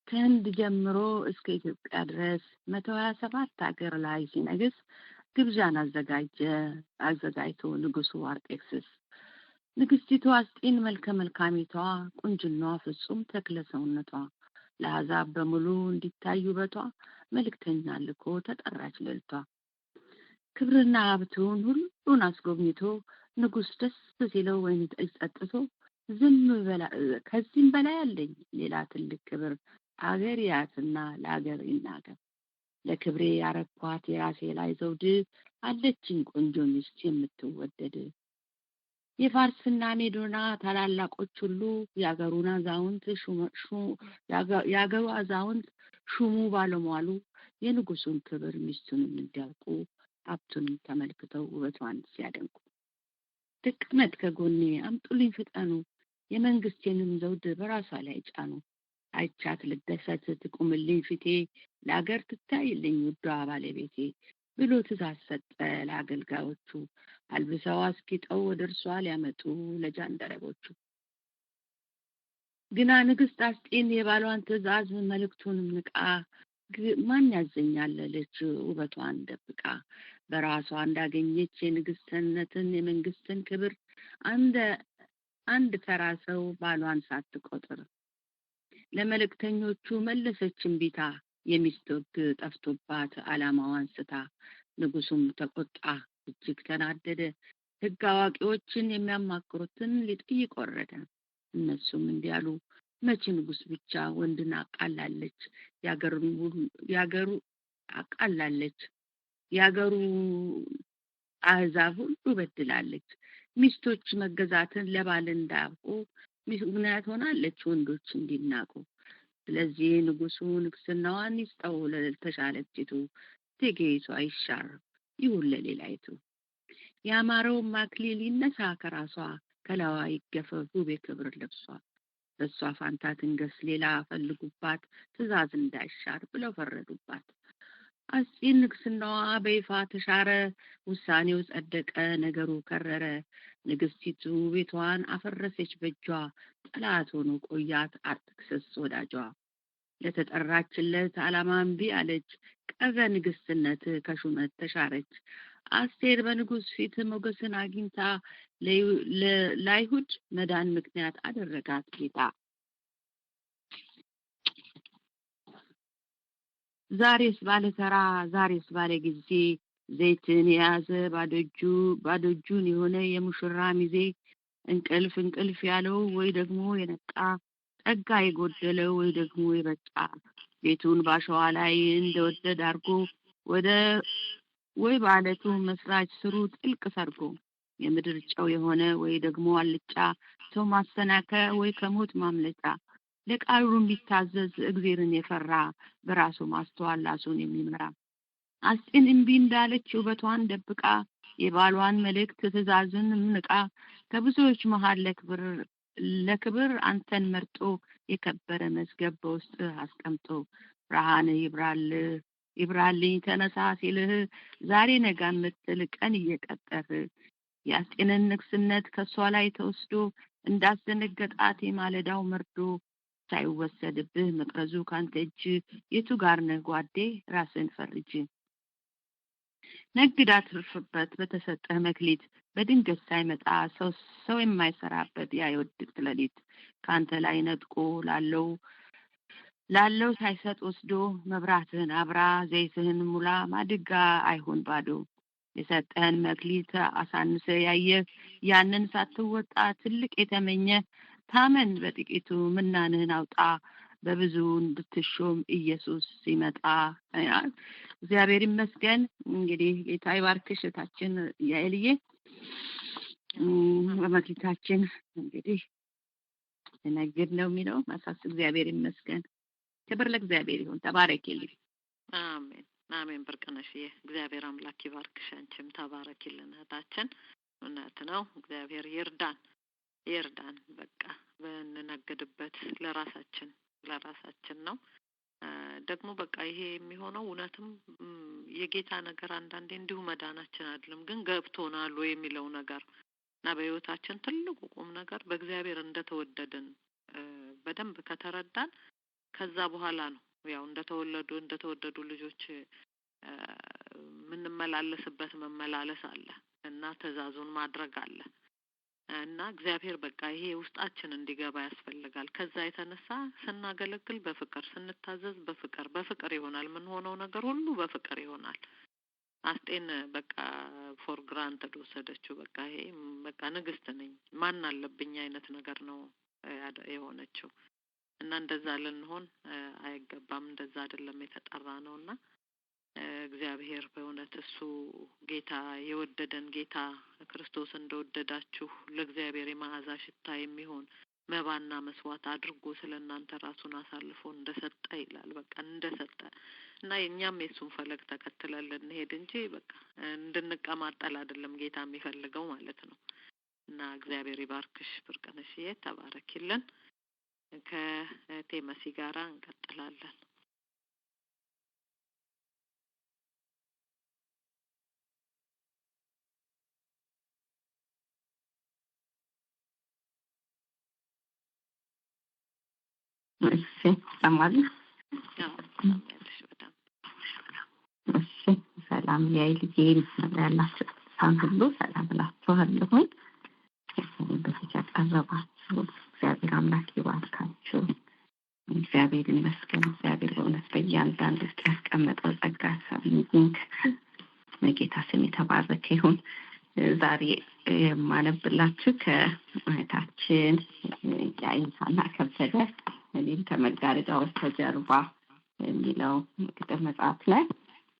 ከህንድ ጀምሮ እስከ ኢትዮጵያ ድረስ 127 ሀገር ላይ ሲነግስ ግብዣን አዘጋጅቶ ንጉሱ አርጤክስስ ንግስቲቱ አስጤን መልከ መልካሚቷ ቁንጅናዋ ፍጹም ተክለ ሰውነቷ ለአሕዛብ በሙሉ እንዲታይ ውበቷ መልእክተኛ ልኮ ተጠራች ልዕልቷ። ክብርና ሀብቱን ሁሉን አስጎብኝቶ ንጉሥ ደስ ሲለው ወይን ጠጅ ጠጥቶ ከዚህም በላይ አለኝ ሌላ ትልቅ ክብር አገር ያትና ለአገር ይናገር። ለክብሬ ያረኳት የራሴ ላይ ዘውድ አለችኝ ቆንጆ ሚስት የምትወደድ። የፋርስና ሜዶና ታላላቆች ሁሉ የአገሩ አዛውንት ሹሙ ባለሟሉ የንጉሱን ክብር ሚስቱንም እንዲያውቁ ሀብቱንም ተመልክተው ውበቷን ሲያደንቁ ትቀመጥ ከጎኔ አምጡልኝ ፍጠኑ የመንግስቴንም ዘውድ በራሷ ላይ ጫኑ። አይቻት ልደሰት ትቁምልኝ ፊቴ ለአገር ትታይልኝ ውዷ ባለቤቴ ብሎ ትእዛዝ ሰጠ ለአገልጋዮቹ አልብሰው አስጊጠው ወደ እርሷ ሊያመጡ ለጃንደረቦቹ። ግና ንግስት አስጤን የባሏን ትእዛዝ መልእክቱንም ንቃ ማን ያዘኛል አለች ውበቷን ደብቃ። በራሷ እንዳገኘች የንግስትነትን የመንግስትን ክብር አንድ ተራ ሰው ባሏን ሳትቆጥር ለመልእክተኞቹ መለሰች እምቢታ የሚስት ሕግ ጠፍቶባት ዓላማዋን ስታ። ንጉሱም ተቆጣ እጅግ ተናደደ ሕግ አዋቂዎችን የሚያማክሩትን ሊጠይቅ ወረደ። እነሱም እንዲህ አሉ መቼ ንጉስ ብቻ ወንድን አቃላለች ያገሩ አቃላለች ያገሩ አሕዛብ ሁሉ በድላለች። ሚስቶች መገዛትን ለባል እንዳያውቁ ምክንያት ሆናለች ወንዶች እንዲናቁ። ስለዚህ ንጉሱ ንግስናዋን ይስጠው ለተሻለችቱ እቴጌይቱ አይሻር ይሁን ለሌላይቱ። ያማረው አክሊል ይነሳ ከራሷ ከላዋ ይገፈፍ ውብ የክብር ልብሷ። በሷ ፋንታ ትንገስ ሌላ ፈልጉባት ትእዛዝ እንዳይሻር ብለው ፈረዱባት። አስጤን ንግስናዋ በይፋ ተሻረ ውሳኔው ጸደቀ ነገሩ ከረረ። ንግስቲቱ ቤቷን አፈረሰች በእጇ ጠላት ሆኖ ቆያት አርጤክስስ ወዳጇ። ለተጠራችለት ዓላማ እምቢ አለች ቀረ ንግስትነት ከሹመት ተሻረች። አስቴር በንጉስ ፊት ሞገስን አግኝታ ለአይሁድ መዳን ምክንያት አደረጋት ጌታ። ዛሬስ ባለተራ ዛሬስ ባለ ጊዜ ዘይትን የያዘ ባዶ እጁን የሆነ የሙሽራ ሚዜ እንቅልፍ ያለው ወይ ደግሞ የነቃ ጸጋ የጎደለው ወይ ደግሞ የበቃ ቤቱን ባሸዋ ላይ እንደወደድ አድርጎ ወይ ባለቱ መስራች ስሩ ጥልቅ ሰርጎ የምድር ጨው የሆነ ወይ ደግሞ አልጫ ሰው ማሰናከያ ወይ ከሞት ማምለጫ ለቃሉ ቢታዘዝ እግዚአብሔርን የፈራ በራሱ ማስተዋል ራሱን የሚመራ። አስጤን እምቢ እንዳለች ውበቷን ደብቃ የባሏን መልእክት ትእዛዝን ንቃ ከብዙዎች መሃል ለክብር አንተን መርጦ የከበረ መዝገብ በውስጥ አስቀምጦ ብርሃን ይብራልኝ ተነሳ ሲልህ ዛሬ ነገ የምትል ቀን እየቀጠርህ የአስጤንን ንግስነት ከሷ ላይ ተወስዶ እንዳስደነገጣት የማለዳው መርዶ ሳይወሰድብህ መቅረዙ ካንተ እጅ የቱ ጋር ነህ ጓዴ ራስን ፈርጅ። ነግዳ ትርፍበት በተሰጠህ መክሊት በድንገት ሳይመጣ ሰው የማይሰራበት ያ የውድቅት ሌሊት ካንተ ላይ ነጥቆ ላለው ሳይሰጥ ወስዶ መብራትህን አብራ ዘይትህን ሙላ ማድጋ አይሆን ባዶ። የሰጠህን መክሊት አሳንሰ ያየህ ያንን ሳትወጣ ትልቅ የተመኘ ታመን በጥቂቱ ምናንህን አውጣ በብዙ እንድትሾም ኢየሱስ ሲመጣ። እግዚአብሔር ይመስገን። እንግዲህ ጌታ ይባርክሽ እህታችን ያኤልዬ። በመክሊታችን እንግዲህ ነግድ ነው የሚለው ማሳስ እግዚአብሔር ይመስገን። ክብር ለእግዚአብሔር ይሁን። ተባረኪልኝ። አሜን አሜን። ብርቅነሽዬ እግዚአብሔር አምላክ ይባርክሽ። አንቺም ተባረኪልን እህታችን። እውነት ነው እግዚአብሔር ይርዳን። በቃ በእንነግድበት ለራሳችን ነው ደግሞ በቃ ይሄ የሚሆነው እውነትም የጌታ ነገር አንዳንዴ እንዲሁ መዳናችን አይደለም ግን ገብቶናል ወይ የሚለው ነገር እና በህይወታችን ትልቁ ቁም ነገር በእግዚአብሔር እንደተወደድን በደንብ ከተረዳን ከዛ በኋላ ነው ያው እንደተወደዱ ልጆች ምንመላለስበት መመላለስ አለ እና ትእዛዙን ማድረግ አለ እና እግዚአብሔር በቃ ይሄ ውስጣችን እንዲገባ ያስፈልጋል። ከዛ የተነሳ ስናገለግል በፍቅር ስንታዘዝ በፍቅር ይሆናል። ምን ሆነው ነገር ሁሉ በፍቅር ይሆናል አስጤን በቃ ፎር ግራንትድ ወሰደችው። በቃ ይሄ በቃ ንግስት ነኝ ማን አለብኝ አይነት ነገር ነው የሆነችው። እና እንደዛ ልንሆን አይገባም። እንደዛ አይደለም የተጠራ ነውና እግዚአብሔር በእውነት እሱ ጌታ የወደደን ጌታ ክርስቶስ እንደወደዳችሁ ለእግዚአብሔር የመዓዛ ሽታ የሚሆን መባና መስዋዕት አድርጎ ስለእናንተ ራሱን አሳልፎ እንደሰጠ ይላል። በቃ እንደሰጠ እና እኛም የሱን ፈለግ ተከትለን ልንሄድ እንጂ በቃ እንድንቀማጠል አይደለም ጌታ የሚፈልገው ማለት ነው። እና እግዚአብሔር ይባርክሽ ብርቅነሽዬ፣ ተባረኪልን። ከቴመሲ ጋራ እንቀጥላለን። እሺ ሰማል። እሺ ሰላም ያይልኝ ያላችሁ ሁሉ ሰላም ላችኋለሁ። በፊት ያቀረባችሁ እግዚአብሔር አምላክ ይባርካችሁ። እግዚአብሔር ይመስገን። እግዚአብሔር በእውነት በእያንዳንዱ ውስጥ ያስቀመጠው ጸጋ ሰምንክ በጌታ ስም የተባረከ ይሁን። ዛሬ የማነብላችሁ ከእህታችን ያይንሳና ከበደ እኔም ከመጋረጃው በስተጀርባ የሚለው ግጥም መጽሐፍ ላይ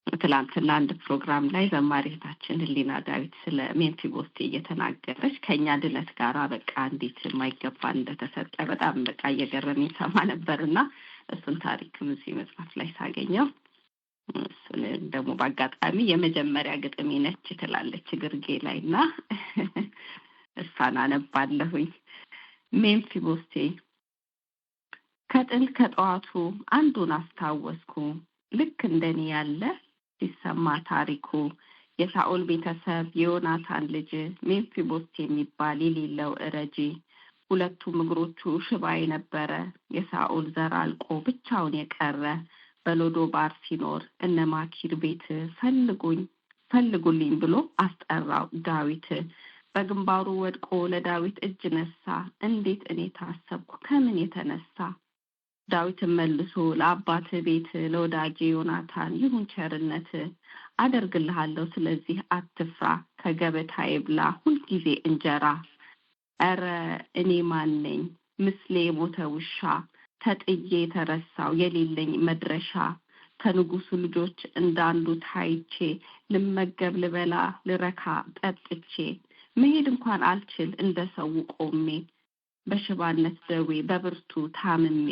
ትላንትና አንድ ፕሮግራም ላይ ዘማሪታችን ህሊና ዳዊት ስለ ሜምፊቦስቴ እየተናገረች ከኛ ድነት ጋራ በቃ እንዴት የማይገባ እንደተሰጠ በጣም በቃ እየገረመኝ ሰማ ነበርና እሱን ታሪክም እዚህ መጽሐፍ ላይ ሳገኘው እሱን ደግሞ በአጋጣሚ የመጀመሪያ ግጥሜ ነች ትላለች ግርጌ ላይና እሷን አነባለሁኝ። ሜምፊቦስቴ ከጥል ከጠዋቱ አንዱን አስታወስኩ ልክ እንደኔ ያለ ሲሰማ ታሪኩ የሳኦል ቤተሰብ የዮናታን ልጅ ሜምፊቦስቴ የሚባል የሌለው እረጂ ሁለቱም እግሮቹ ሽባ የነበረ የሳኦል ዘር አልቆ ብቻውን የቀረ በሎዶባር ሲኖር እነ ማኪር ቤት ፈልጉልኝ ብሎ አስጠራው ዳዊት። በግንባሩ ወድቆ ለዳዊት እጅ ነሳ። እንዴት እኔ ታሰብኩ ከምን የተነሳ? ዳዊት መልሶ ለአባት ቤት ለወዳጄ ዮናታን ይሁን ቸርነት አደርግልሃለሁ ስለዚህ አትፍራ ከገበታዬ ብላ ሁል ጊዜ እንጀራ። አረ እኔ ማን ነኝ ምስሌ ሞተ ውሻ ተጥዬ ተረሳው የሌለኝ መድረሻ ከንጉሱ ልጆች እንዳንዱ ታይቼ ልመገብ ልበላ ልረካ ጠጥቼ መሄድ እንኳን አልችል እንደሰው ቆሜ በሽባነት ደዌ በብርቱ ታምሜ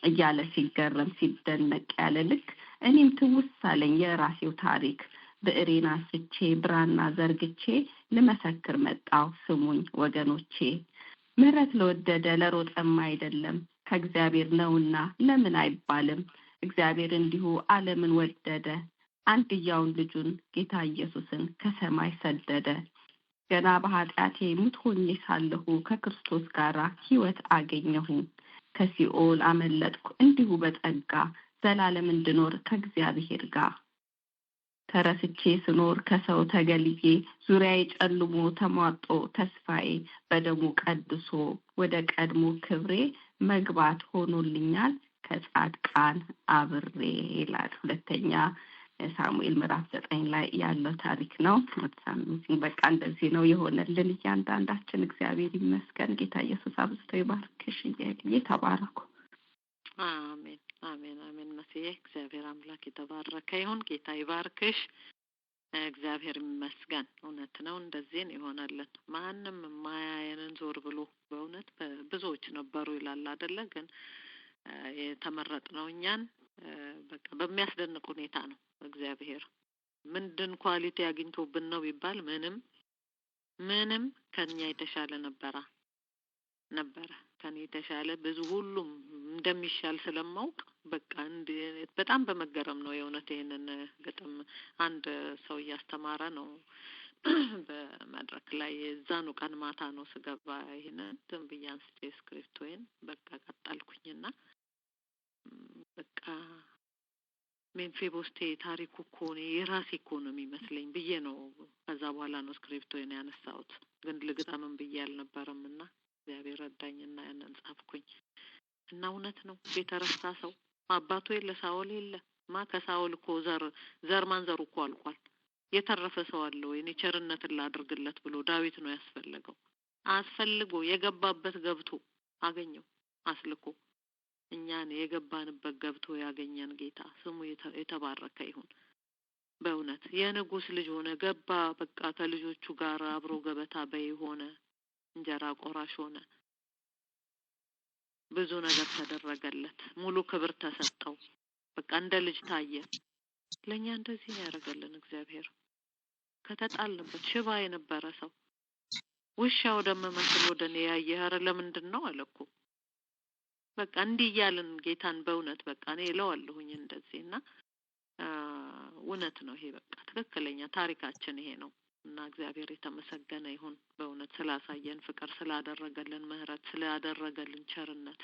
እያለ ሲገረም ሲደነቅ ያለ ልክ እኔም ትውሳለኝ የራሴው ታሪክ ብዕሬን አንስቼ ብራና ዘርግቼ ልመሰክር መጣው ስሙኝ ወገኖቼ። ምህረት ለወደደ ለሮጠም አይደለም ከእግዚአብሔር ነውና ለምን አይባልም? እግዚአብሔር እንዲሁ ዓለምን ወደደ አንድያውን ልጁን ጌታ ኢየሱስን ከሰማይ ሰደደ። ገና በኃጢአቴ ሙት ሆኜ ሳለሁ ከክርስቶስ ጋር ሕይወት አገኘሁ። ከሲኦል አመለጥኩ እንዲሁ በጸጋ ዘላለም እንድኖር ከእግዚአብሔር ጋር። ተረስቼ ስኖር ከሰው ተገልዬ ዙሪያዬ ጨልሞ ተሟጦ ተስፋዬ በደሙ ቀድሶ ወደ ቀድሞ ክብሬ መግባት ሆኖልኛል ከጻድቃን አብሬ ይላል። ሁለተኛ ሳሙኤል ምዕራፍ 9 ላይ ያለው ታሪክ ነው። ወጥሳምንሲን በቃ እንደዚህ ነው የሆነልን። እያንዳንዳችን እግዚአብሔር ይመስገን። ጌታ ኢየሱስ አብዝቶ ይባርክሽ። ተባረኩ። አሜን አሜን አሜን። መሲዬ እግዚአብሔር አምላክ የተባረከ ይሁን። ጌታ ይባርክሽ። እግዚአብሔር ይመስገን። እውነት ነው እንደዚህ ነው ይሆነልን። ማንም ማያየንን ዞር ብሎ በእውነት ብዙዎች ነበሩ ይላል አይደለ? ግን የተመረጥነው እኛን በቃ በሚያስደንቅ ሁኔታ ነው። እግዚአብሔር ምንድን ኳሊቲ አግኝቶብን ነው ቢባል ምንም ከኛ የተሻለ ነበረ ከኔ የተሻለ ብዙ ሁሉም እንደሚሻል ስለማውቅ በቃ በጣም በመገረም ነው የእውነት ይሄንን ግጥም አንድ ሰው እያስተማረ ነው በመድረክ ላይ የዛኑ ቀን ማታ ነው ስገባ ይሄንን ትንብያን ስክሪፕቶይን በቃ ቀጠልኩኝና በቃ ሜምፊቦስቴ ታሪኩ እኮ ነው የራሴ እኮ ነው የሚመስለኝ ብዬ ነው ከዛ በኋላ ነው ስክሪፕቶይን ያነሳሁት። ግን ልግጠምም ብዬ አልነበረምና እግዚአብሔር ረዳኝና ያንን ጻፍኩኝ። እና እውነት ነው የተረሳ ሰው አባቱ የለ ሳኦል የለ ከሳኦል እኮ ዘር ማንዘሩ እኮ አልቋል። የተረፈ ሰው አለ ወይ? እኔ ቸርነትን ላድርግለት ብሎ ዳዊት ነው ያስፈልገው። አስፈልጎ የገባበት ገብቶ አገኘው አስልኮ። እኛን የገባንበት ገብቶ ያገኘን ጌታ ስሙ የተባረከ ይሁን። በእውነት የንጉስ ልጅ ሆነ ገባ። በቃ ከልጆቹ ጋር አብሮ ገበታ በይ ሆነ፣ እንጀራ ቆራሽ ሆነ። ብዙ ነገር ተደረገለት፣ ሙሉ ክብር ተሰጠው። በቃ እንደ ልጅ ታየ። ለኛ እንደዚህ ነው ያደረገልን እግዚአብሔር። ከተጣልንበት ሽባ የነበረ ሰው ውሻ ወደመመስል ወደኔ ያየ ኧረ ለምንድን ነው አለኩ። በቃ እንዲህ እያልን ጌታን በእውነት በቃ እኔ እለዋለሁኝ እንደዚህና እውነት ነው ይሄ። በቃ ትክክለኛ ታሪካችን ይሄ ነው እና እግዚአብሔር የተመሰገነ ይሁን በእውነት ስላሳየን ፍቅር፣ ስላደረገልን ምህረት፣ ስላደረገልን ቸርነት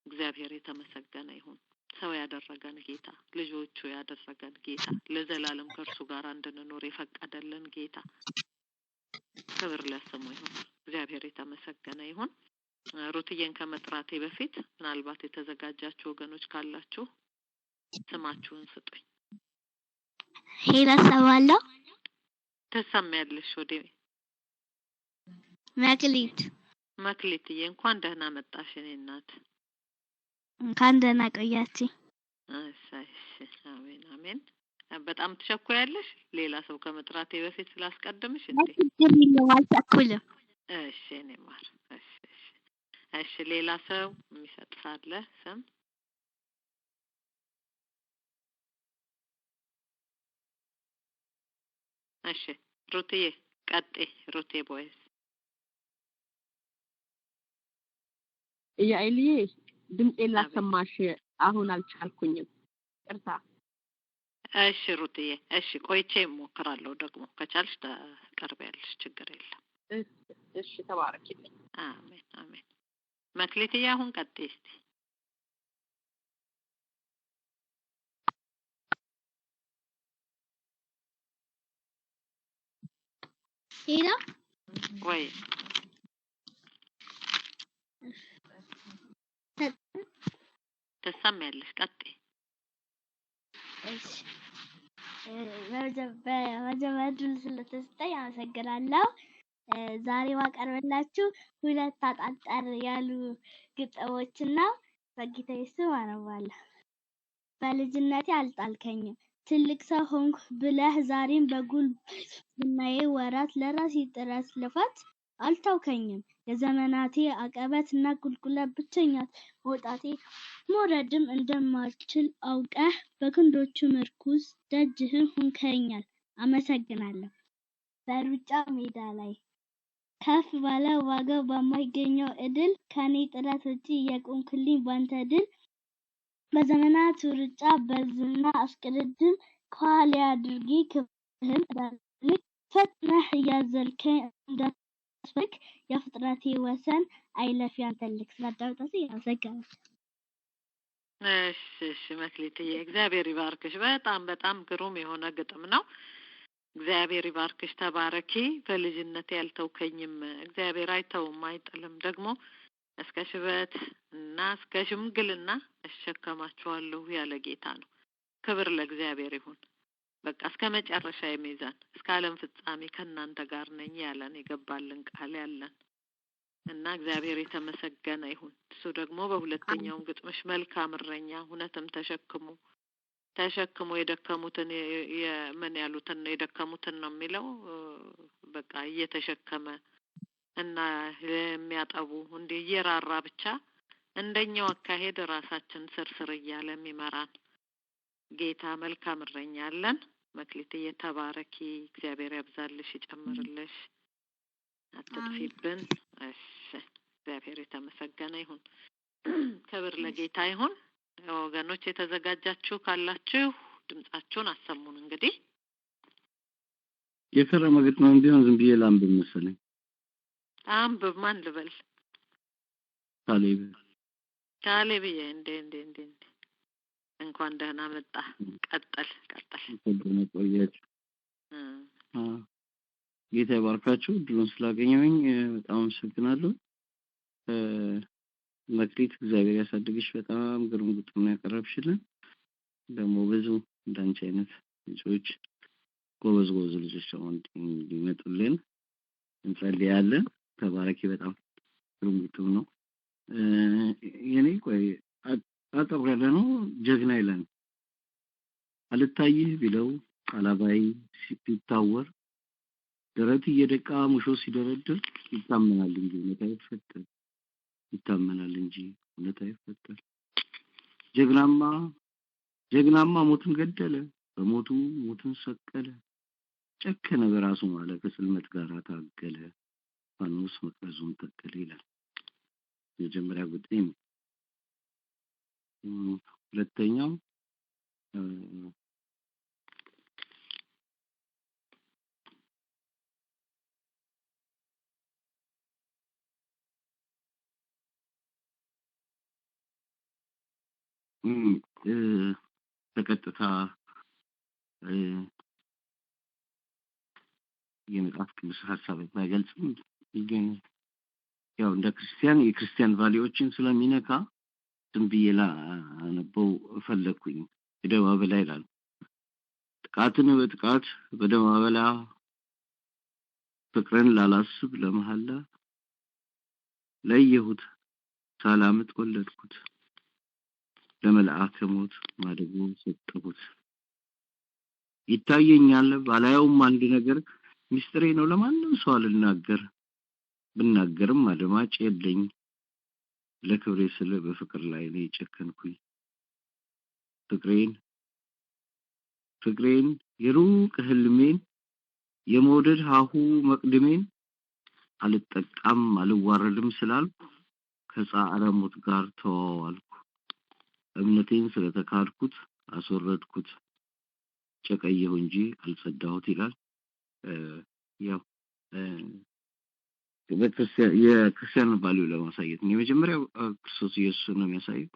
እግዚአብሔር የተመሰገነ ይሁን። ሰው ያደረገን ጌታ፣ ልጆቹ ያደረገን ጌታ፣ ለዘላለም ከእርሱ ጋር እንድንኖር የፈቀደልን ጌታ ክብር ለስሙ ይሁን። እግዚአብሔር የተመሰገነ ይሁን። ሩትዬን ከመጥራቴ በፊት ምናልባት የተዘጋጃችሁ ወገኖች ካላችሁ ስማችሁን ስጡኝ። ሄላ ሰዋለሁ። ተሰማያለሽ? ወደ መክሊትዬ እንኳን ደህና መጣሽ እኔ እናት። እንኳን ደህና ቆያችሁ። እሺ አሜን አሜን። በጣም ትቸኩያለሽ? ሌላ ሰው ከመጥራቴ በፊት ስላስቀድምሽ እንዴ? አልቸኩልም። እሺ እኔ ማር እሺ ሌላ ሰው የሚሰጥ ሳለ ስም? እሺ ሩትዬ ቀጤ ሩቴ ቦይስ ያይልዬ ድምጼን ላሰማሽ አሁን አልቻልኩኝም። ቅርታ። እሺ ሩትዬ እሺ ቆይቼ እሞክራለሁ። ደግሞ ከቻልሽ ተቀርቢያለሽ፣ ችግር የለም። እሺ ተባረክልኝ። አሜን አሜን። መክሊትዬ አሁን ቀጤ እስቲ። ሄላ ወይ ተሰማያለሽ? ቀጤ። እሺ በመጀመሪያ ድል ስለተሰጠኝ አመሰግናለሁ። ዛሬ ማቀርብላችሁ ሁለት አጣጣር ያሉ ግጥሞችና በጌታ ስም አነባለሁ። በልጅነቴ አልጣልከኝም ትልቅ ሰው ሆንኩ ብለህ ዛሬም በጉልምስናዬ ወራት ለራሴ ጥረት ልፋት አልታውከኝም። የዘመናቴ አቀበትና ቁልቁለት ብቸኛ መውጣቴ መውረድም እንደማልችል አውቀህ በክንዶቹ ምርኩዝ ደጅህን ሆንከኛል። አመሰግናለሁ። በሩጫ ሜዳ ላይ ከፍ ባለ ዋጋው በማይገኘው እድል ከኔ ጥረት ውጪ የቆምክልኝ ባንተ ድል በዘመናት ሩጫ በዝና አስቀድም ከኋላ አድርጌ ክብርህን ዳልክ ፈጥነህ እያዘልከኝ እንዳትፈክ የፍጥረቴ ወሰን አይለፍ ያንተልክ ስላዳመጣችሁ ያመሰግናለሁ። እሺ መክሊትዬ እግዚአብሔር ይባርክሽ። በጣም በጣም ግሩም የሆነ ግጥም ነው። እግዚአብሔር ይባርክሽ፣ ተባረኪ። በልጅነቴ ያልተውከኝም እግዚአብሔር አይተውም አይጥልም። ደግሞ እስከ ሽበት እና እስከ ሽምግልና እሸከማችኋለሁ ያለ ጌታ ነው። ክብር ለእግዚአብሔር ይሁን። በቃ እስከ መጨረሻ የሚይዘን እስከ ዓለም ፍጻሜ ከእናንተ ጋር ነኝ ያለን የገባልን ቃል ያለን እና እግዚአብሔር የተመሰገነ ይሁን። እሱ ደግሞ በሁለተኛው ግጥምሽ መልካም እረኛ እውነትም ተሸክሞ የደከሙትን የምን ያሉትን ነው የደከሙትን ነው የሚለው በቃ እየተሸከመ እና የሚያጠቡ እንደ እየራራ ብቻ እንደኛው አካሄድ ራሳችን ስርስር እያለ የሚመራን ጌታ መልካም እረኛ አለን። መክሊትዬ ተባረኪ፣ እግዚአብሔር ያብዛልሽ ይጨምርልሽ፣ አትጥፊብን። እሺ እግዚአብሔር የተመሰገነ ይሁን። ክብር ለጌታ ይሁን። ወገኖች የተዘጋጃችሁ ካላችሁ ድምጻችሁን አሰሙን። እንግዲህ የከረመ ግጥም ቢሆን ዝም ብዬ ላንብብ መሰለኝ። አንብብ። ማን ልበል? ካሌብ እንዴ እንኳን ደህና መጣ። ቀጥል። ቆያችሁ። ጌታ ይባርካችሁ። ድሉን ስላገኘሁኝ በጣም አመሰግናለሁ። መክሊት እግዚአብሔር ያሳድግሽ። በጣም ግሩም ግጥም ነው ያቀረብሽልን። ደግሞ ብዙ እንዳንቺ አይነት ልጆች ጎበዝ ልጆች አሁን እንዲመጡልን እንጸልያለን። ተባረኪ። በጣም ጥሩ ነው። የኔ ቆይ አጠብረለ ነው ጀግና ይላል። አልታይህ ቢለው አላባይ ሲታወር ደረት እየደቃ ሙሾ ሲደረድር ይታመናል እንጂ እውነት አይፈጠር። ይታመናል እንጂ እውነት አይፈጠር። ጀግናማ ሞትን ገደለ፣ በሞቱ ሞትን ሰቀለ። ጨከነ በራሱ ማለት ከጽልመት ጋር ታገለ። ፋኖስ መቅረዙን ተከለ ይላል። የመጀመሪያ ጉዳይ ነው። ሁለተኛው በቀጥታ የመጽሐፍ ቅዱስ ሐሳብ ባይገልጽም ግን ያው እንደ ክርስቲያን የክርስቲያን ቫልዩዎችን ስለሚነካ ዝም ብዬ ላነበው ፈለኩኝ። በደማበላ ይላል። ጥቃትን በጥቃት በደማበላ ፍቅርን ላላስብ ለመሐላ ለየሁት ሳላምጥ ወለድኩት ለመልአከ ሞት ማደጎ ሰጠሁት። ይታየኛል ባላየውም አንድ ነገር ሚስጥሬ ነው ለማንም ሰው አልናገር። ብናገርም አድማጭ የለኝ። ለክብሬ ስለ በፍቅር ላይ ነው የጨከንኩኝ። ፍቅሬን የሩቅ ህልሜን የመውደድ ሀሁ መቅድሜን አልጠቃም አልዋረድም ስላልኩ ከጻዕረ ሞት ጋር ተዋዋልኩ። እምነቴን ስለተካድኩት አስወረድኩት። ጨቀየሁ እንጂ አልጸዳሁት ይላል። ያው የክርስቲያን ቫልዩ ለማሳየት ነው። የመጀመሪያው ክርስቶስ ኢየሱስ ነው የሚያሳየው።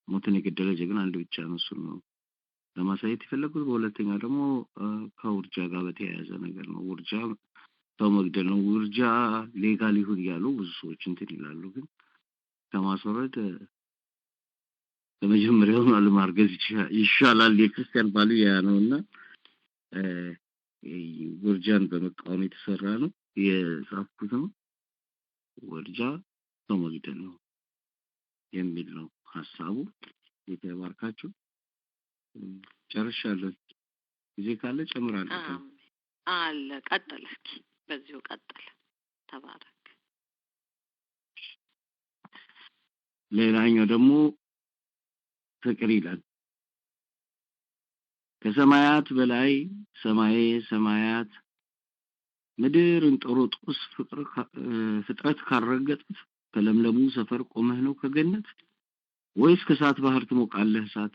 ሞትን የገደለ ጀግና አንድ ብቻ ነው፣ እሱ ነው ለማሳየት የፈለጉት። በሁለተኛ ደግሞ ከውርጃ ጋር በተያያዘ ነገር ነው። ውርጃ ሰው መግደል ነው። ውርጃ ሌጋል ይሁን ያሉ ብዙ ሰዎች እንትን ይላሉ። ግን ከማስወረድ በመጀመሪያው አለማርገዝ ይሻላል። የክርስቲያን ቫልዩ ያ ነውና ውርጃን በመቃወም የተሰራ ነው የጻፍኩት ነው። ውርጃ ሰው መግደል ነው የሚል ነው ሐሳቡ። የተባርካችሁ ጨርሻለሁ። ጊዜ ካለ ጨምራለሁ። አለ ቀጥል፣ እስኪ በዚሁ ቀጥል። ተባረክ። ሌላኛው ደግሞ ፍቅር ይላል። ከሰማያት በላይ ሰማየ ሰማያት ምድር እንጦሮጦስ ፍጥረት ካረገጡት ከለምለሙ ሰፈር ቆመህ ነው ከገነት ወይስ ከሳት ባህር ትሞቃለህ እሳት?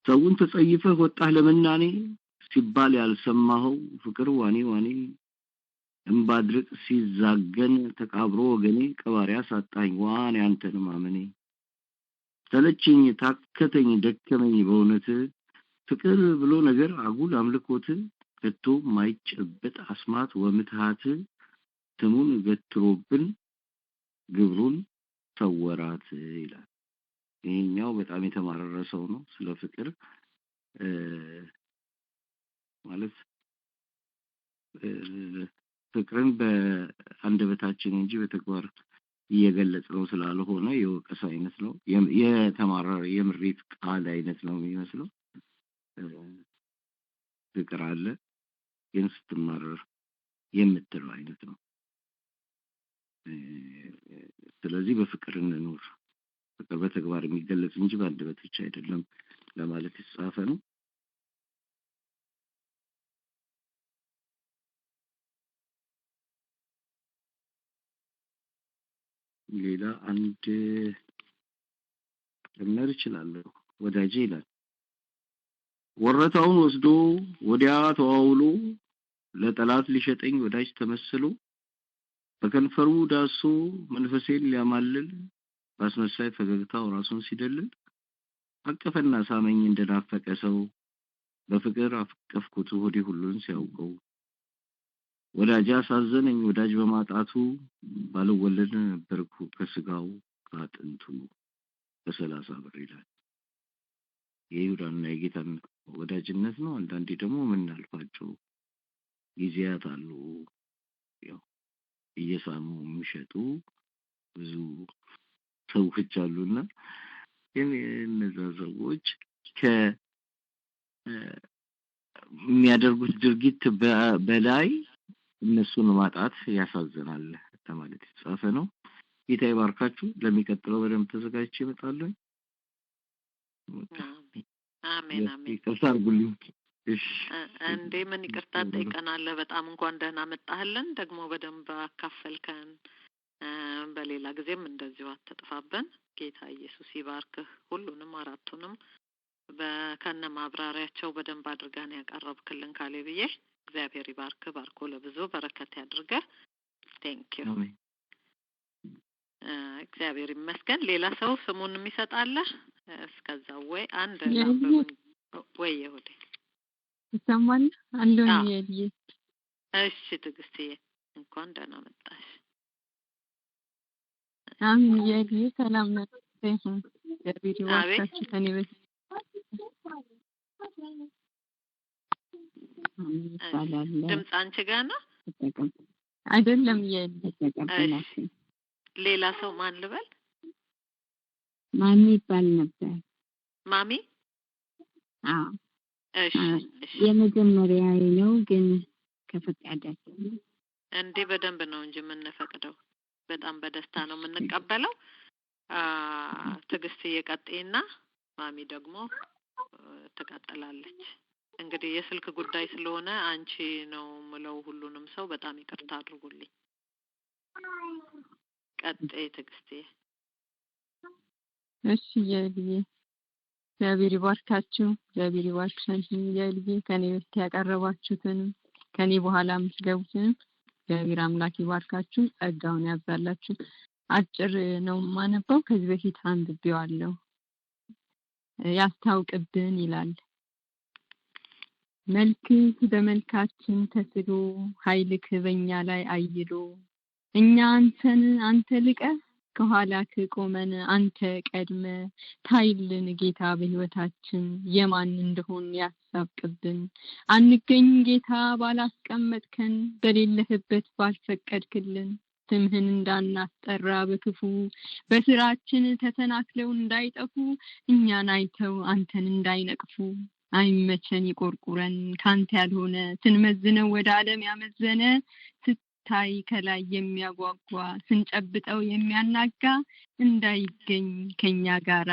ሰውን ተጸይፈህ ወጣህ ለመናኔ ሲባል ያልሰማኸው ፍቅር ዋኔ ዋኔ እንባድርቅ ሲዛገን ተቃብሮ ወገኔ ቀባሪያ ሳጣኝ ዋኔ አንተን ማመኔ ሰለችኝ ታከተኝ ደከመኝ በእውነት ፍቅር ብሎ ነገር አጉል አምልኮት ከቶ ማይጨበጥ አስማት ወምትሃት ስሙን ገትሮብን ግብሩን ሰወራት ይላል። ይሄኛው በጣም የተማረረ ሰው ነው ስለ ፍቅር ማለት ፍቅርን በአንደበታችን እንጂ በተግባር እየገለጽነው ስላልሆነ የወቀሳ አይነት ነው። የተማረረ የምሬት ቃል አይነት ነው የሚመስለው። ፍቅር አለ ግን ስትማረር የምትለው አይነት ነው። ስለዚህ በፍቅር እንኑር። ፍቅር በተግባር የሚገለጽ እንጂ በአንደበት ብቻ አይደለም ለማለት የተጻፈ ነው። ሌላ አንድ ልመር እችላለሁ። ወዳጄ ይላል ወረታውን ወስዶ ወዲያ ተዋውሎ ለጠላት ሊሸጠኝ ወዳጅ ተመስሎ በከንፈሩ ዳሶ መንፈሴን ሊያማልል ባስመሳይ ፈገግታው ራሱን ሲደልል አቀፈና ሳመኝ እንደናፈቀ ሰው በፍቅር አፍቀፍኩት ሆዴ ሁሉን ሲያውቀው ወዳጅ አሳዘነኝ ወዳጅ በማጣቱ ባልወለድ ነበርኩ ከስጋው ከአጥንቱ በ30 ብር ይላል። የይሁዳና የጌታን ወዳጅነት ነው። አንዳንዴ ደግሞ የምናልፋቸው ጊዜያት አሉ። ያው እየሳሙ የሚሸጡ ብዙ ሰዎች አሉና እነዛ ሰዎች የሚያደርጉት ድርጊት በላይ እነሱን ማጣት ያሳዝናል ተማለት የተጻፈ ነው። ጌታ ይባርካችሁ። ለሚቀጥለው በደንብ ተዘጋጅቼ እመጣለሁ። አሜን አሜን። ይቅርታ አድርጉልኝ። እሺ እንዴ ምን ይቅርታ ጠይቀናል። በጣም እንኳን ደህና መጣህልን። ደግሞ በደንብ አካፈልከን። በሌላ ጊዜም እንደዚሁ አትጥፋብን። ጌታ ኢየሱስ ይባርክህ። ሁሉንም አራቱንም በከነ ማብራሪያቸው በደንብ አድርጋን ያቀረብክልን ካሌብዬ እግዚአብሔር ይባርክህ። ባርኮ ለብዙ በረከት ያድርገህ። ቴንክ ዩ። እግዚአብሔር ይመስገን። ሌላ ሰው ስሙን የሚሰጣለ? እስከዛው ወይ አንድ ወይ ይሁዲ ይሰማል አለኝ የልዬ። እሺ ትግስትዬ እንኳን ደህና መጣሽ። አሜን የልዬ። ሰላም ነው። እግዚአብሔር ይባርካችሁ። ከኔ በፊት ድምፅ አንቺ ጋር ነው አይደለም? የልዬ ሌላ ሰው ማን ልበል? ማሚ ይባል ነበር። ማሚ? አዎ እሺ እሺ። የመጀመሪያዬ ነው ግን ከፈቃዳችሁ እንዴ በደንብ ነው እንጂ የምንፈቅደው። በጣም በደስታ ነው የምንቀበለው። ትግስት እየቀጤና ማሚ ደግሞ ትቀጥላለች። እንግዲህ የስልክ ጉዳይ ስለሆነ አንቺ ነው ምለው ሁሉንም ሰው በጣም ይቅርታ አድርጉልኝ። ቀጤ ትግስት። እሺ የልዬ እግዚአብሔር ይባርካችሁ። እግዚአብሔር ይባርካችሁ የልዬ። ከኔ በፊት ያቀረባችሁትን ከኔ በኋላ የምትገቡትን እግዚአብሔር አምላክ ይባርካችሁ፣ ጸጋውን ያብዛላችሁ። አጭር ነው ማነበው። ከዚህ በፊት አንብቤዋለሁ። ያስታውቅብን ይላል። መልክህ በመልካችን ተስሎ ኃይልህ በእኛ ላይ አይሎ እኛ አንተ ልቀህ ከኋላክ ቆመን አንተ ቀድመ ታይልን ጌታ በህይወታችን የማን እንደሆን ያሳብቅብን። አንገኝ ጌታ ባላስቀመጥከን በሌለህበት ባልፈቀድክልን ስምህን እንዳናስጠራ በክፉ በስራችን ተተናክለው እንዳይጠፉ እኛን አይተው አንተን እንዳይነቅፉ አይመቸን ይቆርቁረን ካንተ ያልሆነ ስንመዝነው ወደ ዓለም ያመዘነ ታይ ከላይ የሚያጓጓ ስንጨብጠው የሚያናጋ እንዳይገኝ ከኛ ጋራ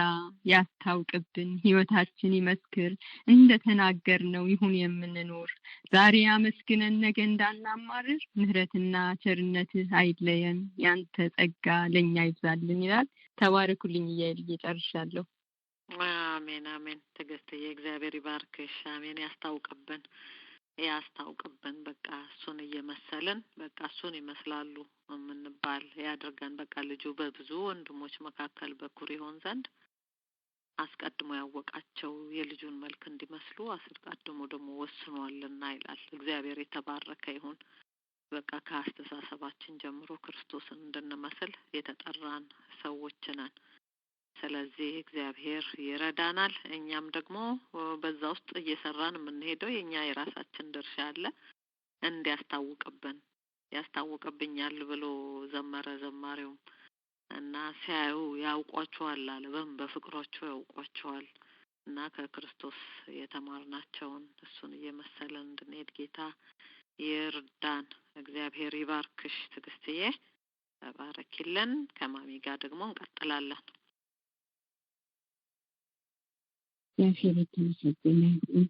ያስታውቅብን። ህይወታችን ይመስክር እንደተናገርነው ይሁን የምንኖር ዛሬ አመስግነን ነገ እንዳናማርር ምህረትና ቸርነትህ አይለየን ያንተ ጸጋ ለኛ ይብዛልን ይላል። ተባረኩልኝ እያልኩ ጨርሻለሁ። አሜን አሜን። ትግስትዬ እግዚአብሔር ይባርክሽ። አሜን። ያስታውቅብን በቃ እሱን እየመሰልን በቃ እሱን ይመስላሉ የምንባል ያድርገን። በቃ ልጁ በብዙ ወንድሞች መካከል በኩር ይሆን ዘንድ አስቀድሞ ያወቃቸው የልጁን መልክ እንዲመስሉ አስቀድሞ ደግሞ ወስኗልና ይላል። እግዚአብሔር የተባረከ ይሁን። በቃ ከአስተሳሰባችን ጀምሮ ክርስቶስን እንድንመስል የተጠራን ሰዎች ነን። ስለዚህ እግዚአብሔር ይረዳናል። እኛም ደግሞ በዛ ውስጥ እየሰራን የምንሄደው የኛ የራሳችን ድርሻ አለ። ያስታውቅብኛል ብሎ ዘመረ ዘማሪውም እና ሲያዩ ያውቋቸዋል አለ። በፍቅሯቸው ያውቋቸዋል እና ከክርስቶስ የተማርናቸውን እሱን እየመሰለን እንድንሄድ ጌታ ይርዳን። እግዚአብሔር ይባርክሽ ትግስትዬ። ተባረኪልን። ከማሚ ጋር ደግሞ እንቀጥላለን። እግዚአብሔር የተመሰገነ ይሁን።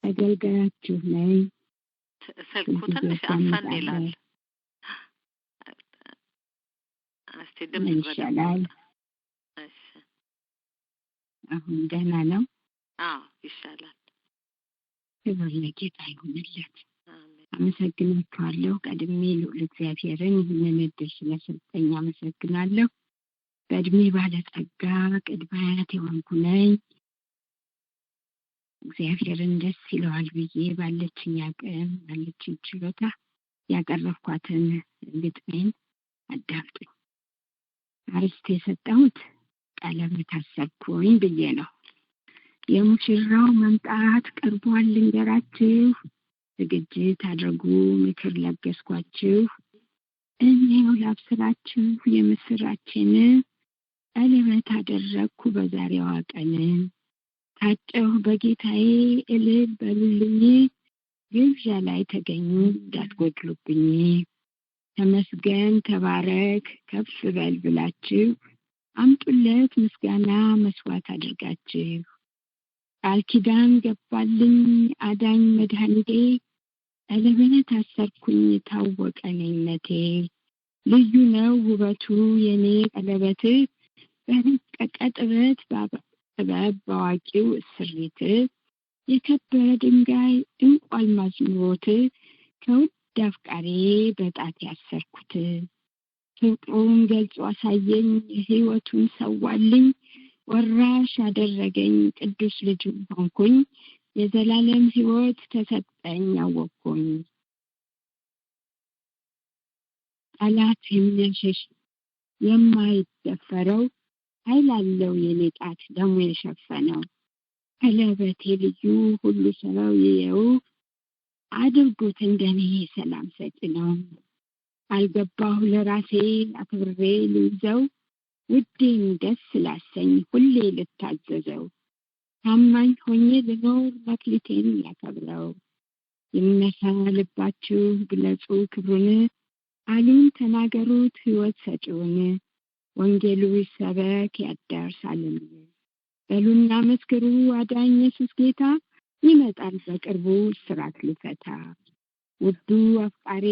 አገልጋያችሁ ላይ ስልኩ ትንሽ አፈን ይላል። እስቲ ድምጽ ይሻላል። እሺ አሁን ደህና ነው? አዎ ይሻላል። ክብር ለጌታ ይሁንለት። አመሰግናለሁ። ቀድሜ ልዑል እግዚአብሔርን ይህንን ዕድል ስለሰጠኝ አመሰግናለሁ። በእድሜ ባለጸጋ ቅድመ አያት የሆንኩ ነኝ። እግዚአብሔርን ደስ ይለዋል ብዬ ባለችኝ አቅም ባለችኝ ችሎታ ያቀረብኳትን ግጥሜን አዳምጡኝ። አርስት የሰጠሁት ቀለበት አሰብኩኝ ብዬ ነው። የሙሽራው መምጣት ቀርቧል ልንገራችሁ፣ ዝግጅት አድርጉ ምክር ለገስኳችሁ። እኔው ላብስራችሁ የምስራችን፣ ቀለበት አደረግኩ በዛሬዋ ቀን። ታጨሁ በጌታዬ እልል በሉልኝ፣ ግብዣ ላይ ተገኙ እንዳትጎድሉብኝ። ተመስገን ተባረክ ከፍ በል ብላችሁ አምጡለት ምስጋና መስዋዕት አድርጋችሁ። ቃል ኪዳን ገባልኝ አዳኝ መድኃኒቴ፣ ቀለበት አሰርኩኝ ታወቀ ነኝነቴ። ልዩ ነው ውበቱ የኔ ቀለበት፣ በረቀቀ ጥበት ጥበብ በአዋቂው ስሪት። የከበረ ድንጋይ ዕንቁ አልማዝ ኑሮት፣ ከውድ አፍቃሪ በጣት ያሰርኩት። ፍቅሩን ገልጾ አሳየኝ ሕይወቱን ሰዋልኝ፣ ወራሽ አደረገኝ ቅዱስ ልጁ ሆንኩኝ። የዘላለም ሕይወት ተሰጠኝ አወቅኩኝ። ጠላት የሚያሸሽ የማይደፈረው ኃይል አለው የኔ ጣት ደሙ የሸፈነው። ቀለበቴ ልዩ ሁሉ ሰው ይየው፣ አድርጉት እንደኔ ሰላም ሰጪ ነው። አልገባሁ ለራሴ አክብሬ ልይዘው፣ ውዴን ደስ ላሰኝ ሁሌ ልታዘዘው። ታማኝ ሆኜ ልኖር መክሊቴን ላከብረው። ይነሳ ልባችሁ ግለጹ ክብሩን፣ ቃሉን ተናገሩት ሕይወት ሰጪውን። ወንጌሉ ይሰበክ ያዳርስ ዓለምን፣ በሉና መስክሩ አዳኝ ኢየሱስ ጌታ፣ ይመጣል በቅርቡ እስራት ሊፈታ። ውዱ አፍቃሬ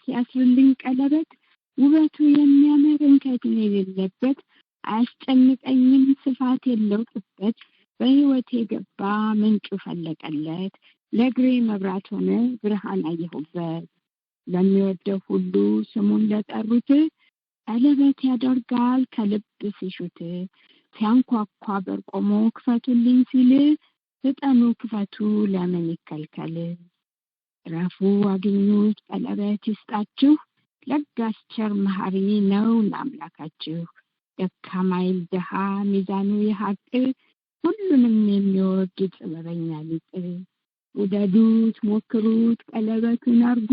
ሲያስርልኝ ቀለበት፣ ውበቱ የሚያምር እንከን የሌለበት። አያስጨንቀኝም ስፋት የለው ጥበት፣ በሕይወቴ ገባ ምንጩ ፈለቀለት። ለእግሬ መብራት ሆነ ብርሃን አየሁበት። ለሚወደው ሁሉ ስሙን ለጠሩት፣ ቀለበት ያደርጋል ከልብ ሲሹት። ሲያንኳኳ በር ቆሞ ክፈቱልኝ ሲል፣ ፍጠኑ ክፈቱ ለምን ይከልከል። ረፉ አግኙት ቀለበት ይስጣችሁ፣ ለጋስ ቸር መሐሪ ነው ለአምላካችሁ። ደካማ ይል ድሃ ሚዛኑ የሐቅ፣ ሁሉንም የሚወድ ጥበበኛ ሊቅ። ውደዱት ሞክሩት ቀለበቱን አርጉ፣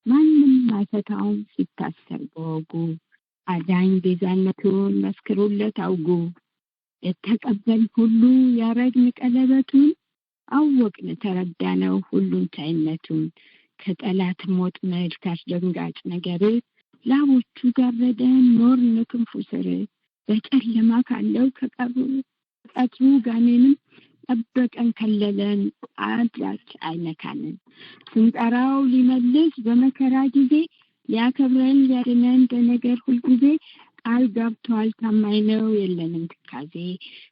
ማንም አይፈታውም ሲታሰር በወጉ። አዳኝ ቤዛነቱን መስክሩለት አውጉ፣ የተቀበል ሁሉ ያረግን ቀለበቱን። አወቅን ተረዳነው ሁሉን ቻይነቱን፣ ከጠላት ሞጥመድ ካስደንጋጭ ነገር፣ ላቦቹ ጋረደን ኖርን ክንፉ ስር። በጨለማ ካለው ከቀትሩ ጋኔንም፣ ጠበቀን ከለለን አድራች አይነካንን። ስንጠራው ሊመልስ በመከራ ጊዜ፣ ሊያከብረን ሊያድነን በነገር ሁልጊዜ። ቃል ገብቷል ታማኝ ነው የለንም ትካዜ፣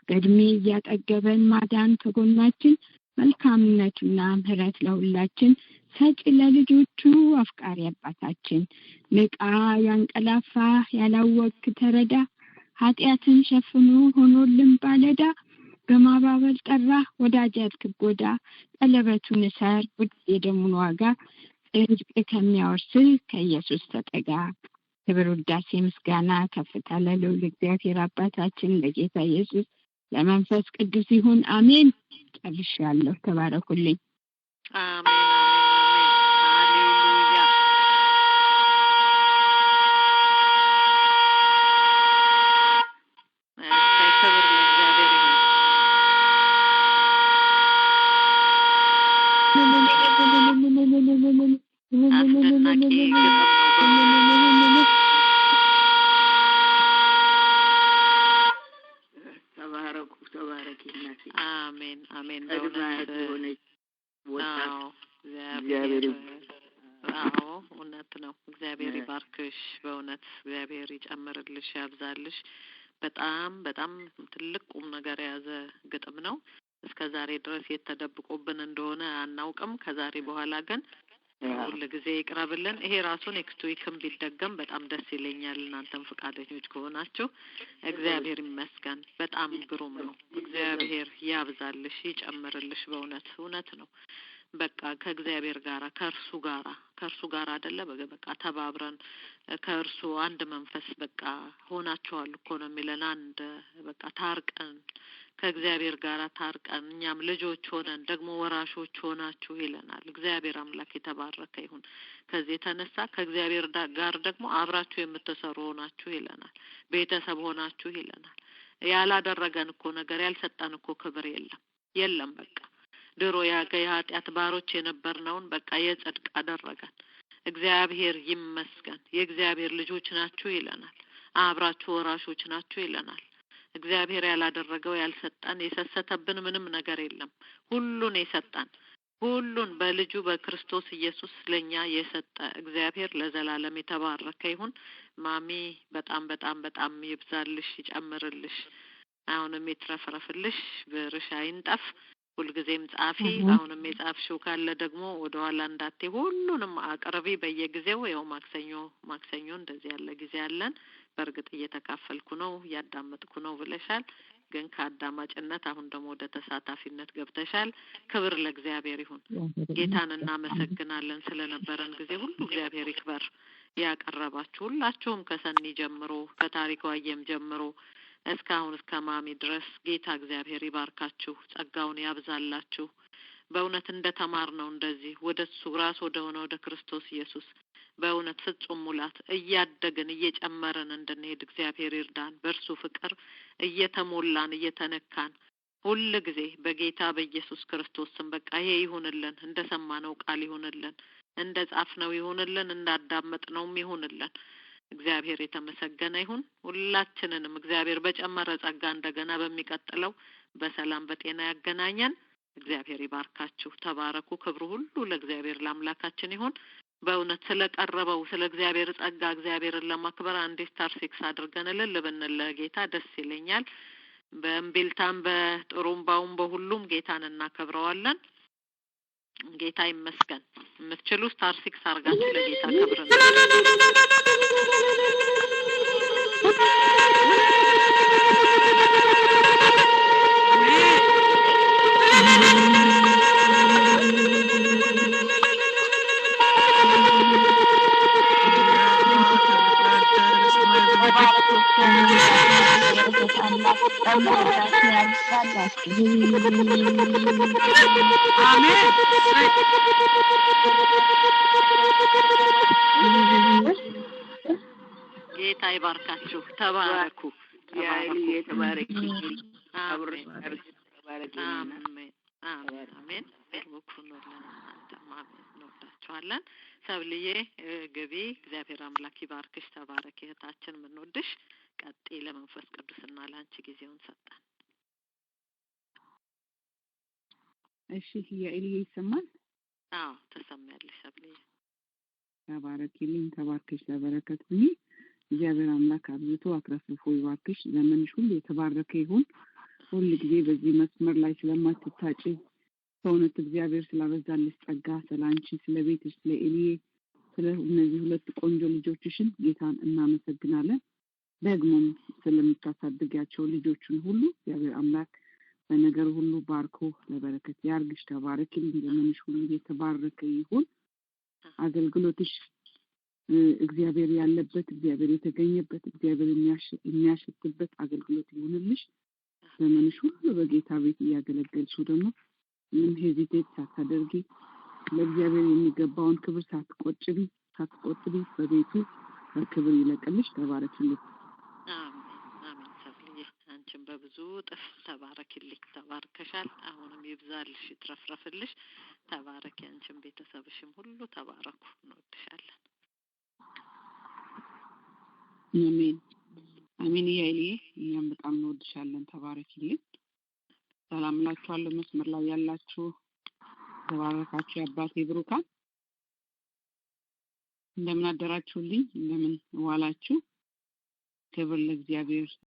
በእድሜ እያጠገበን ማዳን ከጎናችን። መልካምነቱና ምሕረት ለሁላችን፣ ሰጪ ለልጆቹ አፍቃሪ አባታችን። ንቃ ያንቀላፋ ያላወቅ ተረዳ፣ ኃጢአትን ሸፍኖ ሆኖልን ባለዳ። በማባበል ጠራ ወዳጅ አትጎዳ፣ ቀለበቱን እሰር ውድ የደሙን ዋጋ። ጽድቅ ከሚያወርስ ከኢየሱስ ተጠጋ። ክብር ውዳሴ ምስጋና ከፍታ ለልዑል እግዚአብሔር አባታችን ለጌታ ኢየሱስ ለመንፈስ ቅዱስ ይሁን አሜን። ጨርሻለሁ። ተባረኩልኝ። አሜን አሜን አሜን። ሃሌሉያ። ክብር ለእግዚአብሔር ይሁን። አስደናቂ ግጥም ነው። ተባረኩ ተባረኪ እናቴ። አሜን አሜን። በእውነት ሆነች ወጣት እግዚአብሔር አዎ እውነት ነው። እግዚአብሔር ይባርክሽ። በእውነት እግዚአብሔር ይጨምርልሽ ያብዛልሽ። በጣም በጣም ትልቅ ቁም ነገር የያዘ ግጥም ነው። እስከ ዛሬ ድረስ የተደብቆብን እንደሆነ አናውቅም። ከዛሬ በኋላ ግን ሁሉ ጊዜ ይቅረብልን። ይሄ ራሱ ኔክስት ዊክም ቢደገም በጣም ደስ ይለኛል፣ እናንተም ፈቃደኞች ከሆናችሁ። እግዚአብሔር ይመስገን። በጣም ግሩም ነው። እግዚአብሔር ያብዛልሽ ይጨምርልሽ። በእውነት እውነት ነው። በቃ ከእግዚአብሔር ጋራ ከእርሱ ጋር አይደለ በቃ ተባብረን ከእርሱ አንድ መንፈስ በቃ ሆናችኋል እኮ ነው የሚለን። አንድ በቃ ታርቀን ከእግዚአብሔር ጋር ታርቀን እኛም ልጆች ሆነን ደግሞ ወራሾች ሆናችሁ ይለናል። እግዚአብሔር አምላክ የተባረከ ይሁን። ከዚህ የተነሳ ከእግዚአብሔር ጋር ደግሞ አብራችሁ የምትሰሩ ሆናችሁ ይለናል። ቤተሰብ ሆናችሁ ይለናል። ያላደረገን እኮ ነገር ያልሰጠን እኮ ክብር የለም። በቃ ድሮ የኃጢአት ባሮች የነበርነውን በቃ የጽድቅ አደረገን። እግዚአብሔር ይመስገን። የእግዚአብሔር ልጆች ናችሁ ይለናል። አብራችሁ ወራሾች ናችሁ ይለናል። እግዚአብሔር ያላደረገው ያልሰጠን የሰሰተብን ምንም ነገር የለም። ሁሉን የሰጠን ሁሉን በልጁ በክርስቶስ ኢየሱስ ለኛ የሰጠ እግዚአብሔር ለዘላለም የተባረከ ይሁን። ማሚ በጣም በጣም በጣም ይብዛልሽ፣ ይጨምርልሽ፣ አሁንም ይትረፍረፍልሽ፣ ብርሽ አይንጠፍ። ሁልጊዜም ጻፊ። አሁንም የጻፍሽው ካለ ደግሞ ወደ ኋላ እንዳትይ ሁሉንም አቅርቢ በየጊዜው። ያው ማክሰኞ እንደዚህ ያለ ጊዜ አለን። በእርግጥ እየተካፈልኩ ነው ያዳመጥኩ ነው ብለሻል። ግን ከአዳማጭነት አሁን ደግሞ ወደ ተሳታፊነት ገብተሻል። ክብር ለእግዚአብሔር ይሁን። ጌታን እናመሰግናለን ስለነበረን ጊዜ ሁሉ። እግዚአብሔር ይክበር። ያቀረባችሁ ሁላችሁም ከሰኒ ጀምሮ ከታሪኳየም ጀምሮ እስካሁን እስከ ማሚ ድረስ ጌታ እግዚአብሔር ይባርካችሁ፣ ጸጋውን ያብዛላችሁ። በእውነት እንደተማርነው እንደዚህ ወደሱ ራስ ወደ ሆነ ወደ ክርስቶስ ኢየሱስ በእውነት ፍጹም ሙላት እያደግን እየጨመረን እንድንሄድ እግዚአብሔር ይርዳን። በእርሱ ፍቅር እየተሞላን እየተነካን ሁሉ ጊዜ በጌታ በኢየሱስ ክርስቶስ ስም በቃ ይሄ ይሁንልን። እንደሰማነው ቃል ይሁንልን፣ እንደጻፍነው ይሁንልን፣ እንዳዳመጥነውም ይሁንልን። እግዚአብሔር የተመሰገነ ይሁን። ሁላችንንም እግዚአብሔር በጨመረ ጸጋ እንደገና በሚቀጥለው በሰላም በጤና ያገናኘን። እግዚአብሔር ይባርካችሁ። ተባረኩ። ክብሩ ሁሉ ለእግዚአብሔር ለአምላካችን ይሁን። በእውነት ስለቀረበው ስለ እግዚአብሔር ጸጋ እግዚአብሔርን ለማክበር አንዴ ስታር 6 አድርገን እልል ብንል ለጌታ ደስ ይለኛል። በእምቢልታም በጥሩምባውም በሁሉም ጌታን እናከብረዋለን። ጌታ ይመስገን። የምትችሉ ስታር 6 አድርጋችሁ ለጌታ ክብር ጌታ ይባርካችሁ። ተባረኩ። ተባረኩ። አሜን። እንወዳችኋለን። ሰብልዬ ግቢ። እግዚአብሔር አምላክ ይባርክሽ። ተባረክ እህታችን፣ የምንወድሽ። ቀጥይ። ለመንፈስ ቅዱስና ለአንቺ ጊዜውን ሰጠን። እሺ፣ የኤልዬ ይሰማል? አዎ ተሰማያለሽ ሰብልዬ። ተባረክልኝ። ተባርከሽ ለበረከት ሁኚ። እግዚአብሔር አምላክ አብዝቶ አትረፍርፎ ይባርክሽ። ዘመንሽ ሁሉ የተባረከ ይሁን። ሁሉ ጊዜ በዚህ መስመር ላይ ስለማትታጪ በእውነት እግዚአብሔር ስላበዛልሽ ጸጋ፣ ስላንቺ፣ ስለቤትሽ፣ ስለኤልዬ፣ ስለ እነዚህ ሁለት ቆንጆ ልጆችሽን ጌታን እናመሰግናለን። ደግሞም ስለምታሳድጊያቸው ልጆችን ሁሉ እግዚአብሔር አምላክ በነገር ሁሉ ባርኮ ለበረከት ያርግሽ። ተባረክልኝ። ዘመንሽ ሁሉ የተባረከ ይሁን። አገልግሎትሽ እግዚአብሔር ያለበት፣ እግዚአብሔር የተገኘበት፣ እግዚአብሔር የሚያሸትበት አገልግሎት ይሁንልሽ። ዘመንሽ ሁሉ በጌታ ቤት እያገለገልሽ ደግሞ ምንም ሄዚቴት ሳታደርጊ ለእግዚአብሔር የሚገባውን ክብር ሳትቆጥቢ በቤቱ በክብር ይለቅልሽ። ተባረክልኝ። አሜን። ሰብልዬ አንቺም በብዙ ጥፍ ተባረክልኝ። ተባርከሻል። አሁንም ይብዛልሽ፣ ይትረፍረፍልሽ። ተባረኪ። አንቺም ቤተሰብሽም ሁሉ ተባረኩ። እንወድሻለን። አሜን አሜን። ያይልዬ እኛም በጣም እንወድሻለን። ተባረክልኝ። ሰላም እላችኋለሁ። መስመር ላይ ያላችሁ ተባረካችሁ። የአባቴ ብሩካን እንደምን አደራችሁልኝ? እንደምን ዋላችሁ? ክብር ለእግዚአብሔር